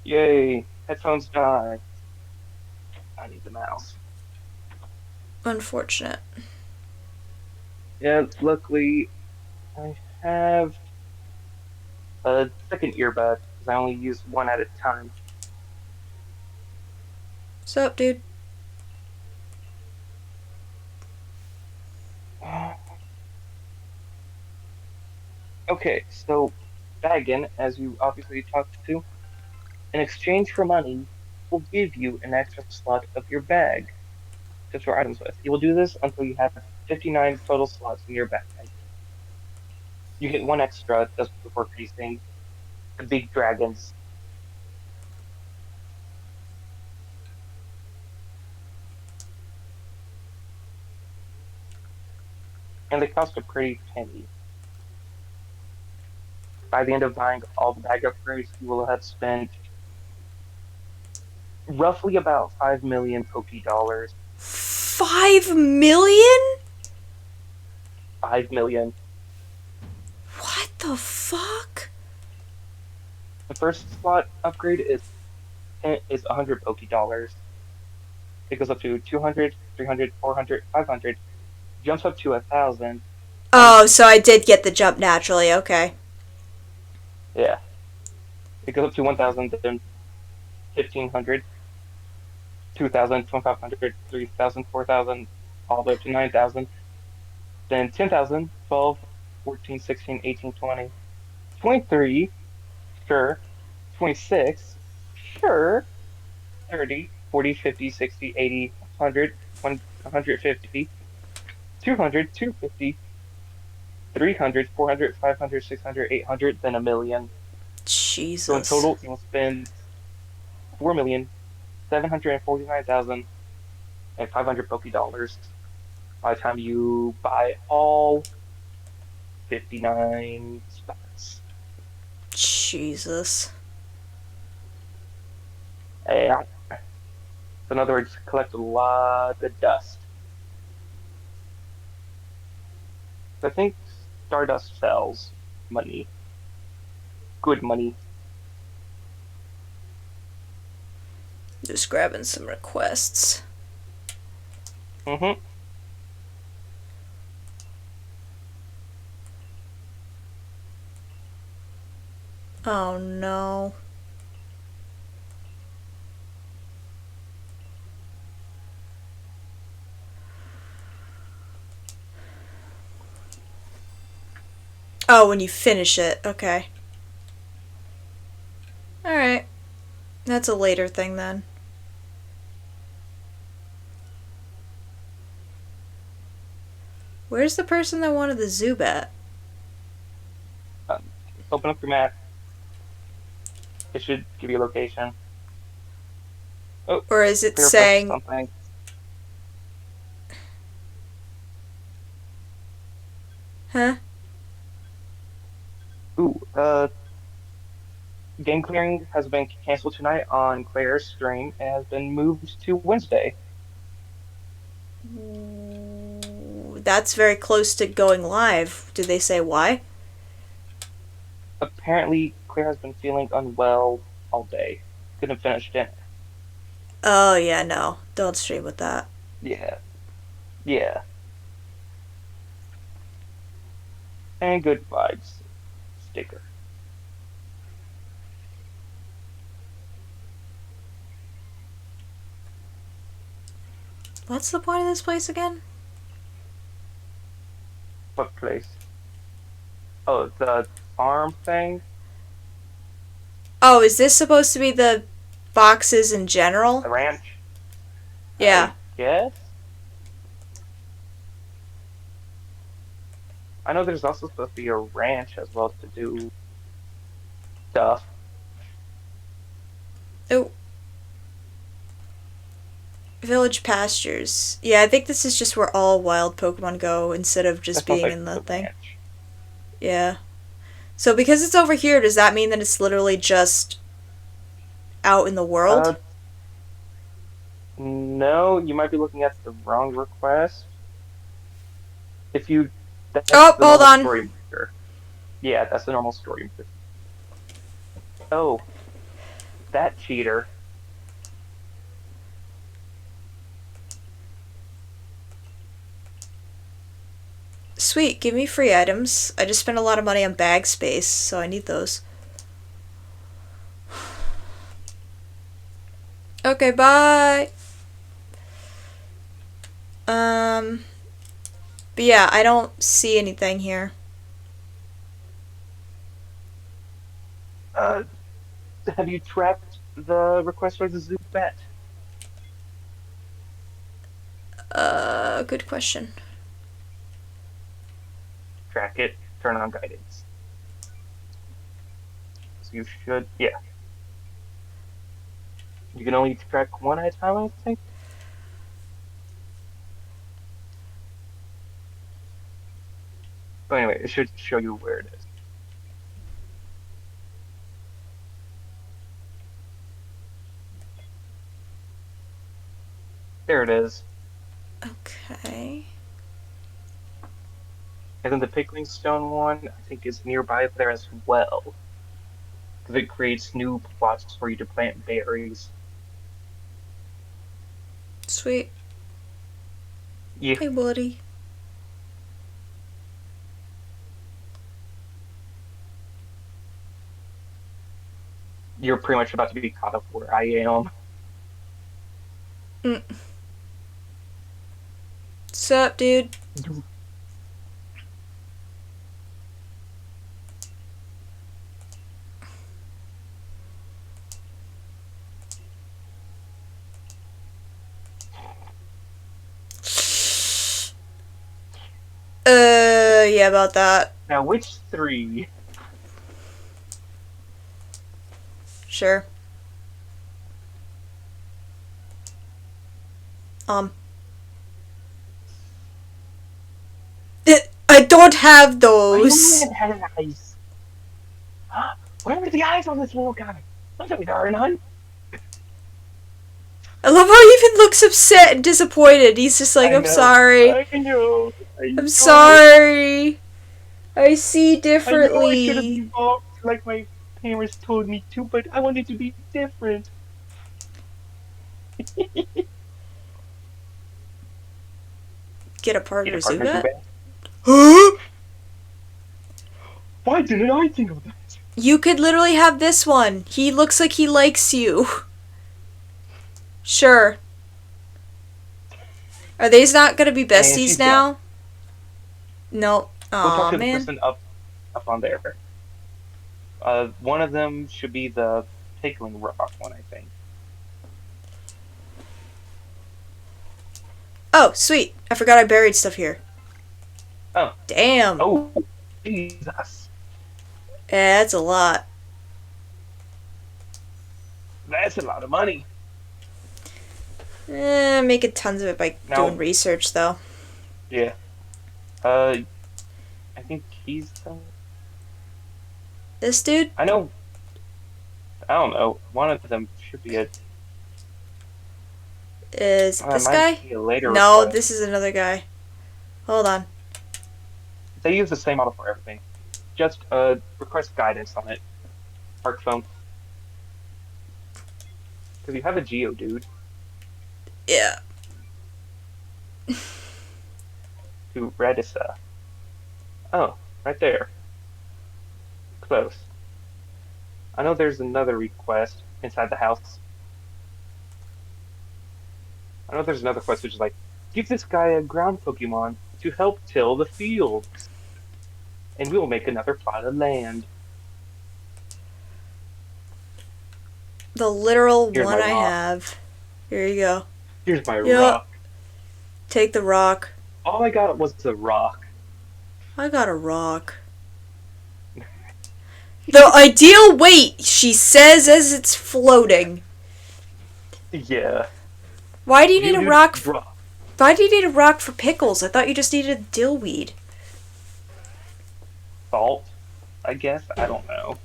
yay, headphones die. I need the mouse. Unfortunate. Yeah, luckily I have a second earbud because I only use one at a time. What's up, dude? Okay, so Baggin, as you obviously talked to, in exchange for money, will give you an extra slot of your bag to store items with. You will do this until you have 59 total slots in your bag. You get one extra just before facing the big dragons. And they cost a pretty penny. By the end of buying all the bag upgrades, you will have spent roughly about 5 million Poké dollars. 5 million? 5 million. the fuck? The first slot upgrade is 100 Poké Dollars. It goes up to 200, 300, 400, 500, jumps up to 1,000. One, Oh, so I did get the jump naturally. Okay. yeah, it goes up to 1,000, then 1,500, 2,000, 2,500, 3,000, 4,000, all the way up to 9,000. Then 10,000, 12, 14, 16, 18, 20, 23, sure. 26, sure. 30, 40, 50, 60, 80, 100, 150, 200, 250, 300, 400, 500, 600, 800, then a million. So in Jesus. total, you'll spend 4,749,500 Poké Dollars by the time you buy all 59 spots. Jesus. Yeah. So in other words, collect a lot of dust. I think Stardust sells money, good money. Just grabbing some requests. Mm-hmm. Oh no. Oh, when you finish it. Okay. Alright. That's a later thing then. Where's the person that wanted the Zubat? Open up your map. It should give you a location. Oh, Or is it they refreshed saying. something. Huh? Ooh, game clearing has been canceled tonight on Claire's stream and has been moved to Wednesday. That's very close to going live. Did they say why? Apparently, Claire has been feeling unwell all day. Couldn't finish dinner. Oh, yeah, no. Don't stream with that. Yeah, yeah. And good vibes sticker. What's the point of this place again? What place? Oh, the farm thing? Oh, is this supposed to be the boxes in general? The ranch? Yeah. I guess? I know there's also supposed to be a ranch as well to do stuff. Oh, village pastures. Yeah, I think this is just where all wild Pokemon go instead of That just sounds being like in the the thing. ranch. Yeah. So because it's over here, does that mean that it's literally just out in the world? Uh, no, you might be looking at the wrong request. If you, that's Oh, the hold normal on. story marker. Yeah, that's the normal story marker. Oh, that cheater. Sweet, give me free items. I just spent a lot of money on bag space, so I need those. Okay, bye. Um, but yeah, I don't see anything here. Uh, have you tracked the request for the Zubat? Good question. Track it, turn on guidance. So you should, yeah. You can only track one at a time, I think. But anyway, it should show you where it is. There it is. Okay. And then the pickling stone one, I think, is nearby there as well. Because it creates new plots for you to plant berries. Sweet. Yeah, Hey, buddy. you're pretty much about to be caught up where I am. Mm. Sup, dude? Yeah, about that. Now, which three? Sure. I don't have those. I had eyes. Where are the eyes on this little guy? Don't tell me there are none. I love how he even looks upset and disappointed. He's just like, I I'm know. sorry. I know. I'm sorry. I see I know I should have differently. evolved like my parents told me to, but I wanted to be different. Get a partner, Get a partner, Zubat? Zubat. Huh? Why didn't I think of that? You could literally have this one. He looks like he likes you. Sure. Are these not gonna be And besties she's gone. now? Nope. Go talk Aw, to the man. person up on there. One of them should be the Pickling Rock one, I think. Oh, sweet. I forgot I buried stuff here. Oh, Damn. oh, Jesus, Yeah, that's a lot. that's a lot of money. Making tons of it by doing Now, research, though. yeah. I think he's the. This dude? I know. I don't know. One of them should be a. Is it this Might guy? be a later No, request. this is another guy. Hold on. They use the same model for everything. Just request guidance on it. Park phone. Because you have a Geodude Yeah. to Redissa. Oh, right there. Close. I know there's another request inside the house. I know there's another quest which is like, give this guy a ground Pokemon to help till the fields, and we will make another plot of land. The literal Here's my one I rock. have. Here you go. Here's my Yup. rock. Take the rock. All I got was a rock. I got a rock. The ideal weight, she says as it's floating. Yeah. Why do you need a rock? Rock. Why do you need a rock for pickles? I thought you just needed a dillweed. Salt, I guess. I don't know.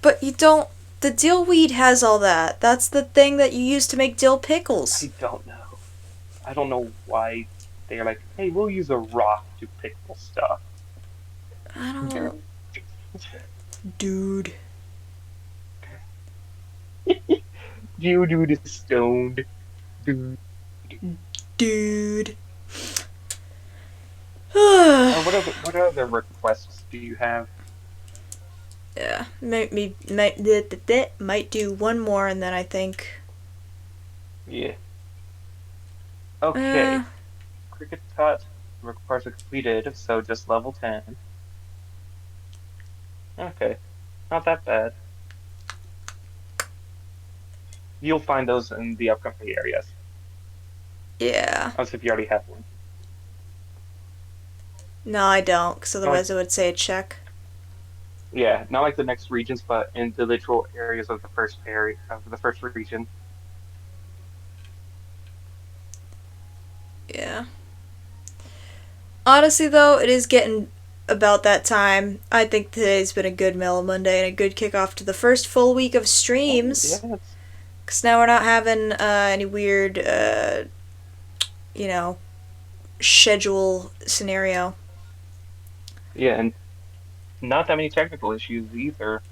But you don't. The dillweed has all that. That's the thing that you use to make dill pickles. I don't know. I don't know why they're like, hey, we'll use a rock to pickle stuff. I don't. Dude. Geodude is stoned. Dude. Dude. What other requests do you have? Yeah. Might do one more and then I think. Yeah. Okay. Uh, Cricket Tot requires a completed, so just level 10. Okay. Not that bad. You'll find those in the upcoming areas. yeah. Unless if you already have one. No, I don't, because otherwise it would say a check. Yeah, not like the next regions, but individual areas of the first area of the first region. Yeah. Honestly, though, it is getting about that time. I think today's been a good Mellow Monday and a good kickoff to the first full week of streams. Yes. Because now we're not having any weird, schedule scenario. Yeah, and not that many technical issues either.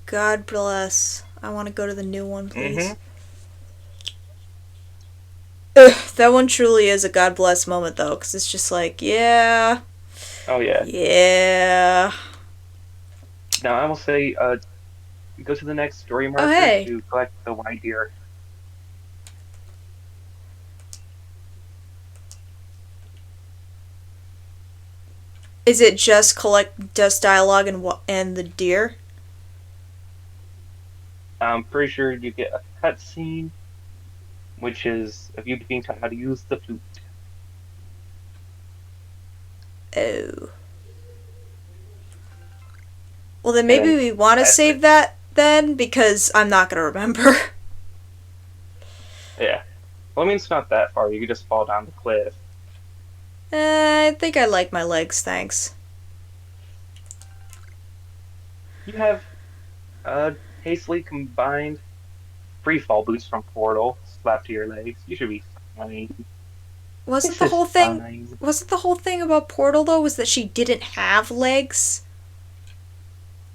God bless. I want to go to the new one, please. Mm-hmm. Ugh, that one truly is a God bless moment, though, because it's just like, yeah, Oh yeah. yeah. Now I will say, go to the next story Oh, marker hey. to collect the white deer. Is it just collect dust dialogue and the deer? I'm pretty sure you get a cutscene, which is of you being taught how to use the flute. Oh. Well, then And maybe then we want to that's save it. that then, because I'm not going to remember. Yeah. Well, I mean, it's not that far. You could just fall down the cliff. I think I like my legs, thanks. You have hastily combined free fall boots from Portal slapped to your legs. You should be fine. Wasn't This the is whole thing... fine. Wasn't the whole thing about Portal, though, was that she didn't have legs?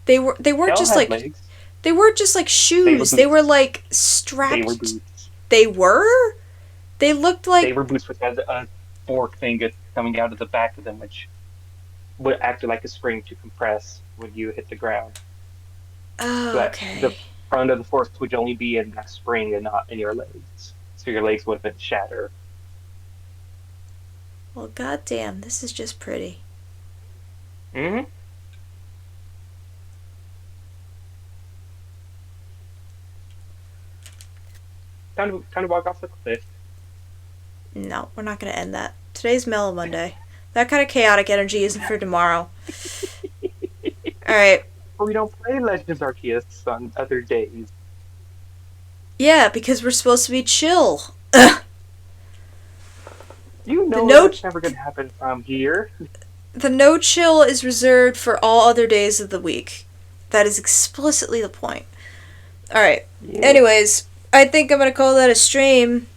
They weren't They all just had like... legs. They weren't just like They were shoes. They were boots. like They were strapped... boots. They were? They looked They like... were boots which had a fork thing coming out of the back of them, which would act like a spring to compress when you hit the ground. So Oh, that the okay. front of the force would only be in that spring and not in your legs. So your legs wouldn't shatter. Well, goddamn, this is just pretty. Mm-hmm. Time to walk off the cliff. No, we're not going to end that. Today's Mellow Monday. That kind of chaotic energy isn't for tomorrow. Alright. But we don't play Legends Arceus on other days. Yeah, because we're supposed to be chill. You The know no that's never going to happen from here. the no chill is reserved for all other days of the week. That is explicitly the point. Alright. Yeah. Anyways, I think I'm going to call that a stream.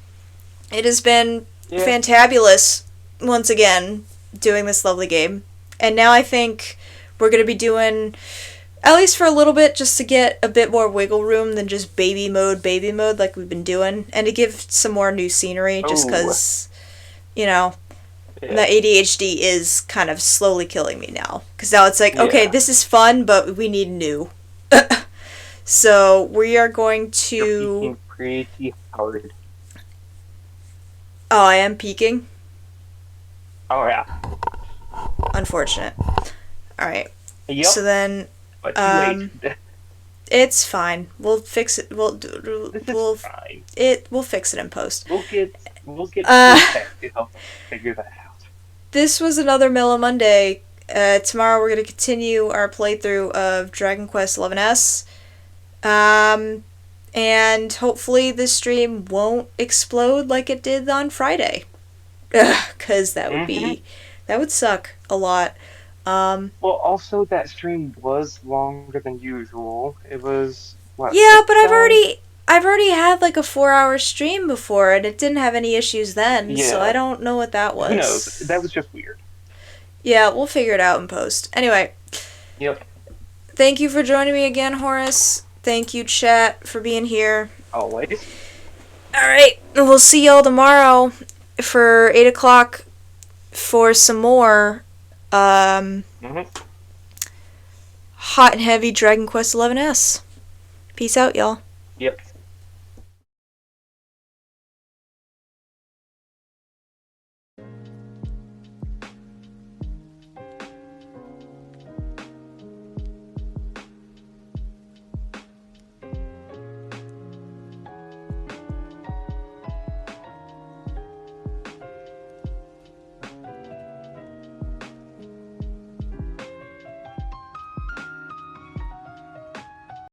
It has been Yeah. fantabulous once again doing this lovely game. And now I think we're going to be doing, at least for a little bit, just to get a bit more wiggle room than just baby mode like we've been doing. And to give some more new scenery, just Oh. because, you know, Yeah. the ADHD is kind of slowly killing me now. Because now it's like, okay, Yeah. this is fun, but we need new. So we are going You're to... peeking pretty hard. Oh, I am peeking? Oh, yeah. Unfortunate. Alright. Yep. So then, But too late. it's fine. We'll fix it. We'll Fine. we'll fix it in post. We'll get tech to help us figure that out. This was another Mellow Monday. Tomorrow we're gonna continue our playthrough of Dragon Quest XI-S. And hopefully this stream won't explode like it did on Friday. Because that would suck a lot. Well, also that stream was longer than usual. It was what? Yeah, but 6 hours? I've already had like a 4-hour stream before, and it didn't have any issues then. So I Yeah. don't know what that was. Who knows? That was just weird. Yeah, we'll figure it out in post. Anyway, Yep. thank you for joining me again, Horace. Thank you, chat, for being here. Always. Alright, we'll see y'all tomorrow for 8 o'clock for some more Mm-hmm. hot and heavy Dragon Quest XI-S. Peace out, y'all. Yep.